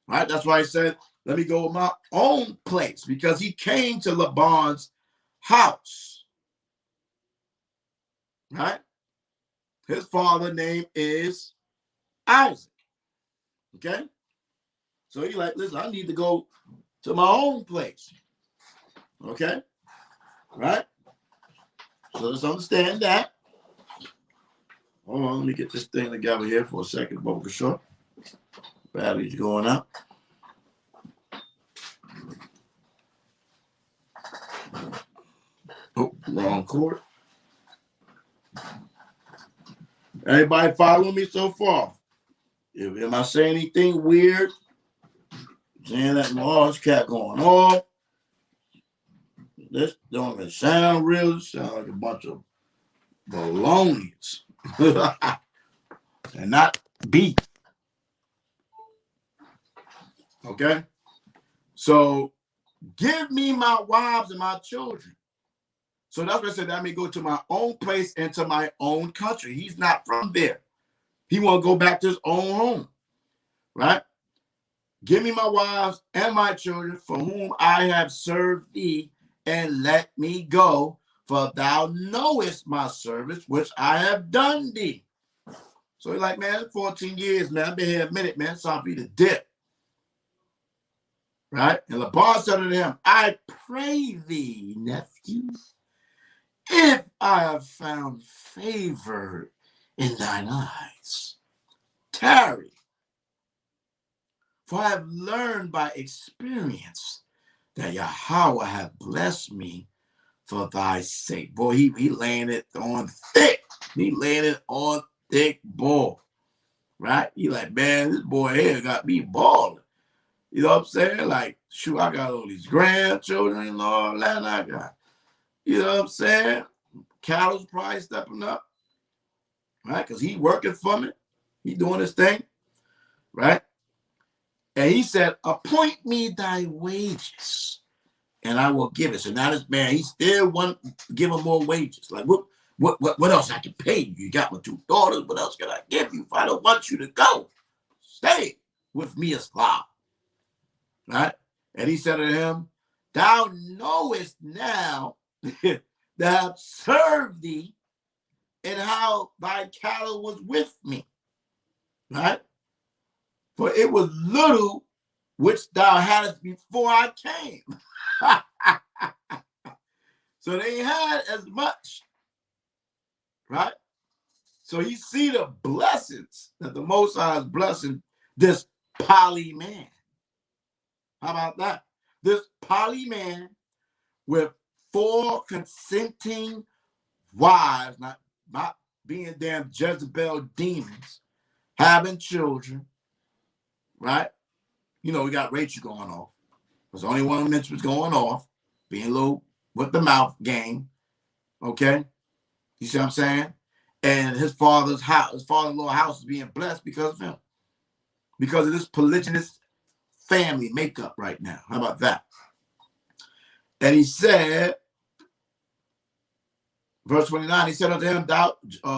Right? That's why he said, let me go with my own place, because he came to Laban's house. Right? His father's name is Isaac. Okay? So he's like, listen, I need to go to my own place. Okay? Right? So let's understand that. Hold on, let me get this thing together here for a second, Boca Short. Battery's going up. Oh, wrong cord. Everybody following me so far? Am I saying anything weird? Saying that Mars cat going off. This don't even sound real. It sounds like a bunch of balonies. And not be. Okay? So give me my wives and my children. So that's what I said. I may go to my own place and to my own country. He's not from there. He want to go back to his own home. Right? Give me my wives and my children for whom I have served thee, and let me go, for thou knowest my service, which I have done thee. So he's like, man, 14 years, man. I've been here a minute, man. It's time for you to dip. Right? And Laban said to him, I pray thee, nephew, if I have found favor in thine eyes, tarry. For I have learned by experience that YAHAWAH hath blessed me for thy sake. Boy, he laying it on thick. He laying it on thick, boy. Right? He like, man, this boy here got me balling. You know what I'm saying? Like, shoot, I got all these grandchildren and all that I got. You know what I'm saying? Cattle's probably stepping up. Right? Because he working for me. He doing his thing. Right? And he said, appoint me thy wages, and I will give it. So now this man, he still want to give him more wages. Like, what else I can pay you? You got my 2 daughters. What else can I give you if I don't want you to go? Stay with me as slave. Right? And he said to him, thou knowest now that I have served thee, and how thy cattle was with me. Right? For it was little which thou hadst before I came. So they had as much, right? So he see the blessings that the Most High is blessing this poly man. How about that? This poly man with 4 consenting wives, not being damn Jezebel demons, having children, right? You know, we got Rachel going off. There's only one mention was going off, being a little with the mouth game. Okay? You see what I'm saying? And his father's house, his father-in-law house is being blessed because of him. Because of this polygynous family makeup right now. How about that? And he said, verse 29, he said unto him, thou,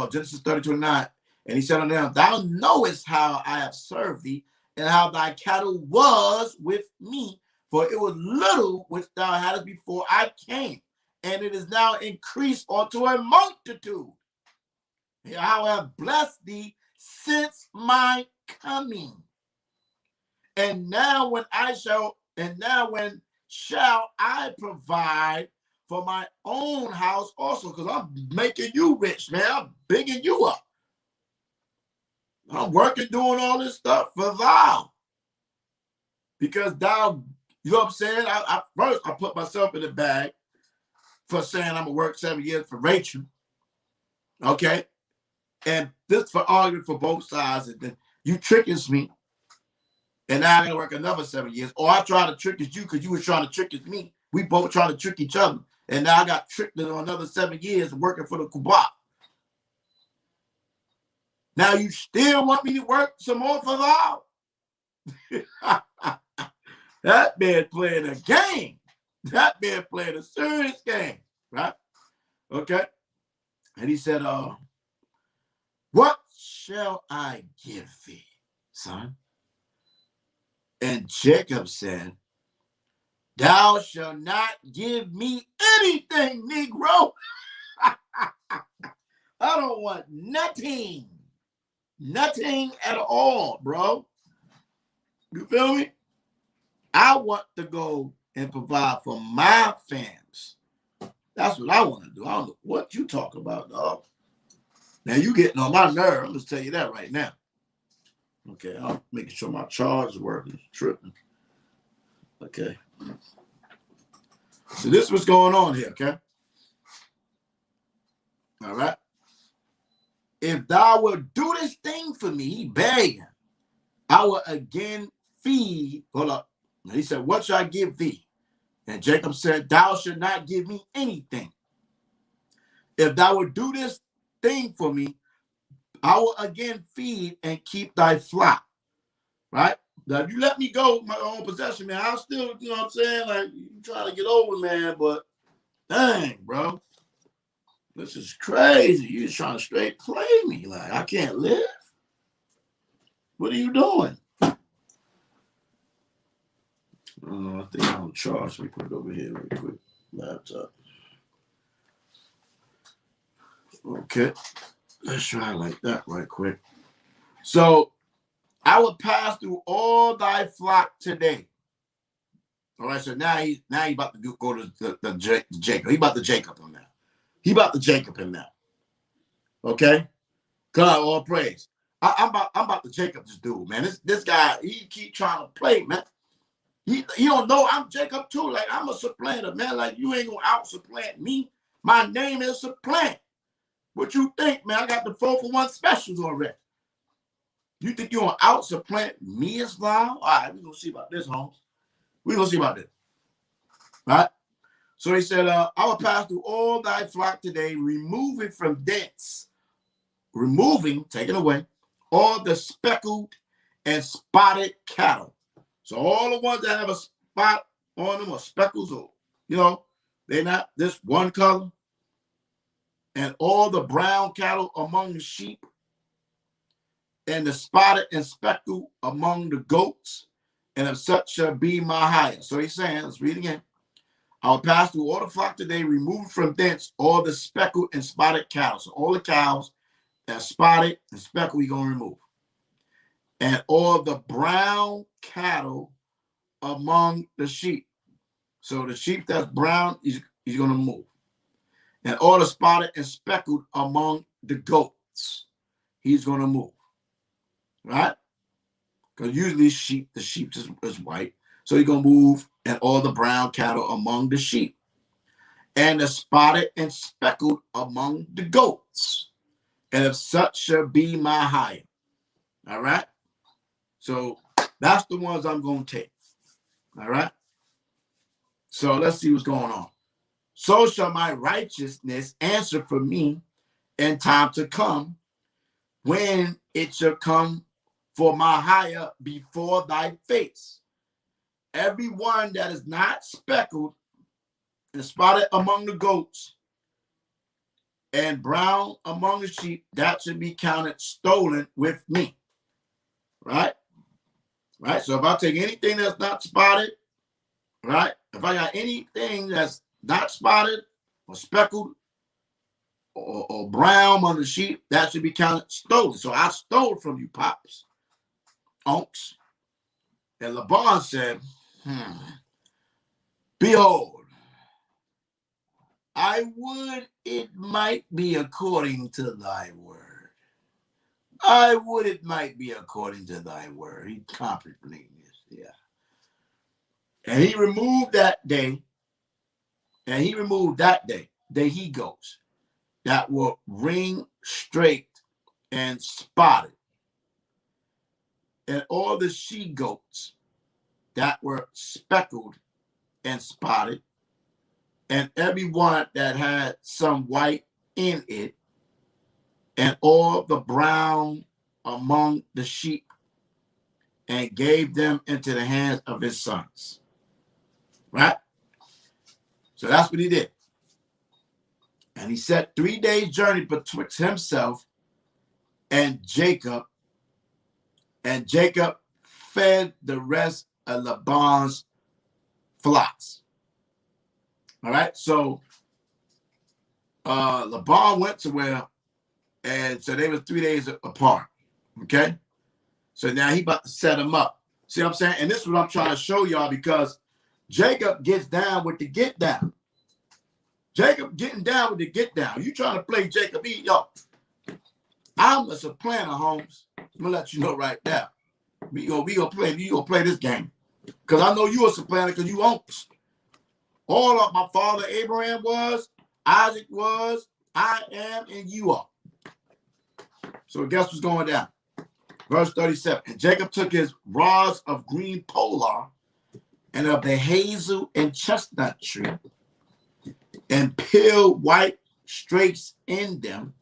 Genesis 30:29, and he said unto him, thou knowest how I have served thee, and how thy cattle was with me, for it was little which thou hadst before I came, and it is now increased unto a multitude. How I have blessed thee since my coming. And now when shall I provide for my own house also, because I'm making you rich, man. I'm bigging you up. I'm working, doing all this stuff for thou. Because thou, you know what I'm saying? First, I put myself in the bag for saying I'm going to work 7 years for Rachel. Okay? And this for arguing for both sides. And then you tricking me. And now I'm going to work another 7 years. Or I try to trick you because you were trying to trick me. We both trying to trick each other. And now I got tricked on another 7 years working for the Kubah. Now you still want me to work some more for thou? That man playing a game. That man playing a serious game, right? Okay. And he said, what shall I give thee, son? And Jacob said, thou shalt not give me anything, Negro. I don't want nothing. Nothing at all, bro. You feel me? I want to go and provide for my fams. That's what I want to do. I don't know what you talk about, dog. Now you getting on my nerve. I'm just tell you that right now. Okay, I'm making sure my charge is working. Tripping. Okay. So this is what's going on here, okay? All right. If thou wilt do this thing for me, he begging, I will again feed. Hold up. And he said, what shall I give thee? And Jacob said, thou shalt not give me anything. If thou wilt do this thing for me, I will again feed and keep thy flock. Right? Now, if you let me go, my own possession, man, I'll still, you know what I'm saying? Like, you trying to get over, man, but dang, bro. This is crazy. You just trying to straight play me. Like, I can't live. What are you doing? I don't know. I think I'm on charge. Let me put it over here real quick. Laptop. Okay. Let's try it like that right quick. So, I will pass through all thy flock today. All right, so now he's about to go to the Jacob. He about to Jacob him now. He about to Jacob him now. Okay? God, all praise. I'm about to Jacob this dude, man. This guy, he keep trying to play, man. He don't know I'm Jacob too. Like, I'm a supplanter, man. Like, you ain't gonna out supplant me. My name is Supplant. What you think, man? I got the 4-for-1 specials already. You think you gonna out supplant me, Islam? All right, we're gonna see about this, Holmes. We're gonna see about this. Right? So he said, I will pass through all thy flock today, removing from thence, taking away, all the speckled and spotted cattle. So all the ones that have a spot on them or speckles, or, you know, they're not this one color. And all the brown cattle among the sheep, and the spotted and speckled among the goats, and of such shall be Maharawchaa. So he's saying, let's read again. I will pass through all the flock today, remove from thence all the speckled and spotted cattle. So all the cows that spotted and speckled, you're going to remove. And all the brown cattle among the sheep. So the sheep that's brown, he's going to move. And all the spotted and speckled among the goats, he's going to move. Right? Because usually the sheep is white. So he's going to move, and all the brown cattle among the sheep. And the spotted and speckled among the goats. And if such shall be Maharawchaa. All right? So that's the ones I'm going to take. All right? So let's see what's going on. So shall my righteousness answer for me in time to come, when it shall come for Maharawchaa before thy face. Every one that is not speckled and spotted among the goats and brown among the sheep, that should be counted stolen with me. Right? Right? So if I take anything that's not spotted, right? If I got anything that's not spotted or speckled or brown on the sheep, that should be counted stolen. So I stole from you, pops, unks. And Laban said, behold, I would it might be according to thy word. I would it might be according to thy word. He contemplating this, yeah. And he removed that day, there he goes, that were ring straight and spotted, and all the she goats that were speckled and spotted, and every one that had some white in it, and all the brown among the sheep, and gave them into the hands of his sons. Right? So that's what he did. And he set 3 days' journey betwixt himself and Jacob fed the rest of Laban's flocks. All right, so Laban went to where, and so they were 3 days apart. Okay, so now he about to set them up. See what I'm saying? And this is what I'm trying to show y'all, because Jacob gets down with the get down. Jacob getting down with the get down. You trying to play Jacob? Yo, I'm a supplanter, Holmes. I'm gonna let you know right now. We gonna play this game, because I know you a supplanter, because you owns. All of my father Abraham was, Isaac was, I am, and you are. So guess what's going down? Verse 37. And Jacob took his rods of green polar and of the hazel and chestnut tree, and peeled white streaks in them,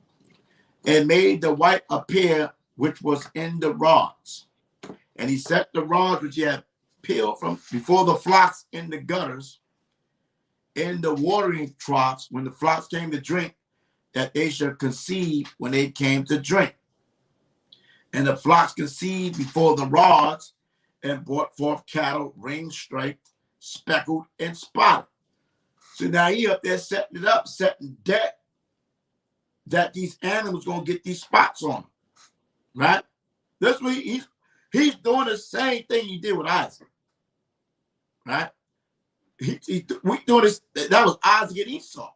and made the white appear which was in the rods. And he set the rods which he had peeled from before the flocks in the gutters, in the watering troughs, when the flocks came to drink, that they should conceive when they came to drink. And the flocks conceived before the rods, and brought forth cattle, ring-striped, speckled, and spotted. So now he up there setting it up, setting debt that these animals going to get these spots on them, right? That's what he's doing the same thing he did with Isaac, right? We doing this. That was Isaac and Esau.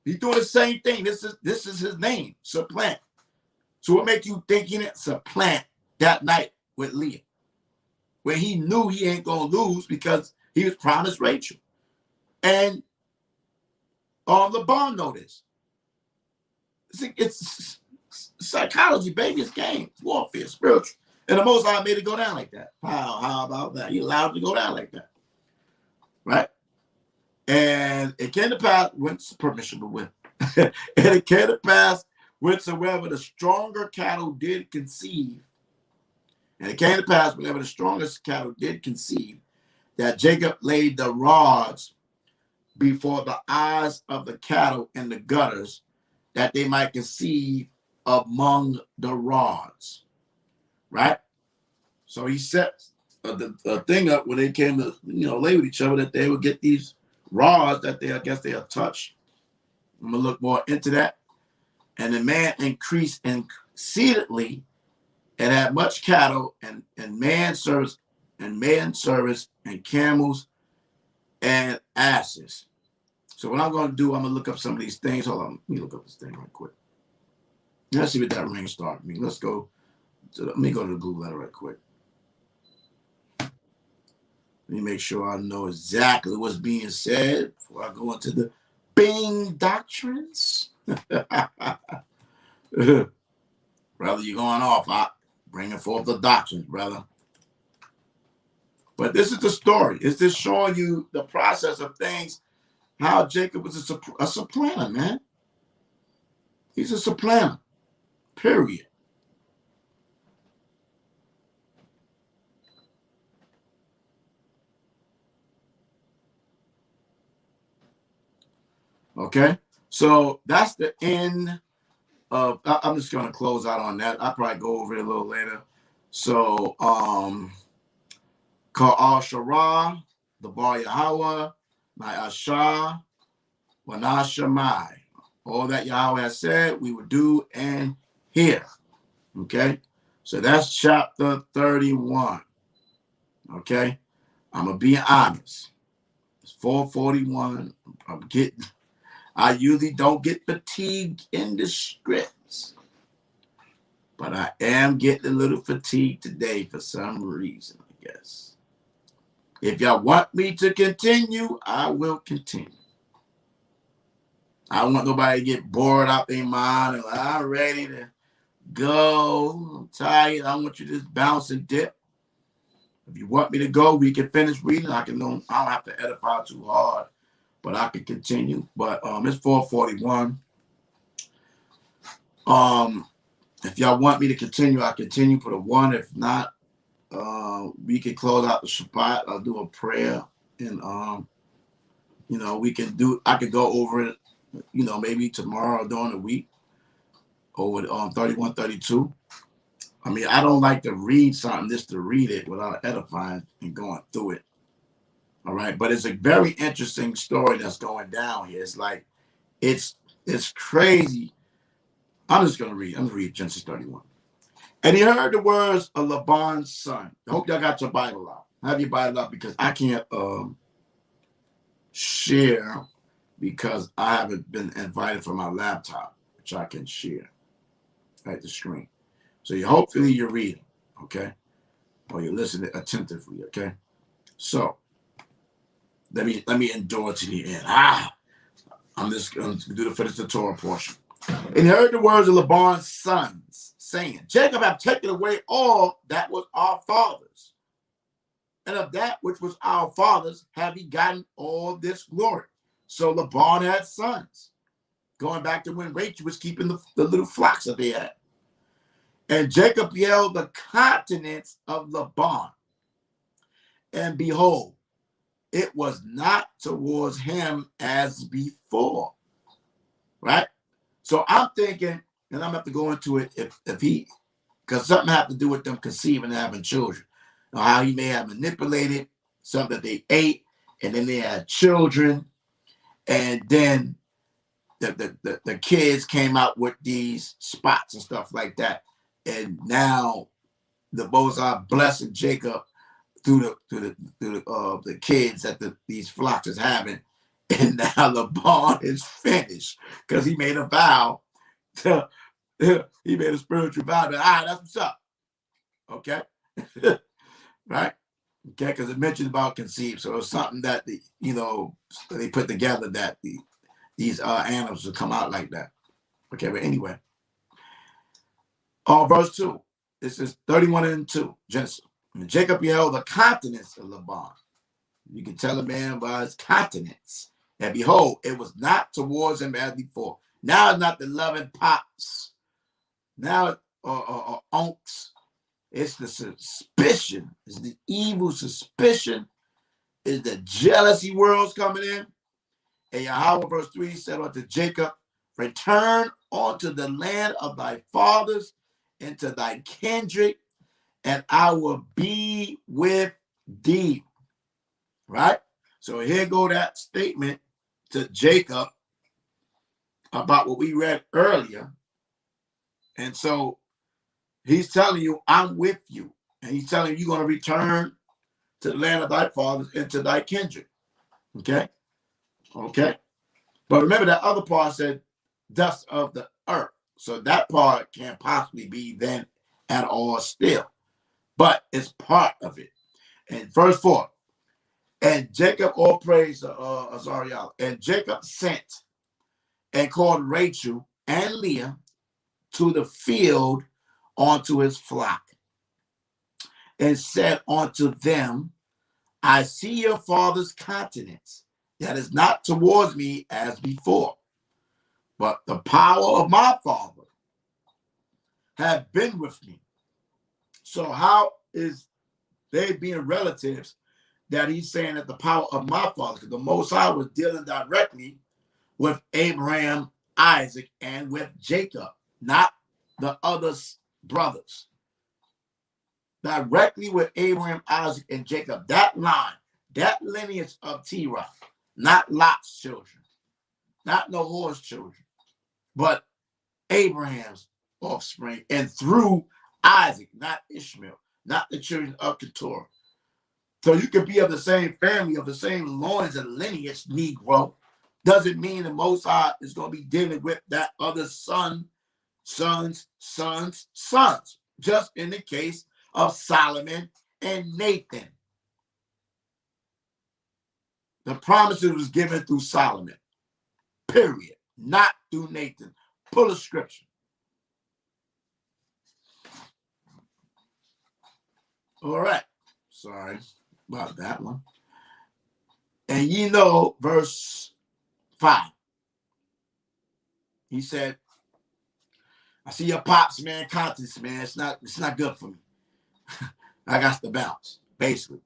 He's doing the same thing. This is his name, supplant. So what makes you think he didn't supplant that night with Leah, where he knew he ain't gonna lose because he was promised Rachel, and Laban know this. It's psychology, baby. It's game, it's warfare, spiritual, and the Most High made it go down like that. How about that? He allowed it to go down like that, right? And it came to pass, whence permission to win. And it came to pass, whensoever the stronger cattle did conceive, and it came to pass, whenever the strongest cattle did conceive, that Jacob laid the rods before the eyes of the cattle in the gutters, that they might conceive among the rods, right? So he set a thing up when they came to, lay with each other, that they would get these rods that I guess they have touched. I'm gonna look more into that. And the man increased exceedingly, and had much cattle and man service and camels and asses. So what I'm going to do, I'm going to look up some of these things. Hold on, let me look up this thing real quick. Let's see what that ring start means. Let me go to the Google letter right quick. Let me make sure I know exactly what's being said before I go into the Bing doctrines. Brother, you're going off. Bringing forth the doctrines, brother. But this is the story. It's just showing you the process of things, how Jacob was a supplanter, man. He's a supplanter, period. Okay, so that's the end of, I'm just going to close out on that. I'll probably go over it a little later. So, Yasharah, the bar YAHAWAH, Maharawchaa, Wanashamai. All that Yahweh has said, we will do and hear. Okay, so that's chapter 31. Okay, I'm gonna be honest. It's 4:41. I usually don't get fatigued in the scripts, but I am getting a little fatigued today for some reason, I guess. If y'all want me to continue, I will continue. I don't want nobody to get bored out their mind and like, I'm ready to go. I'm tired. I want you to just bounce and dip. If you want me to go, we can finish reading. I don't have to edify too hard, but I can continue. But it's 4:41. If y'all want me to continue, I continue. Put a 1. If not, we can close out the Shabbat. I'll do a prayer, and we can do. I could go over it, maybe tomorrow or during the week, over 31, 32. I mean, I don't like to read something just to read it without edifying and going through it. All right, but it's a very interesting story that's going down here. It's like, it's crazy. I'm just gonna read. I'm gonna read Genesis 31. And he heard the words of Laban's son. I hope y'all got your Bible out. Have your Bible out because I can't share because I haven't been invited for my laptop, which I can share at the screen. So hopefully you're reading, okay? Or you're listening attentively, okay? So let me endure to the end. I'm just going to do the finish the Torah portion. And he heard the words of Laban's sons, saying, Jacob hath taken away all that was our father's, and of that which was our father's have he gotten all this glory. So Laban had sons. going back to when Rachel was keeping the little flocks that they had. And Jacob beheld the countenance of Laban, and behold, it was not towards him as before. Right? So I'm thinking, and I'm going to have to go into it if he, because something had to do with them conceiving and having children. Or how he may have manipulated something that they ate, and then they had children, and then the kids came out with these spots and stuff like that. And now the Most High blessing Jacob through the kids that these flocks is having, and now Laban is finished because he made a vow to, he made a spiritual vow that that's what's up. Okay. Right? Okay, because it mentioned about conceive. So it's something that they put together that these animals will come out like that. Okay, but anyway. Verse 2. This is 31 and 2, Genesis. And Jacob beheld the countenance of Laban. You can tell a man by his countenance. And behold, it was not towards him as before. Now it's not the loving pops. Now or unks. It's the suspicion. It's the evil suspicion. It's the jealousy world's coming in. And YAHAWAH, verse 3, said unto Jacob, return unto the land of thy fathers, into thy kindred, and I will be with thee. Right? So here go that statement to Jacob about what we read earlier. And so he's telling you, I'm with you. And he's telling you, you're going to return to the land of thy fathers, into thy kindred. Okay? Okay? But remember that other part said, dust of the earth. So that part can't possibly be then at all still. But it's part of it. And verse 4. And Jacob, all praise Azariah, and Jacob sent and called Rachel and Leah to the field unto his flock, and said unto them, I see your father's countenance, that is not towards me as before, but the power of my father have been with me. So how is they being relatives that he's saying that the power of my father? Because the Most High was dealing directly with Abraham, Isaac, and with Jacob, not the other brothers. Directly with Abraham, Isaac, and Jacob. That line, that lineage of Terah, not Lot's children, not Noah's children, but Abraham's offspring, and through Isaac, not Ishmael, not the children of Keturah. So you can be of the same family, of the same loins and lineage, Negro. Doesn't mean the Most High is going to be dealing with that other sons. Just in the case of Solomon and Nathan. The promises was given through Solomon. Period. Not through Nathan. Pull a scripture. All right. Sorry about that one. And you know, verse 5. He said, I see your pops, man, conscience, man. It's not good for me. I got to bounce, basically.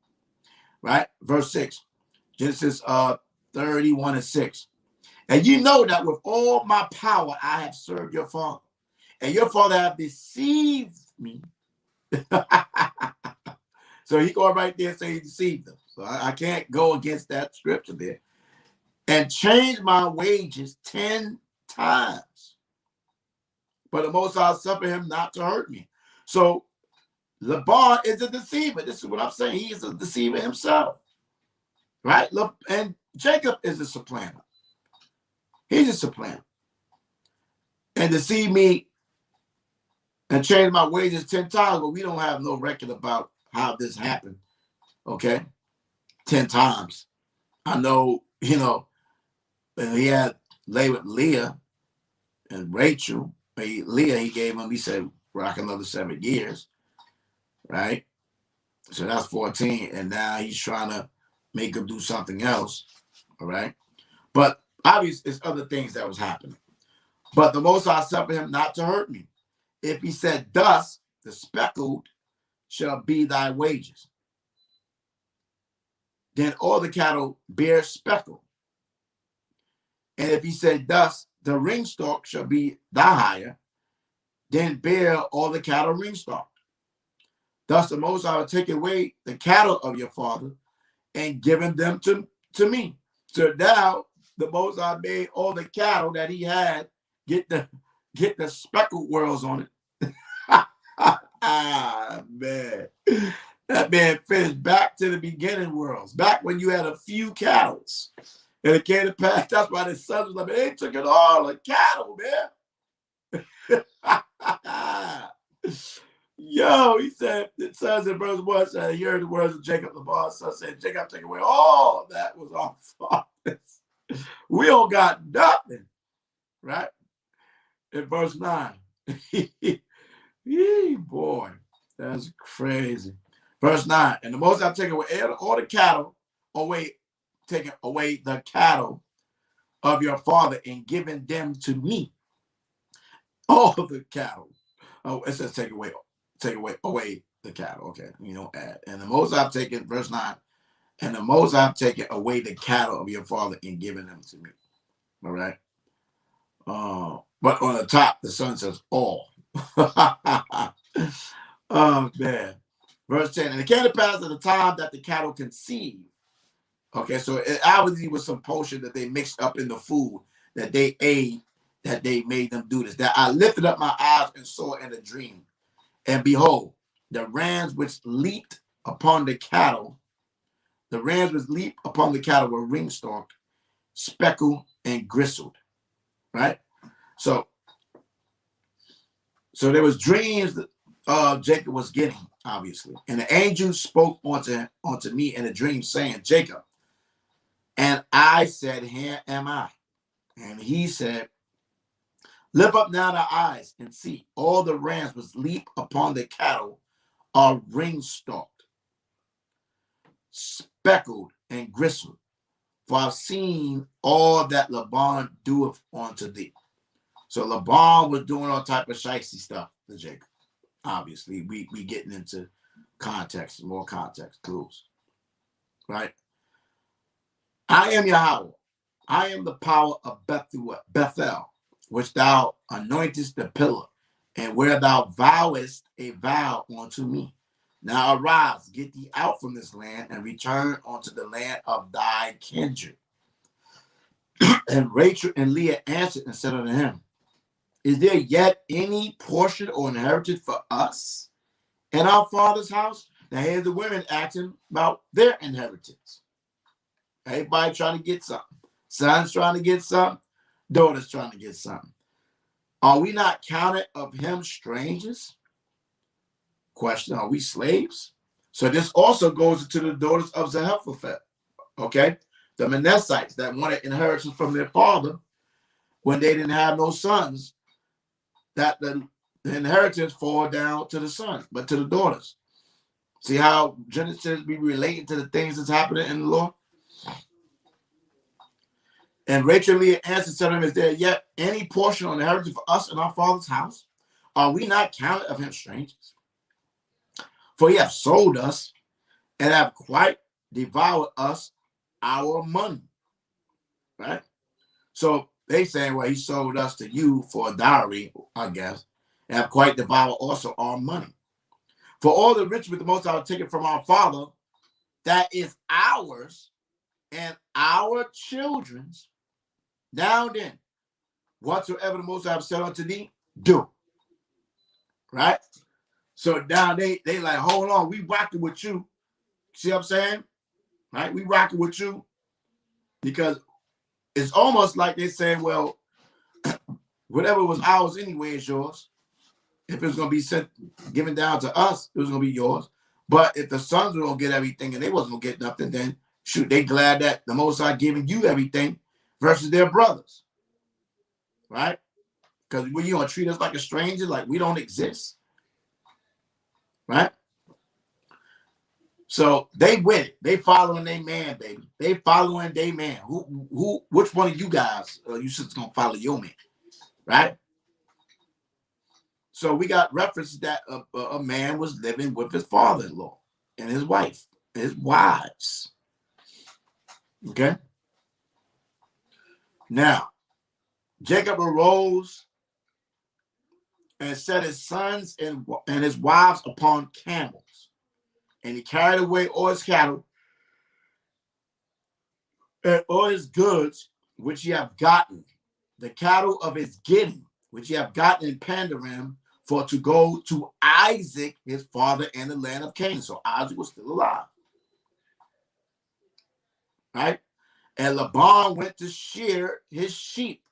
Right? Verse 6. Genesis 31 and 6. And you know that with all my power I have served your father, and your father have deceived me. So he go right there and say he deceived them. So I can't go against that scripture there. And change my wages 10 times. But the Most High suffered him not to hurt me. So Laban is a deceiver. This is what I'm saying. He is a deceiver himself. Right? And Jacob is a supplanter. He's a supplanter. And deceive me and change my wages 10 times, but we don't have no record about how this happened. Okay? 10 times. I know, when he had lay with Leah and Rachel. Leah, he said, rock another 7 years. Right? So that's 14. And now he's trying to make him do something else. All right? But obviously, it's other things that was happening. But the Most High suffered him not to hurt me. If he said, thus the speckled shall be thy wages, then all the cattle bear speckle. And if he said, thus the ringstalk shall be thy hire, then bear all the cattle ringstalk. Thus the Most High will take away the cattle of your father and giving them to me. So now the Most High made all the cattle that he had get the speckled worlds on it. Ah, man. That man finished back to the beginning worlds, back when you had a few cattle. And it came to pass, that's why the sons was like, they took it all, the cattle, man. Yo, he said, it says in verse 1, said, he heard the words of Jacob, Laban, son said, Jacob, take away all that was our fathers. We don't got nothing, right? In verse 9. Boy, that's crazy. Verse 9, and the Most High take away all the cattle, taking away the cattle of your father and giving them to me. All the cattle. Oh, it says take away the cattle. Okay, you don't add. And the Most High taken, verse 9, and the Most High taken away the cattle of your father and giving them to me. All right. But on the top, the son says all. Oh man. Verse 10, and it came to pass at the time that the cattle conceived. Okay, so it obviously was some potion that they mixed up in the food that they ate, that they made them do this. That I lifted up my eyes and saw in a dream. And behold, the rams which leaped upon the cattle, were ring-stalked, speckled, and gristled. Right? So there was dreams that Jacob was getting, obviously. And the angel spoke unto me in a dream, saying, Jacob. And I said, here am I. And he said, lift up now thy eyes and see. All the rams which leap upon the cattle are ring-stalked, speckled, and gristled. For I've seen all that Laban doeth unto thee. So Laban was doing all type of shicey stuff to Jacob. Obviously, we getting into context, more context clues. Right? I am Yahawah. I am the power of Bethel, which thou anointest the pillar, and where thou vowest a vow unto me. Now arise, get thee out from this land, and return unto the land of thy kindred. And Rachel and Leah answered and said unto him, is there yet any portion or inheritance for us in our father's house? Now here's the women asking about their inheritance. Everybody trying to get something. Sons trying to get something. Daughters trying to get something. Are we not counted of him strangers? Question, are we slaves? So this also goes into the daughters of Zelophehad. Okay? The Manassites that wanted inheritance from their father when they didn't have no sons, that the inheritance fall down to the sons, but to the daughters. See how Genesis be relating to the things that's happening in the law? And Rachel and Leah answered, said to him, is there yet any portion on the inheritance for us in our father's house? Are we not counted of him strangers? For he hath sold us and have quite devoured us our money. Right? So they saying, well, he sold us to you for a dowry, I guess, and have quite devoured also our money. For all the rich with the Most High will take it from our father, that is ours and our children's. Now then, whatsoever the Most High have said unto thee, do. Right? So now they like, hold on, we rocking with you. See what I'm saying? Right? We rocking with you. Because it's almost like they're saying, well, whatever was ours anyway is yours. If it was going to be given down to us, it was going to be yours. But if the sons were going to get everything and they wasn't going to get nothing, then shoot, they glad that the Most High giving you everything versus their brothers. Right? Because when you going to treat us like a stranger, like we don't exist. Right? So they with it. They following their man, baby. They following their man. Which one of you guys, you sisters, going to follow your man? right? So we got reference that a man was living with his father-in-law and his wife, his wives. Okay. Now, Jacob arose and set his sons and his wives upon camels, and he carried away all his cattle and all his goods which he have gotten, the cattle of his getting, which he have gotten in Pandarim, for to go to Isaac his father in the land of Canaan. So Isaac was still alive, right? And Laban went to shear his sheep,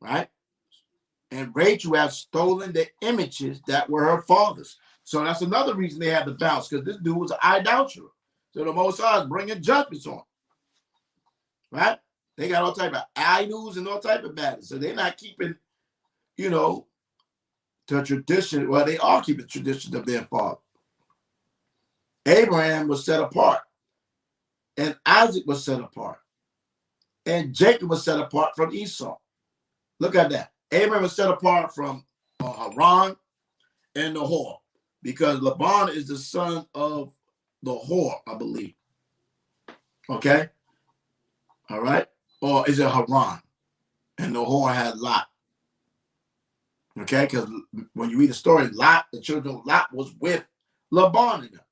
right? And Rachel had stolen the images that were her father's. So that's another reason they had to bounce, because this dude was an idolater. So the Most High is bringing judgments on him, right? They got all type of idols and all type of matters. So they're not keeping, you know, the tradition. Well, they are keeping traditions of their father. Abraham was set apart, and Isaac was set apart, and Jacob was set apart from Esau. Look at that. Abraham was set apart from Haran and Nahor, because Laban is the son of Nahor, I believe. Okay? All right? Or is it Haran? And Nahor had Lot. Okay? Because when you read the story, Lot, the children of Lot was with Laban in them.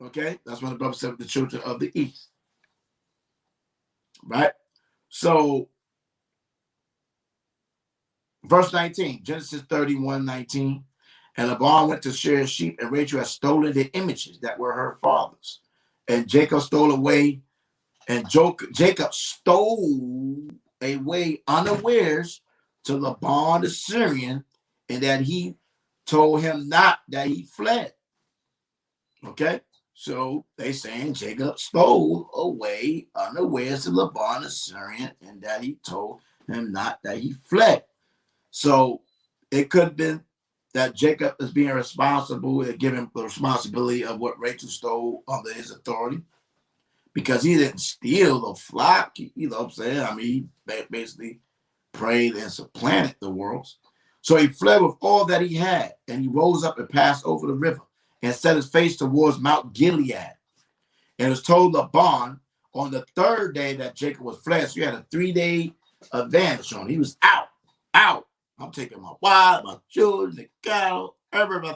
Okay? That's when the brother said the children of the east. Right? So, verse 19, Genesis 31:19. And Laban went to shear his sheep, and Rachel had stolen the images that were her father's. And Jacob stole away, and Jacob stole away unawares to Laban the Syrian, and that he told him not that he fled. Okay? So they saying Jacob stole away unawares to Laban the Syrian, and that he told him not that he fled. So it could have been that Jacob is being responsible and given the responsibility of what Rachel stole under his authority, because he didn't steal the flock. You know what I'm saying? I mean, he basically prayed and supplanted the worlds. So he fled with all that he had, and he rose up and passed over the river and set his face towards Mount Gilead. And it was told Laban on the third day that Jacob was fled. So he had a 3-day advantage on him. He was out. I'm taking my wife, my children, the cattle, everything,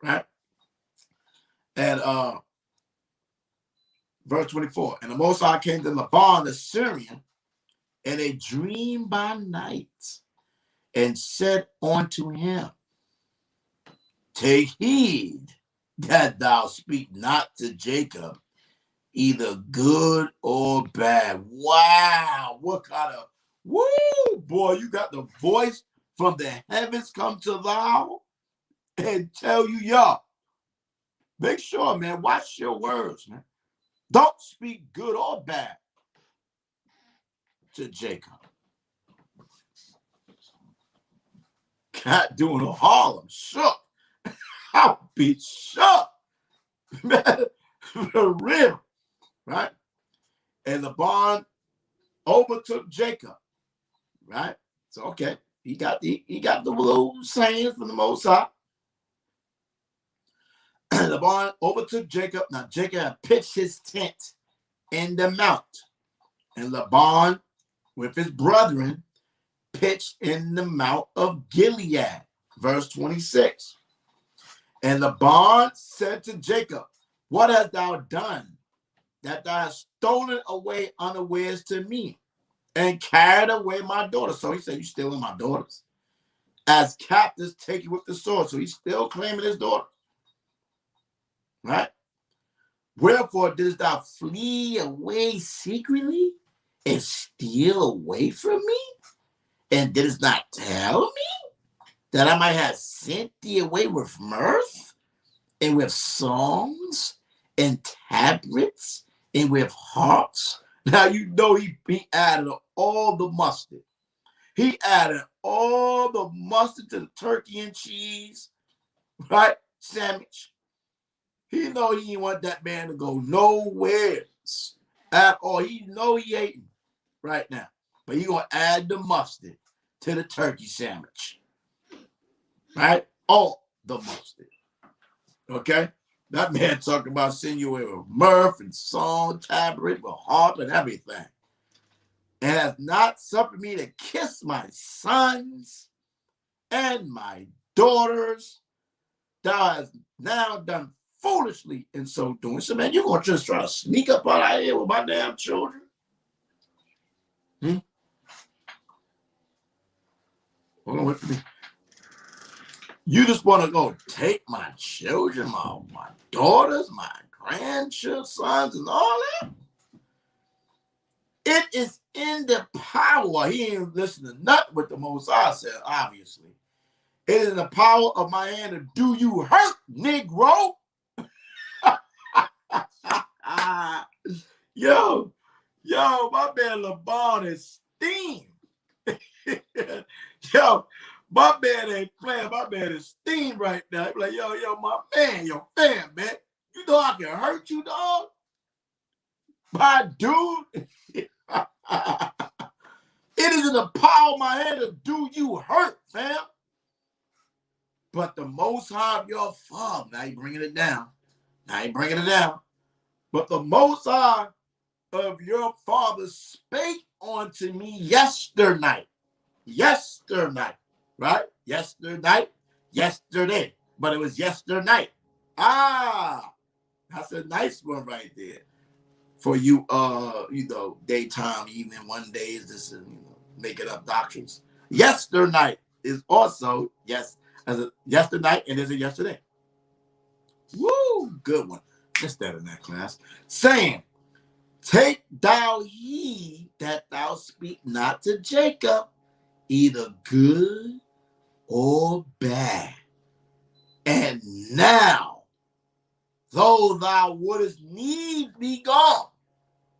right? And verse 24, and the Most High came to Laban the Syrian in a dream by night, and said unto him, take heed that thou speak not to Jacob either good or bad. Wow, what kind of, woo, boy, you got the voice from the heavens come to thou and tell you, y'all, make sure, man, watch your words, man. Don't speak good or bad to Jacob. God doing a Harlem shook. I'll be shook, man, for real, right? And Laban overtook Jacob, right? So okay, he got the little sayings from the Most High. Laban overtook Jacob. Now Jacob had pitched his tent in the mount, and Laban with his brethren pitched in the mount of Gilead. Verse 26. And Laban said to Jacob, what hast thou done, that thou hast stolen away unawares to me, and carried away my daughter? So he said, you stealing my daughters, as captives taken with the sword. So he's still claiming his daughter, right? Wherefore didst thou flee away secretly and steal away from me, and didst not tell me that I might have sent thee away with mirth and with songs and tabrets and with harps? Now you know he added all the mustard. He added all the mustard to the turkey and cheese, right? Sandwich. He know he didn't want that man to go nowhere at all. He know he hating right now. But he gonna add the mustard to the turkey sandwich. Right? All the mustard. Okay? That man talking about sending you away with mirth and song, tabret, with harp and everything. And has not suffered me to kiss my sons and my daughters. Thou hast now done foolishly in so doing. So, man, you're going to just try to sneak up out here with my damn children? Hold on, wait for me. You just want to go take my children, my daughters, my grandchildren, sons, and all that? It is in the power. He ain't listening to nothing what the Most High said, obviously. It is in the power of my hand to do you hurt, Negro. Yo, my man Laban is steam. Yo, my man ain't playing. My man is steam right now. He's like, yo, my man, your fam, man. You know I can hurt you, dog? My dude. It is in the power of my hand to do you hurt, fam. But the Most High of your father, now you bringing it down. But the Most High of your father spake unto me yesternight, right? Yesterday, but it was yesternight. That's a nice one right there for you. Daytime, evening, one day is this, making up doctrines. Yesternight is also yesternight, and there's a yesterday. Woo, good one. Missed that in that class. Saying, take thou heed that thou speak not to Jacob, either good or bad. And now, though thou wouldest needs be gone,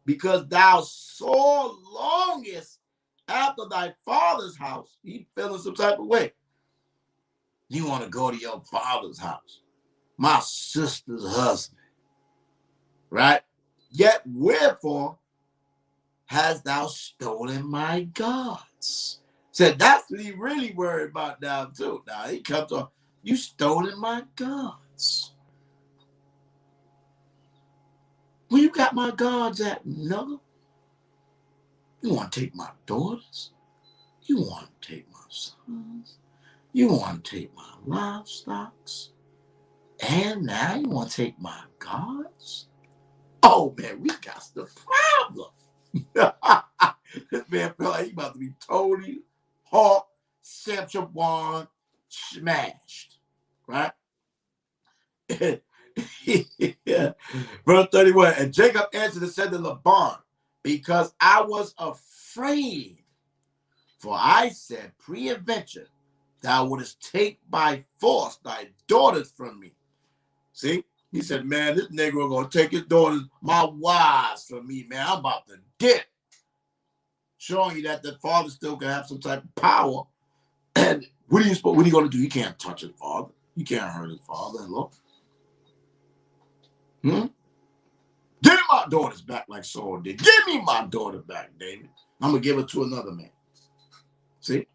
because thou sore longest after thy father's house, he feeling some type of way. You want to go to your father's house, my sister's husband, right? Yet wherefore hast thou stolen my gods? Said that's what he really worried about now too. Now he comes on, you stolen my gods. Where you got my gods at, nigga? You want to take my daughters? You want to take my sons? You want to take my livestocks? And now you want to take my gods? Oh, man, we got the problem. This man felt like he about to be totally hawk, Samchawan, smashed. Right? Verse 31. And Jacob answered and said to Laban, because I was afraid, for I said, peradventure, thou wouldest take by force thy daughters from me. See? He said, man, this nigga gonna take his daughters, my wives, from me, man. I'm about to dip. Showing you that the father still can have some type of power. And what are you gonna do? You can't touch his father. You can't hurt his father-in-law. Give my daughters back like Saul did. Give me my daughter back, David. I'm gonna give her to another man. See?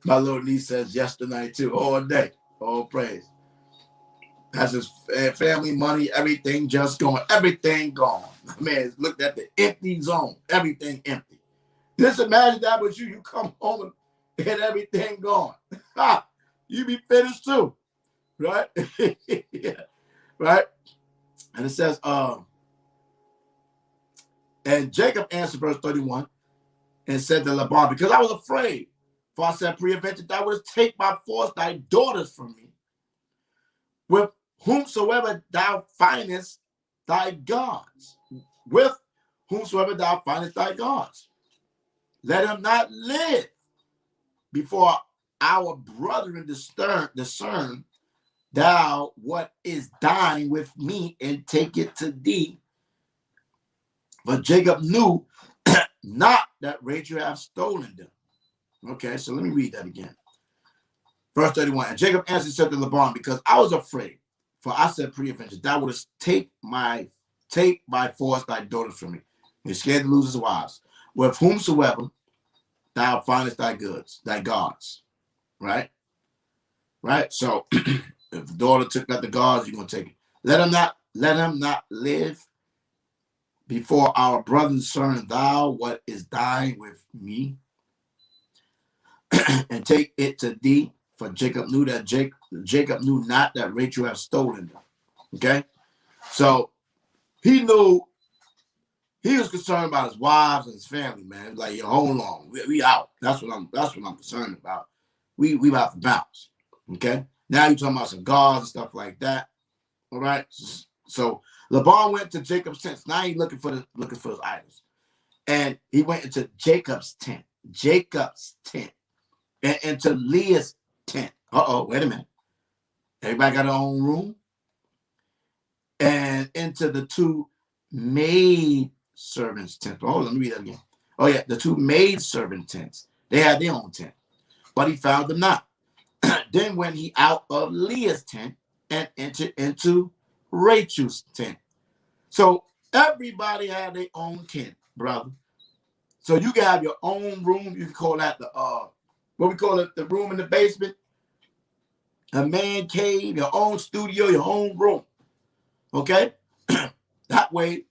My little niece says yes tonight too, all day. All praise. Has his family, money, everything just going. Everything gone. My man looked at the empty zone. Everything empty. Just imagine that was you. You come home and everything gone. You be finished too. Right? Yeah. Right? And it says, and Jacob answered, verse 31, and said to Laban, because I was afraid, for I said, peradventure thou wouldst take by force thy daughters from me, with whomsoever thou findest thy gods. With whomsoever thou findest thy gods. Let him not live before our brethren discern thou what is thine with me, and take it to thee. But Jacob knew not that Rachel had stolen them. Okay, so let me read that again. Verse 31. And Jacob answered and said to Laban, because I was afraid, for I said peradventure, thou wouldest take by force thy daughters from me. He's scared to lose his wives. With whomsoever thou findest thy goods, thy gods. Right? Right? So if the daughter took out the gods, you're gonna take it. Let him not live before our brothers serve thou what is thine with me, and take it to thee. For Jacob knew not that Rachel had stolen them. Okay, so he knew he was concerned about his wives and his family. Man, like, yo, hold on, we out. That's what I'm concerned about. We about to bounce. Okay, now you're talking about some gods and stuff like that. All right, so Laban went to Jacob's tent. Now he's looking for his idols, and he went into Jacob's tent, and into Leah's tent. Wait a minute. Everybody got their own room, and into the two maid servants' tent. Oh, let me read that again. Oh yeah, the two maid servant tents. They had their own tent, but he found them not. Then went he out of Leah's tent and entered into Rachel's tent. So everybody had their own tent, brother. So you can have your own room. You can call that the what we call it, the room in the basement, a man cave, your own studio, your own room. Okay, that way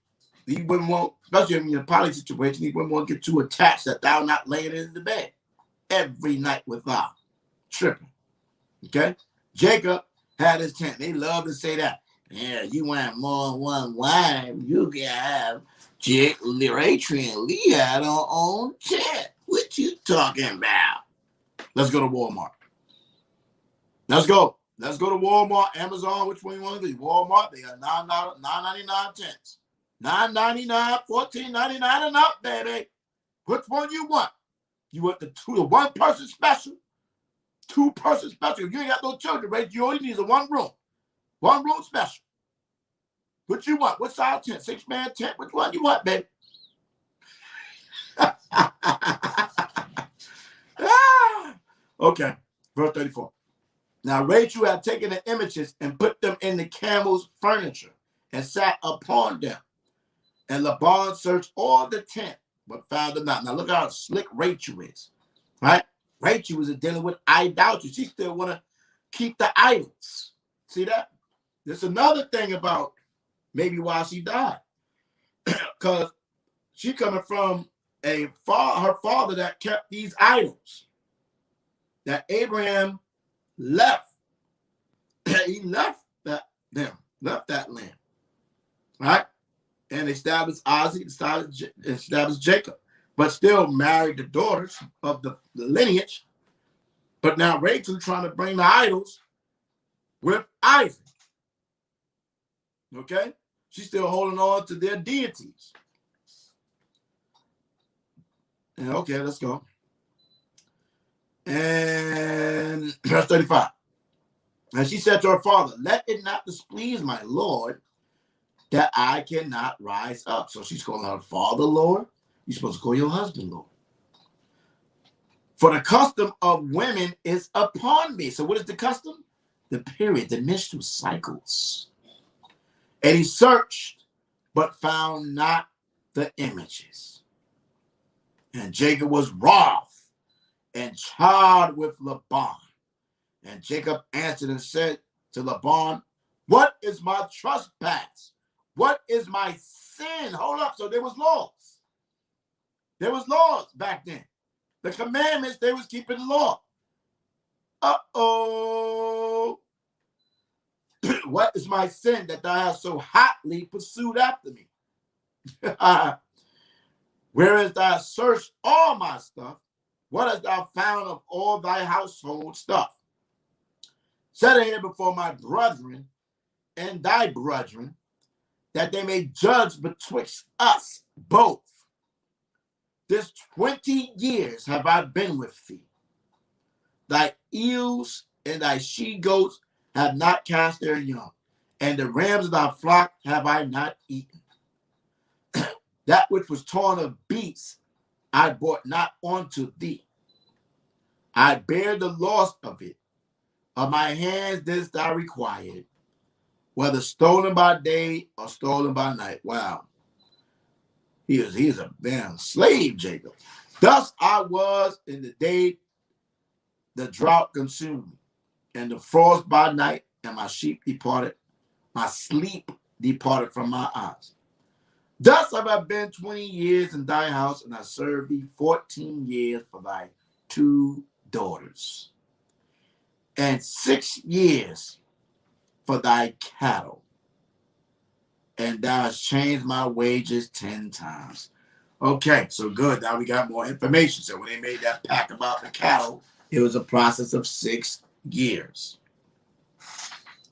you wouldn't want, especially in a poly situation, you wouldn't want to get too attached that thou not laying in the bed every night with thou tripping. Okay, Jacob had his tent. They love to say that. Yeah, you want more than one wife, you can have Rachel and Leah had her own tent. What you talking about? Let's go to Walmart. Let's go to Walmart, Amazon. Which one you want to do? Walmart, they got $9.99 tents. $9.99, $14.99 and up, baby. Which one you want? You want the one person special? 2-person special. If you ain't got no children, right? You only need a one room special. What you want? What size tent? 6-man tent? Which one you want, baby? Okay, verse 34. Now Rachel had taken the images and put them in the camel's furniture and sat upon them. And Laban searched all the tent, but found them not. Now look how slick Rachel is, right? Rachel was dealing with idolatry. She still want to keep the idols. See that? There's another thing about maybe why she died. Because she coming from her father that kept these idols that Abraham left. He left that land, right? And established Isaac, established Jacob, but still married the daughters of the lineage. But now Rachel trying to bring the idols with Isaac. Okay? She's still holding on to their deities. And okay, let's go. And verse 35. And she said to her father, let it not displease my Lord that I cannot rise up. So she's calling her father Lord. You're supposed to call your husband Lord. For the custom of women is upon me. So what is the custom? The period, the menstrual cycles. And he searched, but found not the images. And Jacob was wroth and charged with Laban. And Jacob answered and said to Laban, what is my trespass? What is my sin? Hold up. So there was laws. There was laws back then. The commandments, they was keeping the law. Uh-oh. What is my sin that thou hast so hotly pursued after me? Whereas thou hast searched all my stuff, what hast thou found of all thy household stuff? Set it here before my brethren and thy brethren, that they may judge betwixt us both. This 20 years have I been with thee. Thy ewes and thy she-goats have not cast their young, and the rams of thy flock have I not eaten. That which was torn of beasts I brought not unto thee. I bear the loss of it. Of my hands didst thou require it, whether stolen by day or stolen by night. Wow. He is a damn slave, Jacob. Thus I was in the day the drought consumed me, and the frost by night, and my sheep departed, my sleep departed from my eyes. Thus have I been 20 years in thy house, and I served thee 14 years for thy 2 daughters, and 6 years for thy cattle, and thou hast changed my wages 10 times. Okay, so good. Now we got more information. So when they made that pact about the cattle, it was a process of 6 years.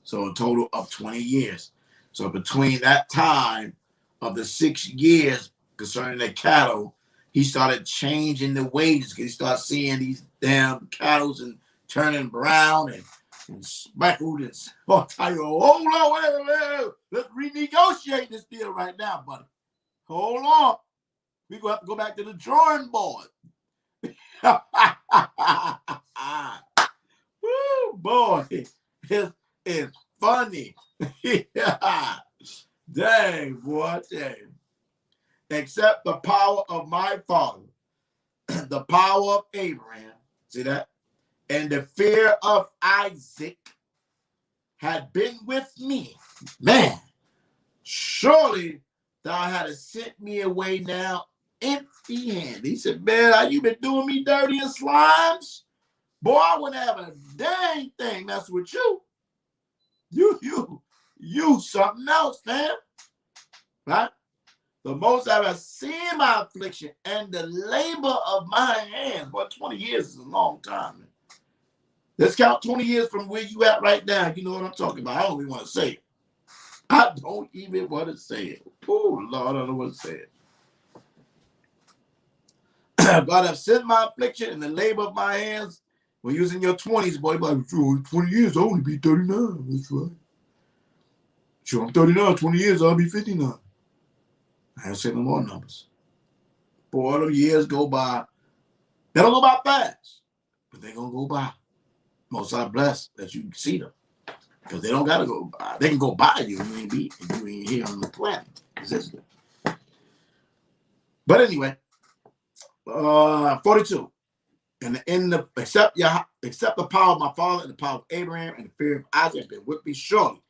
So a total of 20 years. So between that time of the 6 years concerning the cattle, he started changing the wages. He started seeing these damn cattle and turning brown and speckled. And I'll tell you, hold on, wait. Let's renegotiate this deal right now, buddy. Hold on. We're going to have to go back to the drawing board. Woo, boy, it's funny. Yeah. Dang, boy, dang. Except the power of my father, the power of Abraham, see that? And the fear of Isaac had been with me. Man, surely thou hadst sent me away now empty-handed. He said, man, you been doing me dirty and slimes? Boy, I wouldn't have a dang thing mess with you. You something else, man. Right? The most I have seen my affliction and the labor of my hands. Boy, 20 years is a long time, man. Let's count 20 years from where you at right now. You know what I'm talking about. I don't even want to say it. I don't even want to say it. Oh, Lord, I don't want to say it. God have sent my affliction and the labor of my hands. When you was in your 20s, boy, like, 20 years, I'll only be 39. That's right. Sure, I'm 39, 20 years, I'll be 59. I ain't saying no more numbers. Boy, them years go by. They don't go by fast, but they're going to go by. Most I bless that you see them. Because they don't got to go by. They can go by you and you ain't here on the planet. But anyway, 42. And in the except the power of my father and the power of Abraham and the fear of Isaac has been with me surely.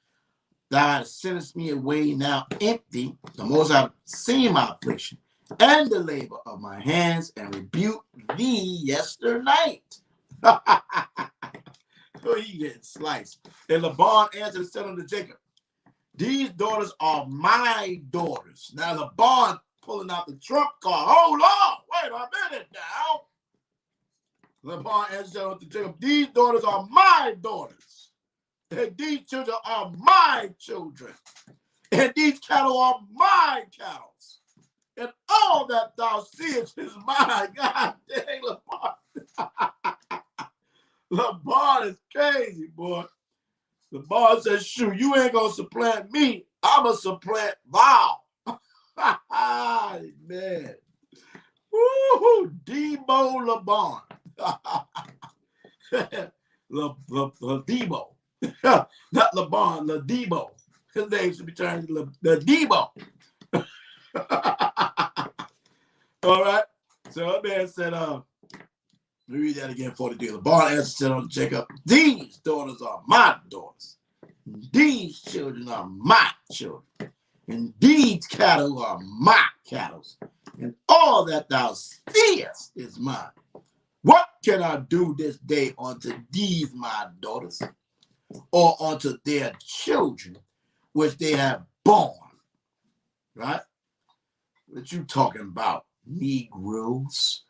Thou hast sent me away now empty, the most I've seen my affliction and the labor of my hands, and rebuked thee yesternight. Oh, he getting sliced. And Laban answered and said unto Jacob, these daughters are my daughters. Now Laban pulling out the trump card. Hold on, wait a minute now. Laban answered unto Jacob, these daughters are my daughters, and these children are my children, and these cattle are my cattle, and all that thou seest is mine. God dang, Laban. Laban is crazy, boy. Laban says, shoot, you ain't gonna supplant me. I'ma supplant thou. Man. Woo-hoo, Debo Laban. Debo. Not Laban, Debo. His name should be turned to Debo. All right. So that man said, let me read that again, 42. Laban answered said unto Jacob, these daughters are my daughters. These children are my children. And these cattle are my cattle. And all that thou seest is mine. What can I do this day unto these my daughters, or unto their children, which they have born? Right? What you talking about, Negroes?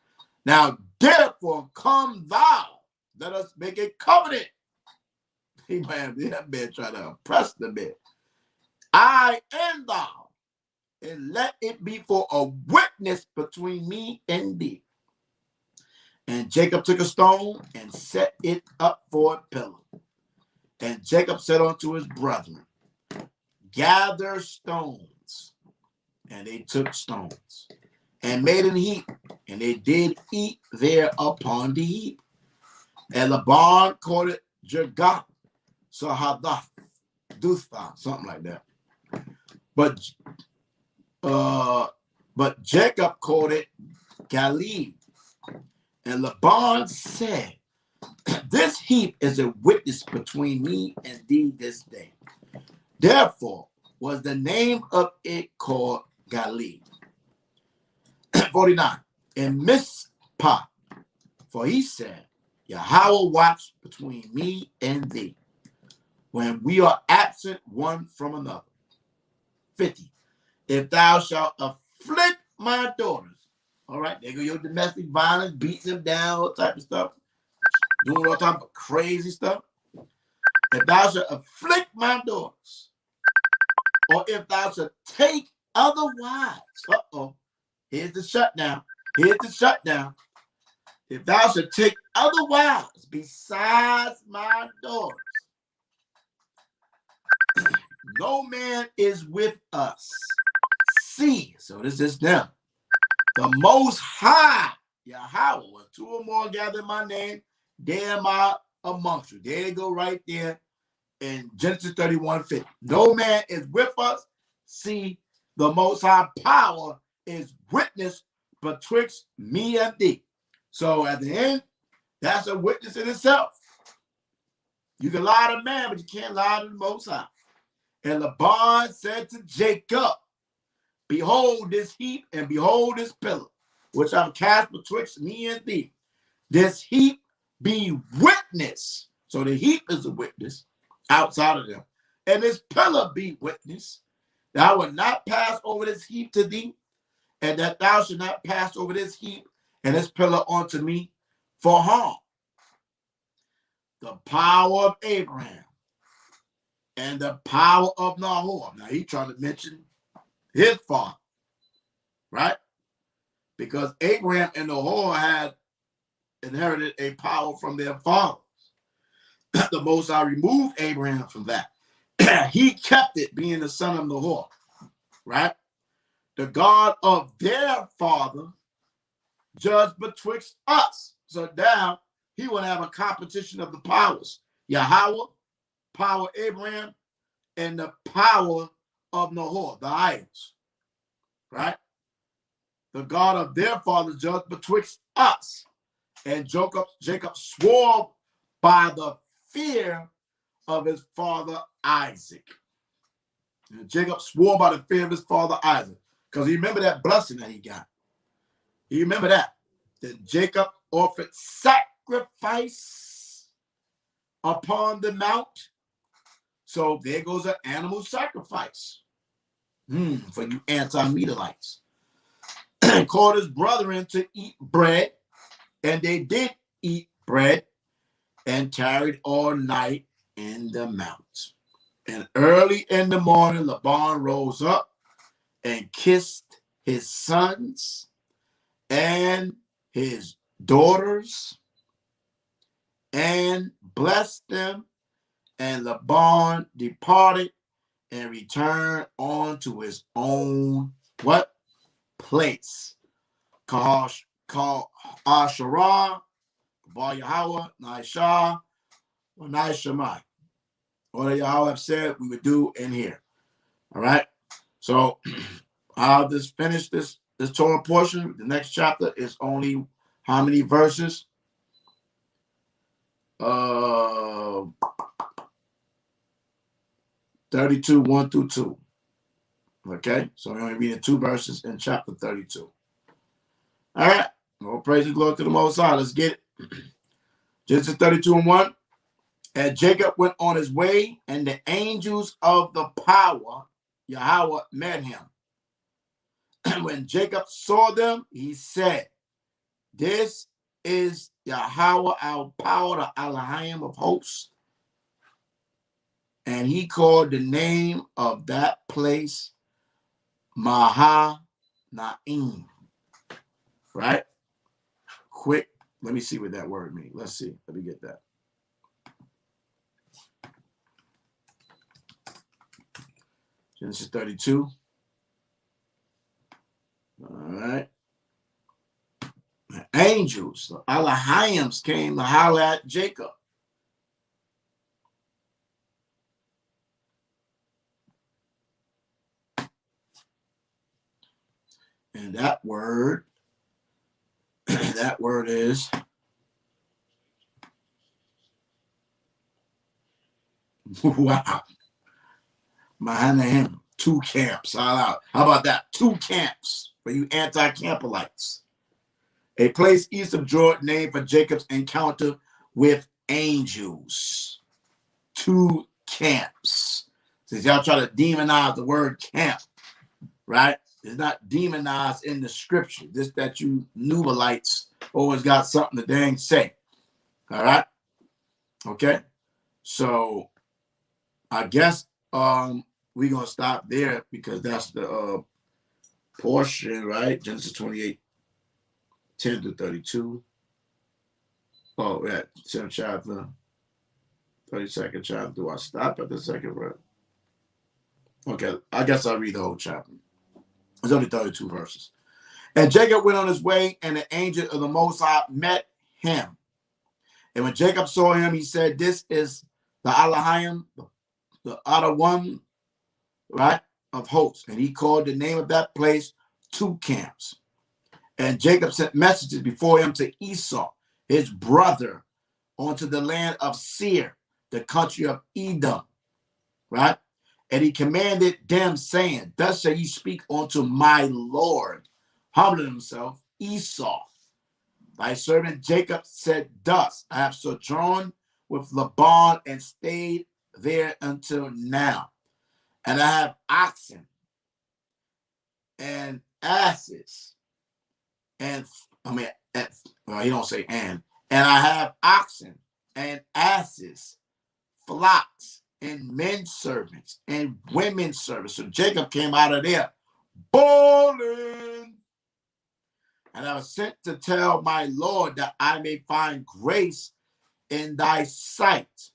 Now, therefore, come thou, let us make a covenant. That man trying to oppress the man. I and thou, and let it be for a witness between me and thee. And Jacob took a stone and set it up for a pillar. And Jacob said unto his brethren, gather stones. And they took stones and made an heap, and they did eat there upon the heap. And Laban called it Jergath, Sahadath, Dutha, something like that. But But Jacob called it Galeed. And Laban said, this heap is a witness between me and thee this day. Therefore was the name of it called Galeed. 49. In Mizpah, for he said, Yahawah watch between me and thee, when we are absent one from another. 50. If thou shalt afflict my daughters, all right, there go your domestic violence, beating them down, all type of stuff, doing all type of crazy stuff. If thou shalt afflict my daughters, or if thou shalt take other wives, here's the shutdown. Here's the shutdown. If thou shalt take other wives besides my daughters, no man is with us. See, so this is them. The Most High, Yahawah, when two or more gather in my name, there am I amongst you. There you go right there in Genesis 31:50. No man is with us. See, the Most High power is witness betwixt me and thee. So at the end, that's a witness in itself. You can lie to man, but you can't lie to the Most High. And Laban said to Jacob, behold this heap and behold this pillar, which I've cast betwixt me and thee. This heap be witness. So the heap is a witness outside of them. And this pillar be witness. That I will not pass over this heap to thee, and that thou should not pass over this heap and this pillar unto me for harm. The power of Abraham and the power of Nahor. Now he's trying to mention his father, right? Because Abraham and Nahor had inherited a power from their fathers. The Most High removed Abraham from that. He kept it, being the son of Nahor, right? The God of their father judged betwixt us. So now he will have a competition of the powers. Yahawah, power Abraham, and the power of Nahor, the idols, right? The God of their father judged betwixt us. And Jacob swore by the fear of his father Isaac. And Jacob swore by the fear of his father Isaac. Because he remember that blessing that he got. You remember that Jacob offered sacrifice upon the mount. So there goes an animal sacrifice. For you anti-Meatalites. And called his brethren to eat bread. And they did eat bread and tarried all night in the mount. And early in the morning, Laban rose up and kissed his sons and his daughters and blessed them. And Laban departed and returned on to his own what? Place. Called Yasharah, YAHAWAH, Nishah, or Nishemai. What Yahawah have said we would do in here. All right. So I'll just finish this Torah portion. The next chapter is only how many verses? 32, 1 through 2. Okay, so we're only reading 2 verses in chapter 32. All right, all praise and glory to the Most High. Let's get it. Genesis 32 and 1. And Jacob went on his way, and the angels of the power, Yahawah, met him. And when Jacob saw them, he said, this is Yahawah, our power, the Elohim of hosts. And he called the name of that place Mahanaim. Right? Quick. Let me see what that word means. Let's see. Let me get that. Genesis 32. All right. The angels, the Elohims came to holler at Jacob. And that word, that word is wow. Mahanaim, 2 camps. How about that? 2 camps for you anti-Campbellites. A place east of Jordan named for Jacob's encounter with angels. 2 camps. Since y'all try to demonize the word camp, right? It's not demonized in the scripture. Just that you Nubalites always got something to dang say. All right? Okay? So I guess we're going to stop there because that's the portion, right? Genesis 28, 10 to 32. Oh, yeah, 7th chapter, 32nd chapter. Do I stop at the second verse? Okay, I guess I'll read the whole chapter. It's only 32 verses. And Jacob went on his way, and the angel of the Most High met him. And when Jacob saw him, he said, "This is the Elohim, the other one, right, of hosts." And he called the name of that place 2 camps. And Jacob sent messages before him to Esau, his brother, onto the land of Seir, the country of Edom, right? And he commanded them, saying, "Thus shall ye speak unto my Lord," humbling himself, Esau. "Thy servant Jacob said thus, I have sojourned with Laban and stayed there until now. And I have oxen and asses and he don't say and I have oxen and asses, flocks and men servants and women servants." So Jacob came out of there bawling. "And I was sent to tell my Lord that I may find grace in thy sight."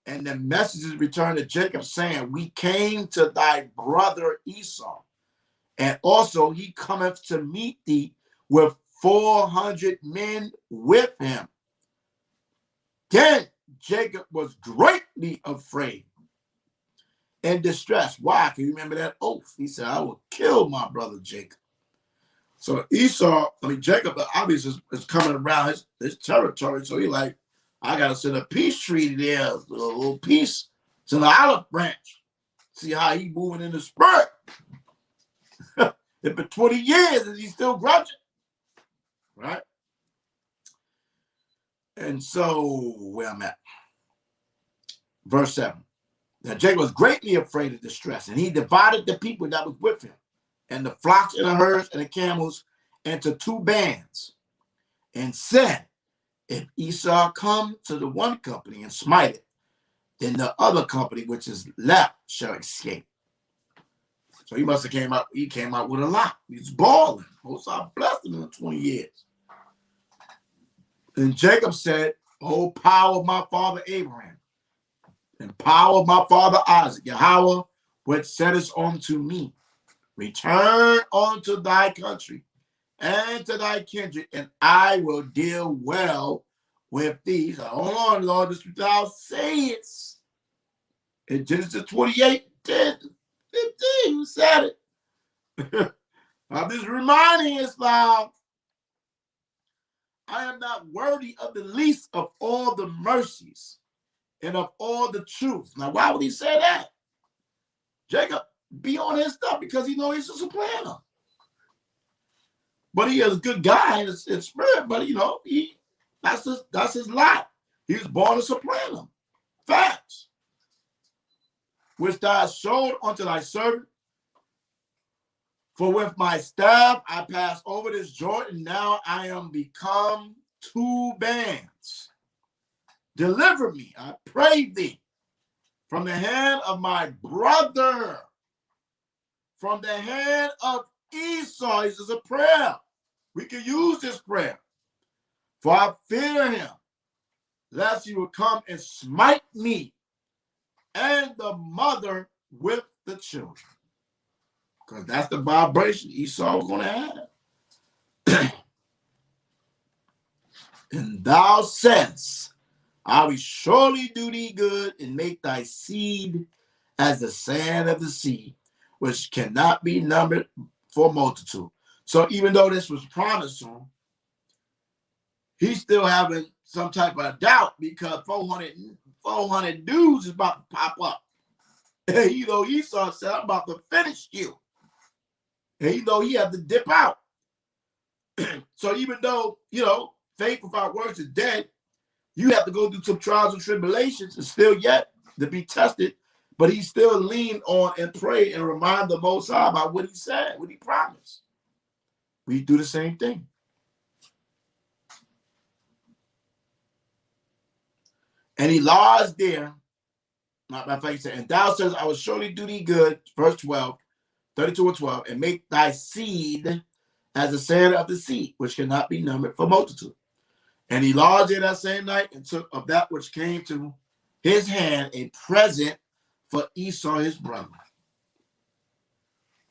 And the messages returned to Jacob, saying, "We came to thy brother Esau, and also he cometh to meet thee with 400 men with him." Then Jacob was greatly afraid and distressed. Why? Can you remember that oath? He said, "I will kill my brother Jacob." So Jacob obviously is coming around his territory. So he's like, I got to send a peace treaty there, a little peace. Send an olive branch. See how he moving in the spirit. It's been 20 years and he's still grudging. Right? And so, where I'm at. Verse 7. Now Jacob was greatly afraid of distress, and he divided the people that was with him, and the flocks and the herds and the camels, into 2 bands, and said, "If Esau come to the one company and smite it, then the other company which is left shall escape." So he must have came out with a lot. He's balling. Most I blessed him in 20 years. And Jacob said, "O power of my father Abraham, and power of my father Isaac, YAHAWAH, which saidest unto me, return unto thy country and to thy kindred, and I will deal well with thee." So, hold on, Lord, this is what thou sayest. In Genesis 28, 10, 15, you said it. I'm just reminding us now, I am not worthy of the least of all the mercies and of all the truth. Now, why would he say that? Jacob be on his stuff because he knows he's a supplanter. But he is a good guy in spirit, but that's his lot. He was born a supplanter. Facts. "Which thou hast showed unto thy servant. For with my staff I passed over this Jordan. Now I am become 2 bands. Deliver me, I pray thee, from the hand of my brother, from the hand of Esau." This is a prayer. We can use this prayer. "For I fear him, lest he will come and smite me and the mother with the children." Because that's the vibration Esau was going to have. "And thou saidst, I will surely do thee good and make thy seed as the sand of the sea, which cannot be numbered for multitude. So even though this was promised to him, he's still having some type of doubt because 400 dudes is about to pop up. And you know, Esau said, I'm about to finish you. And you know, he had to dip out. So even though, you know, faith without works is dead, you have to go through some trials and tribulations and still yet to be tested. But he still leaned on and prayed and remind the Most High about what he said, what he promised. We do the same thing. And he lodged there. Matter of fact, he said, and thou says, I will surely do thee good, verse 12, 32 and 12, and make thy seed as the sand of the sea, which cannot be numbered for multitude. And he lodged there that same night and took of that which came to his hand a present for Esau his brother.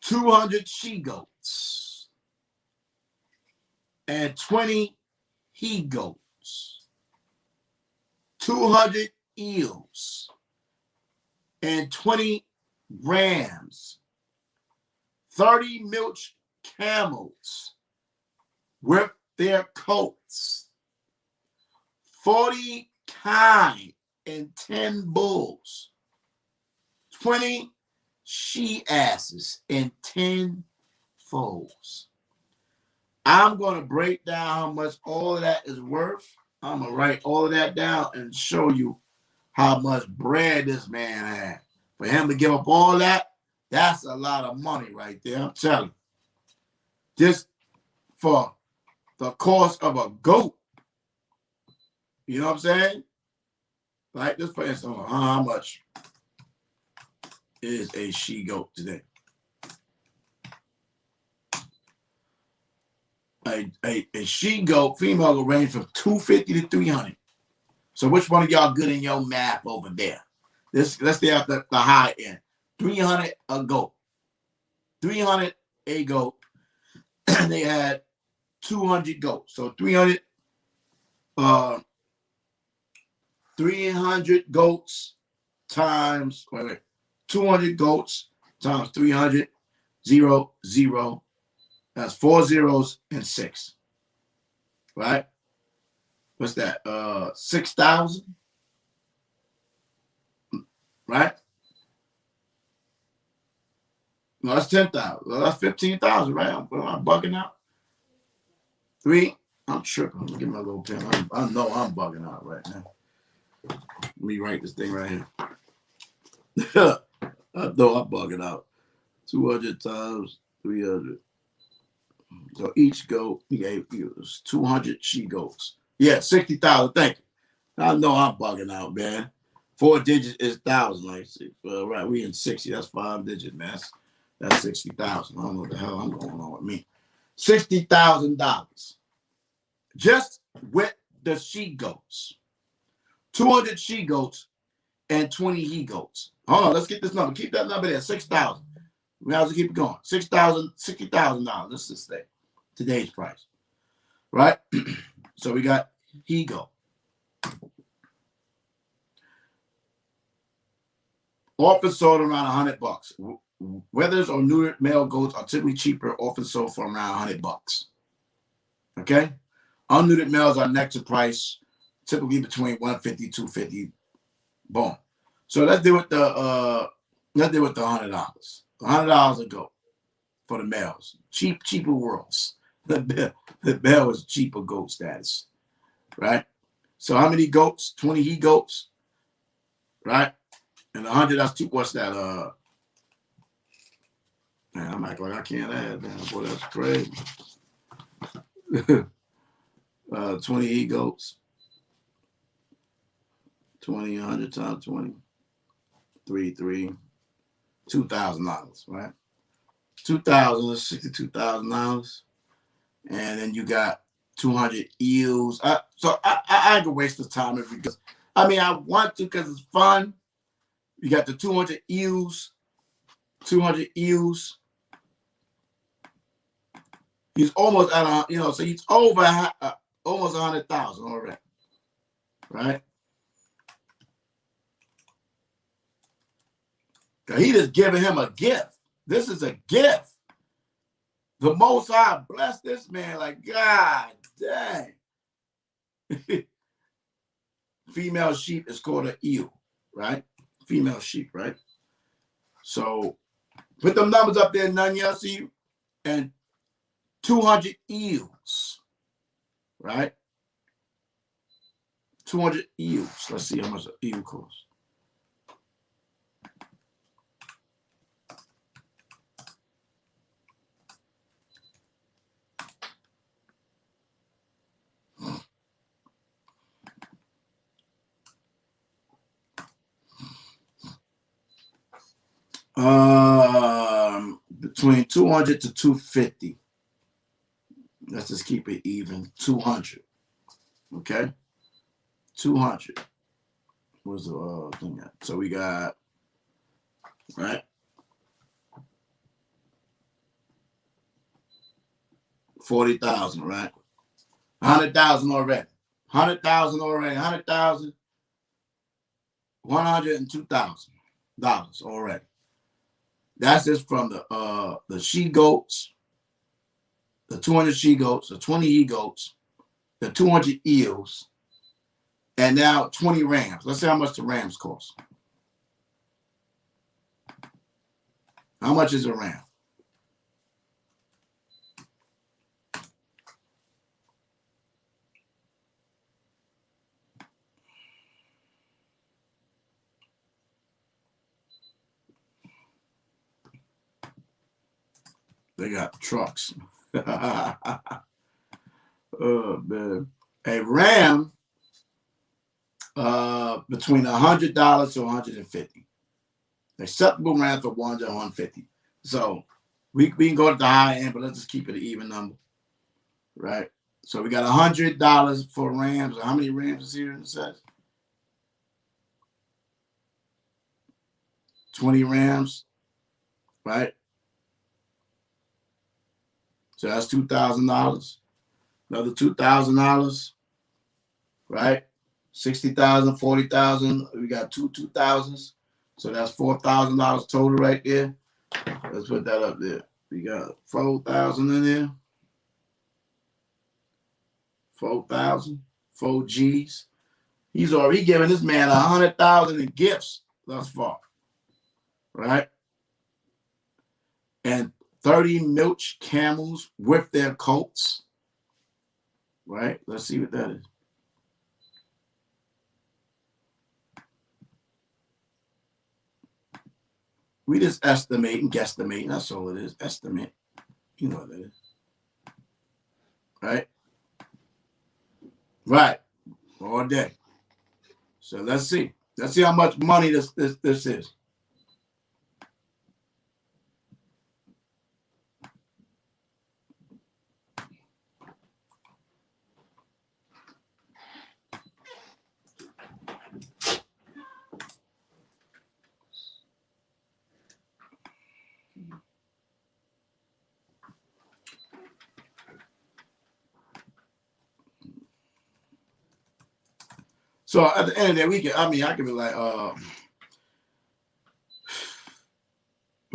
200 she-goats and 20 he-goats, 200 eels and 20 rams, 30 milch camels with their coats, 40 kine and 10 bulls, 20 she-asses and 10 foals. I'm going to break down how much all of that is worth. I'm going to write all of that down and show you how much bread this man had. For him to give up all that, that's a lot of money right there. I'm telling you. Just for the cost of a goat. You know what I'm saying? Like this, for instance, how much is a she-goat today? A she-goat female will range from $250 to $300. So which one of y'all good in your math over there? Let's stay at the high end. $300 a goat. $300 a goat. They had 200 goats. So 300 goats times 200 goats times 300, 0, 0. That's 4 zeros and 6. Right? What's that? 6,000. Right? No, that's 10,000. Well, that's 15,000, right? I'm bugging out. 3. I'm tripping. Let me get my little pen. I know I'm bugging out right now. Let me write this thing right here. I know I'm bugging out. 200 times 300. So each goat, he gave you 200 she-goats. Yeah, 60,000. Thank you. I know I'm bugging out, man. 4 digits is 1,000. Like, right, we in 60. That's 5 digits, man. That's 60,000. I don't know what the hell I'm going on with me. $60,000 just with the she-goats. 200 she-goats and 20 he-goats. Hold on, let's get this number. Keep that number there, 6,000. We have to keep it going. $60,000. Let's just say today's price, right? So we got he-goat. Often sold around $100. Wethers or neutered male goats are typically cheaper, often sold for around $100. Okay? Unneutered males are next to price, typically between $150, $250. Boom. So let's deal with the $100. $100 a goat for the males. Cheaper worlds. The male is cheaper goat status. Right? So how many goats? 20 he goats. Right? And 100, that's 2. What's that? Man, I'm acting like I can't add, man. Boy, that's crazy. 20 he goats. 20, 100 times 20. 3, $2,000, right? $2,000 is $62,000. And then you got 200 eels. So I can waste the time because, I mean, I want to because it's fun. You got the 200 eels. 200 eels. He's almost at so he's over almost 100,000 already, right? He just giving him a gift. This is a gift. The Most High bless this man like, God dang. Female sheep is called an eel, right? Female sheep, right? So put them numbers up there, none y'all see, and 200 eels, right? 200 eels. Let's see how much an eel costs. Between 200 to 250. Let's just keep it even. 200. Okay? 200. What's the thing at? So we got, right? 40,000, right? 100,000 already. 100,000 already. 100,000. $102,000 already. That's just from the she goats, the 200 she goats, the 20 he goats, the 200 eels, and now 20 rams. Let's see how much the rams cost. How much is a ram? They got trucks. Oh, man. A ram between $100 to $150. Acceptable ram for 100 to 150. So we can go to the high end, but let's just keep it an even number. Right? So we got $100 for rams. How many rams is here in the set? 20 rams, right? So that's $2,000. Another $2,000, right? 60,000, 40,000. We got two 2,000s. So that's $4,000 total right there. Let's put that up there. We got 4,000 in there. 4,000, 4 G's. He's already giving this man 100,000 in gifts thus far, right? And 30 milch camels with their coats, right? Let's see what that is. We just estimate and guesstimate. That's all it is. Estimate. You know what that is. Right? Right. All day. So let's see. Let's see how much money this is. So at the end of the day, I can be like, what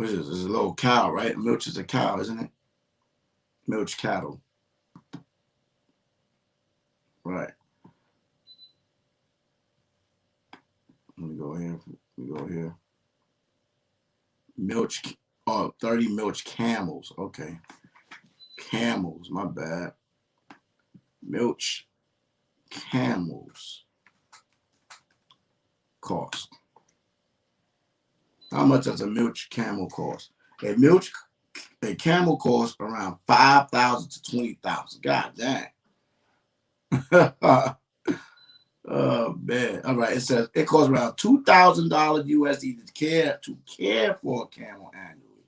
is this? This is a little cow, right? Milch is a cow, isn't it? Milch cattle. Right. Let me go here. Let me go here. Milch, 30 milch camels. Okay. Camels, my bad. Milch camels cost. How much does a milch camel cost? A camel costs around 5,000 to 20,000. God dang. Oh man. All right. It says it costs around $2,000 USD to care for a camel annually.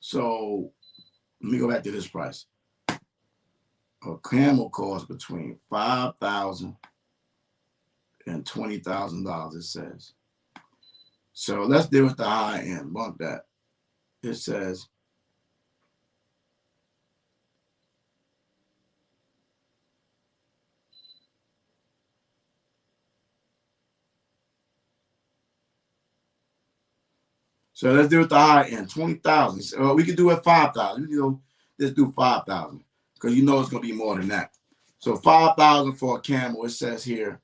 So let me go back to this price. A camel costs between $5,000 and $20,000. It says. So let's deal with the high end. Bump that. It says So let's do it the high end, 20,000. So we could do it 5,000. You know, let's do 5,000 because you know it's gonna be more than that. So 5,000 for a camel. It says here,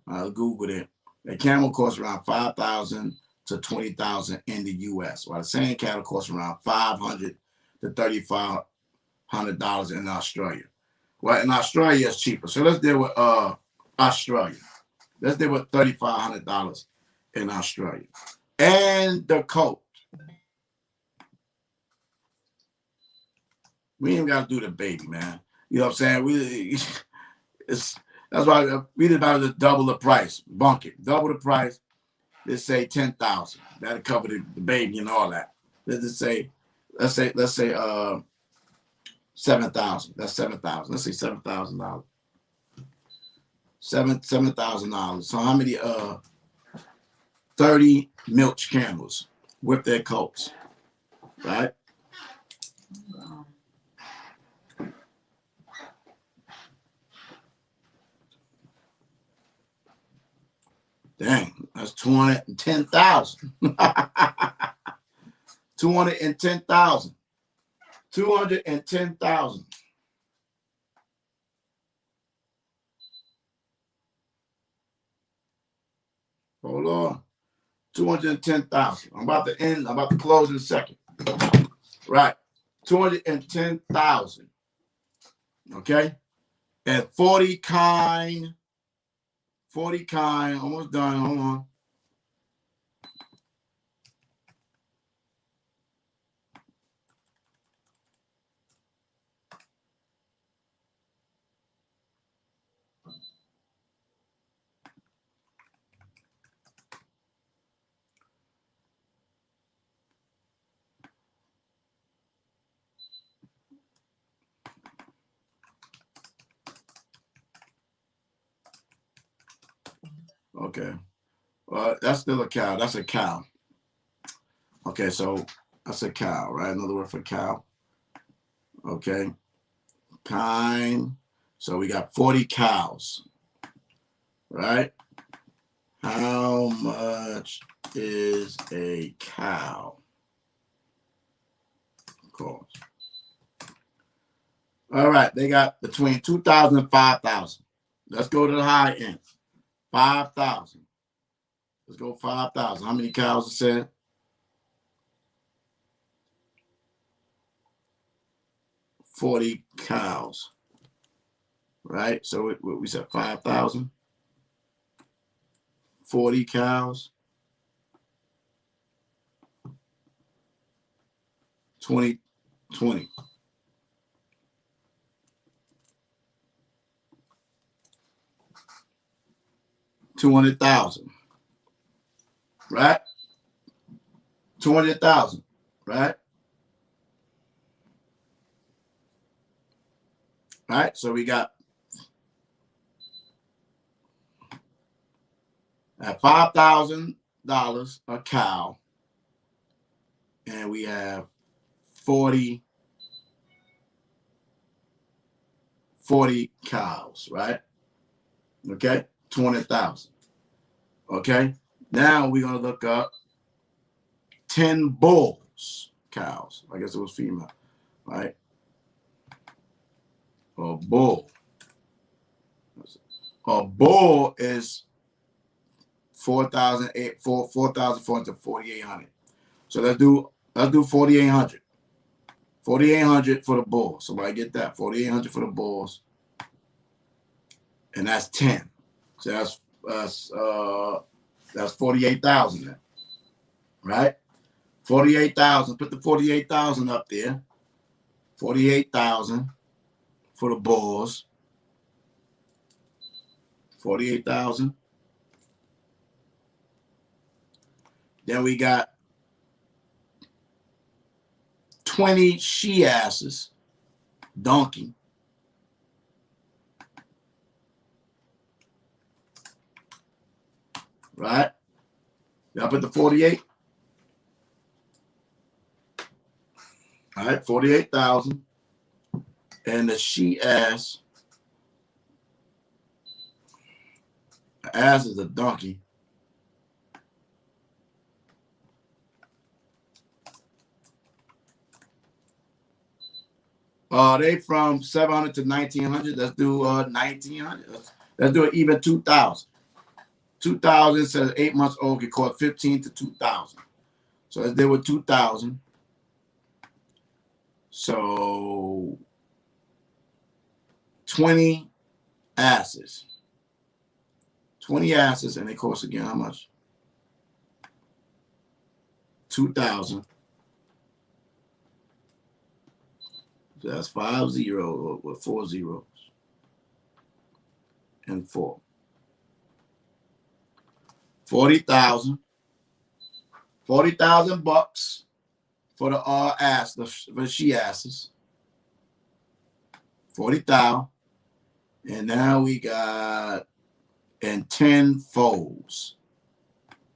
I Googled it. A camel costs around 5,000 to 20,000 in the U.S. While the same cattle costs around $500 to $3,500 in Australia. Well, in Australia it's cheaper. So let's deal with Australia. Let's deal with $3,500 in Australia. And the coat. We ain't got to do the baby, man. You know what I'm saying? That's why we did about to double the price. Bunk it. Double the price. Let's say 10,000. That'll cover the baby and all that. Let's say 7,000. That's 7,000. Let's say $7,000. $7,000. So how many 30 milch camels with their coats, right? Dang, that's 210,000. 210,000. 210,000. Hold on. 210,000. I'm about to end. I'm about to close in a second. Right. 210,000. Okay. And 40 kind. 40 kind. Almost done. Hold on. Okay. Well, that's still a cow. That's a cow. Okay, so that's a cow, right? Another word for cow. Okay. Kind. So we got 40 cows, right? How much is a cow? Of course. All right, they got between 2,000 and 5,000. Let's go to the high end. 5,000. Let's go 5,000. How many cows it said? 40 cows. Right? So we said 5,000. 40 cows. 20. 200,000. Right? 200,000. Right? Right? So we got at $5,000 a cow, and we have 40 cows, right? Okay, 200,000. Okay, now we're gonna look up 10 bulls, cows. I guess it was female, right? A bull. A bull is 4,400 to 4,800. So let's do 4,800. 4,800 for the bulls. Somebody get that? 4,800 for the bulls, and that's 10. So that's 48,000 then, right? 48,000. Put the 48,000 up there. 48,000 for the bulls. 48,000. Then we got 20 she-asses, donkey. Right? Y'all put the 48. All right, 48,000. And the she-ass, ass is a donkey. They from 700 to 1900. Let's do 1900. Let's do it even 2000. 2000 says 8 months old get caught 15 to 2000. So let's deal with 2000. So 20 asses. 20 asses, and they cost again how much? 2,000. So that's 5 zeros with 4 zeros and 4. 40,000. 40,000 bucks for the ass, for the she asses. 40,000. And now we got and 10 foals.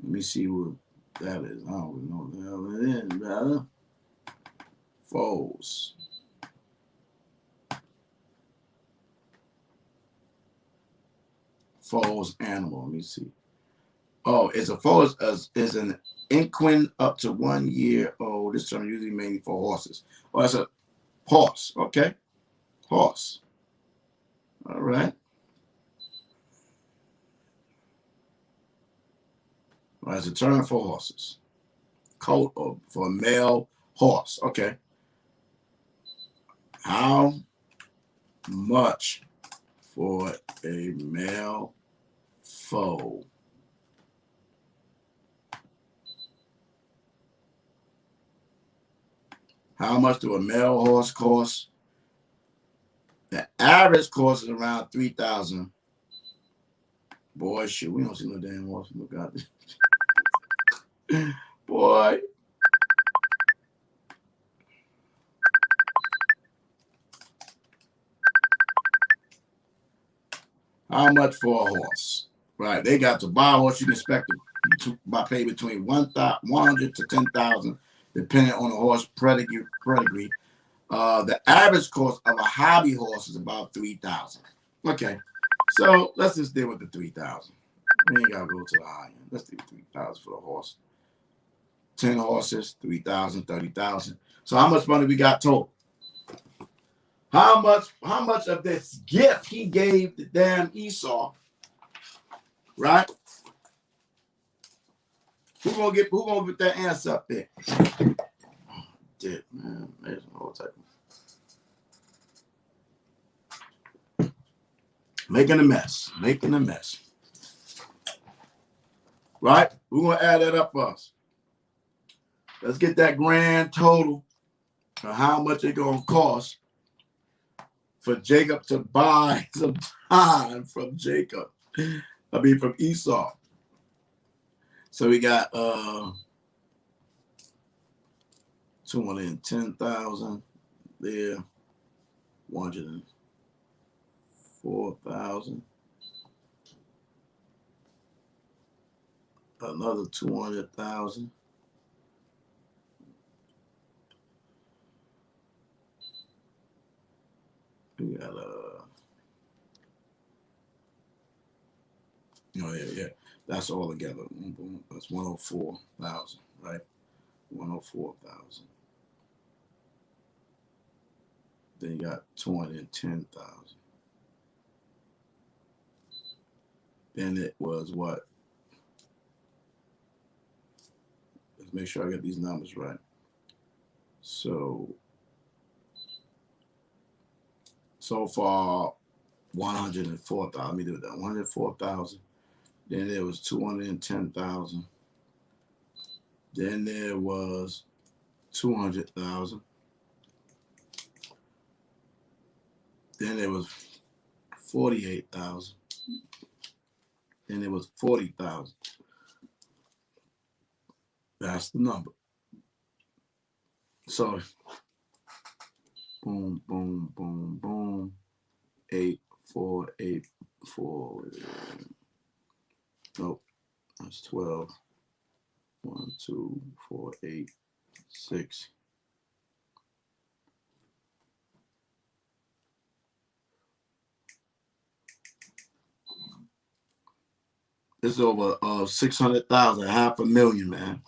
Let me see what that is. I don't know what the hell it is, brother. Foals. Foals animal. Let me see. Oh, it's a foal is an equine up to 1 year old. This term usually mainly for horses. Oh, that's a horse. Okay. Horse. All right. Well, it's a term for horses. Coat or for a male horse. Okay. How much for a male foal? How much do a male horse cost? The average cost is around 3,000. Boy, shit, we don't see no damn horse. Look out there. Boy. How much for a horse? Right, they got to buy a horse. You can expect to pay between 100 to 10,000, depending on the horse pedigree. The average cost of a hobby horse is about 3,000. Okay, so let's just deal with the 3,000. We ain't gotta go to the high end. Let's do 3,000 for the horse. 10 horses, 3,000, 30,000. So how much money we got total? How much of this gift he gave the damn Esau? Right? Who gonna get that answer up there? Dude, man, there's all type of making a mess. Right? We're gonna add that up for us. Let's get that grand total of how much it's gonna cost for Jacob to buy some time from from Esau. So we got 210,000 there, 104,000, another 200,000. We got yeah. That's all together. That's 104,000, right? 104,000. Then you got 210,000. Then it was what? Let's make sure I get these numbers right. So far, 104,000. Let me do that. 104,000. Then there was 210,000. Then there was 200,000. Then there was 48,000. Then there was 40,000. That's the number. So, boom, boom, boom, boom. 8, 4, 8, 4. Nope, that's 12. 1, 2, 4, 8, 6. This is over 600,000, $500,000, man.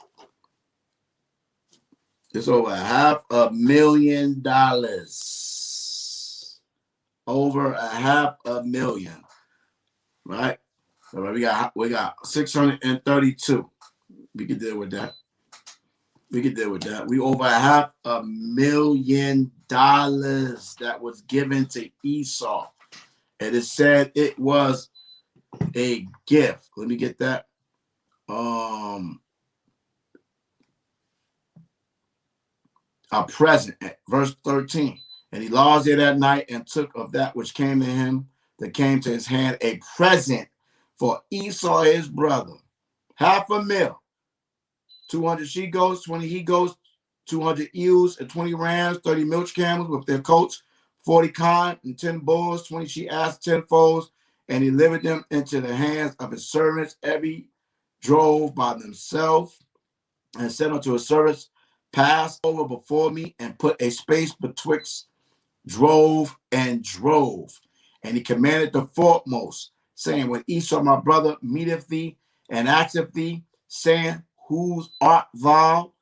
It's over $500,000. over 500,000, right? So we got 632. We can deal with that. We over $500,000 that was given to Esau. And it said it was a gift. Let me get that. A present. Verse 13. And he lodged there that night and took of that which came to him, that came to his hand, a present for Esau his brother. 500,000. 200 she goats, 20 he goats, 200 ewes, and 20 rams, 30 milch camels with their coats, 40 kine, and 10 bulls, 20 she ass, 10 foals, and he delivered them into the hands of his servants. Every drove by themselves, and said unto his servants, pass over before me, and put a space betwixt drove and drove. And he commanded the foremost, saying, when Esau my brother meeteth thee, and asketh thee, saying, whose art thou,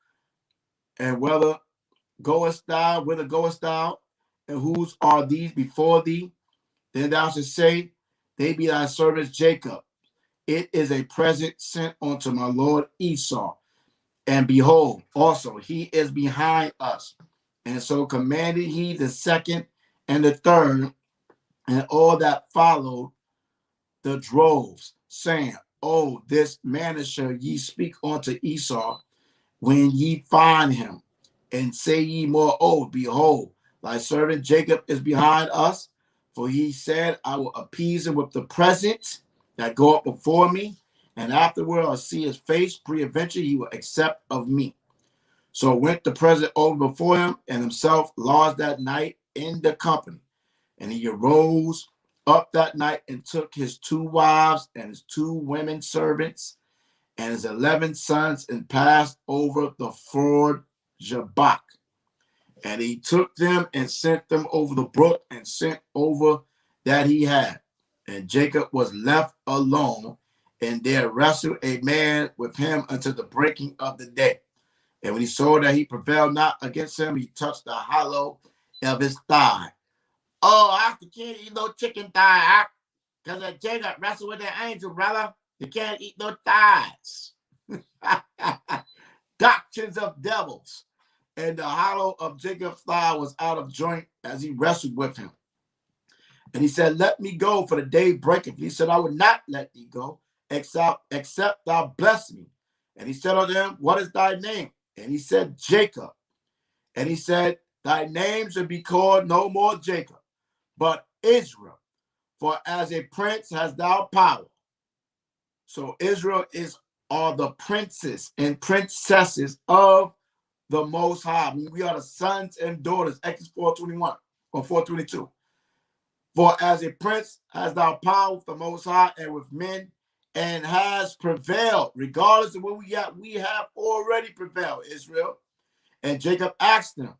and whither goest thou, and whose are these before thee? Then thou shalt say, they be thy servants Jacob. It is a present sent unto my lord Esau. And behold, also he is behind us. And so commanded he the second and the third, and all that followed the droves, saying, oh, this manner shall ye speak unto Esau when ye find him, and say ye moreover, behold, thy servant Jacob is behind us, for he said, I will appease him with the present that go up before me, and afterward I'll see his face, peradventure he will accept of me. So went the present over before him, and himself lodged that night in the company. And he arose up that night and took his 2 wives and his 2 women servants and his 11 sons, and passed over the ford Jabbok. And he took them and sent them over the brook, and sent over that he had. And Jacob was left alone, and there wrestled a man with him until the breaking of the day. And when he saw that he prevailed not against him, he touched the hollow of his thigh. Oh, I can't eat no chicken thigh, because Jacob wrestled with the angel, brother. You can't eat no thighs. Doctrines of devils. And the hollow of Jacob's thigh was out of joint as he wrestled with him. And he said, let me go, for the day breaketh. He said, I will not let thee go, except thou bless me. And he said unto him, what is thy name? And he said, Jacob. And he said, thy name should be called no more Jacob, but Israel. For as a prince hast thou power. So Israel are the princes and princesses of the Most High. We are the sons and daughters. Exodus 4:21 or 4:22. For as a prince has thou power with the Most High and with men, and has prevailed. Regardless of where we at, we have already prevailed, Israel. And Jacob asked him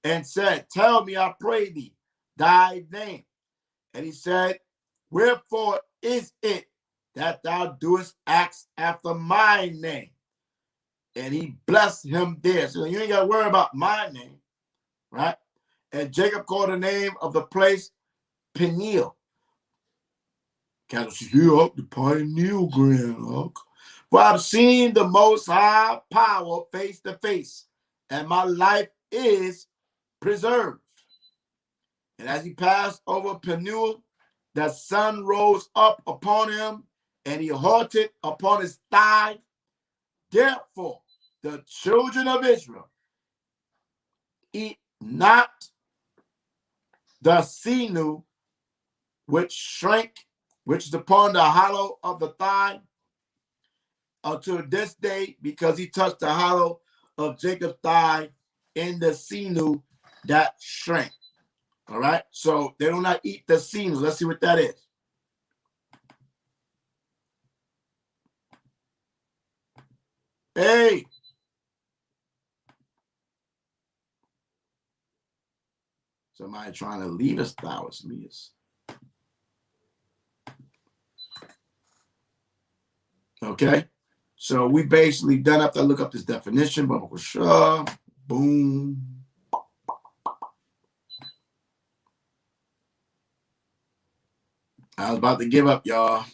and said, tell me, I pray thee, thy name. And he said, wherefore is it that thou doest ask after my name? And he blessed him there. So you ain't got to worry about my name, right? And Jacob called the name of the place Peniel. Cattle here up the pineal ground. For I've seen the Most High power face to face, and my life is preserved. And as he passed over Peniel, the sun rose up upon him, and he halted upon his thigh. Therefore, the children of Israel eat not the sinew which shrank, which is upon the hollow of the thigh, until this day, because he touched the hollow of Jacob's thigh in the sinew that shrank. All right, so they do not eat the sinew. Let's see what that is. Hey. Somebody trying to lead us thou as me. Okay, so we basically done after I look up this definition. Maharawchaa, boom. I was about to give up, y'all.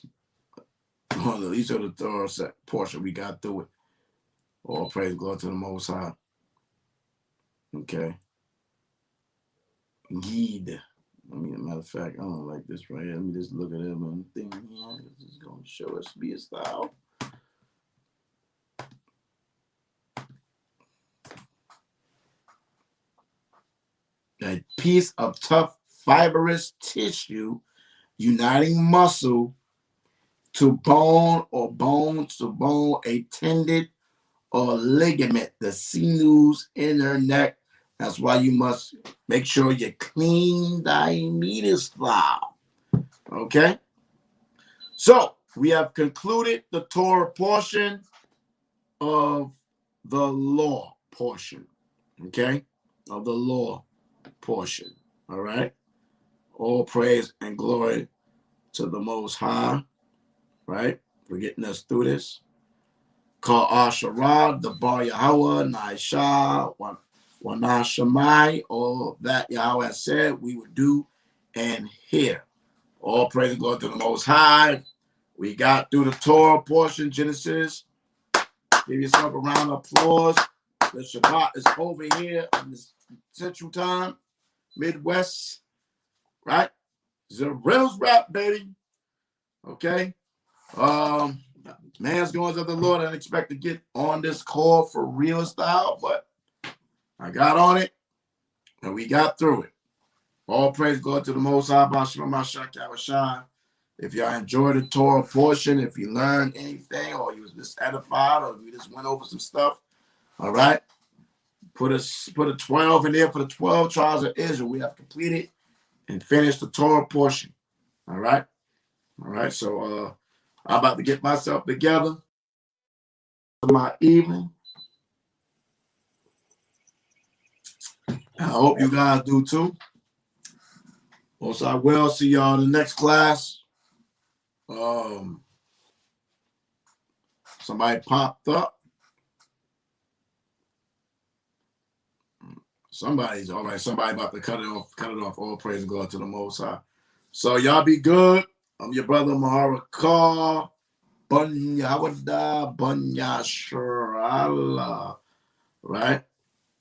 On the least of the Torah portion, we got through it. All praise, glory to the Most High. Okay. Guide. I mean, matter of fact, I don't like this right here. Let me just look at it and think, yeah, this is going to show us be a style. A piece of tough fibrous tissue uniting muscle to bone or bone to bone, a tendon or ligament, the sinews in her neck. That's why you must make sure you clean thy meatus file. Okay? So we have concluded the Torah portion of the law portion. Okay? Of the law portion. All right? All praise and glory to the Most High. Right? For getting us through this. Call Yasharah, the bar YAHAWAH, Naishah, Wanashamai, all that Yahweh has said we would do and hear. All praise and glory to the Most High. We got through the Torah portion, Genesis. Give yourself a round of applause. The Shabbat is over here in the Central Time, Midwest, right? It's a Reynolds rap, baby. Okay. Man's going to the Lord. I didn't expect to get on this call for real style, but I got on it and we got through it. All praise God to the Most High, MASHAYACH. If y'all enjoyed the Torah portion, if you learned anything, or you was just edified, or you just went over some stuff, all right, put a 12 in there for the 12 tribes of Israel. We have completed and finished the Torah portion. All right. So I'm about to get myself together for my evening. I hope you guys do too. Also, I will see y'all in the next class. Somebody popped up. Somebody's all right. Somebody about to cut it off. All praise and glory to the Most High. So y'all be good. I'm your brother Maharawchaa. Bun Yahweh, Bun Yasharah. Right?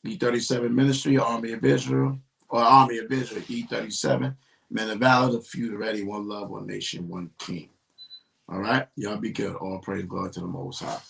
E37 Ministry, Army of Israel, E37. Men of valor, the few ready, one love, one nation, one king. All right? Y'all be good. All praise God to the Most High.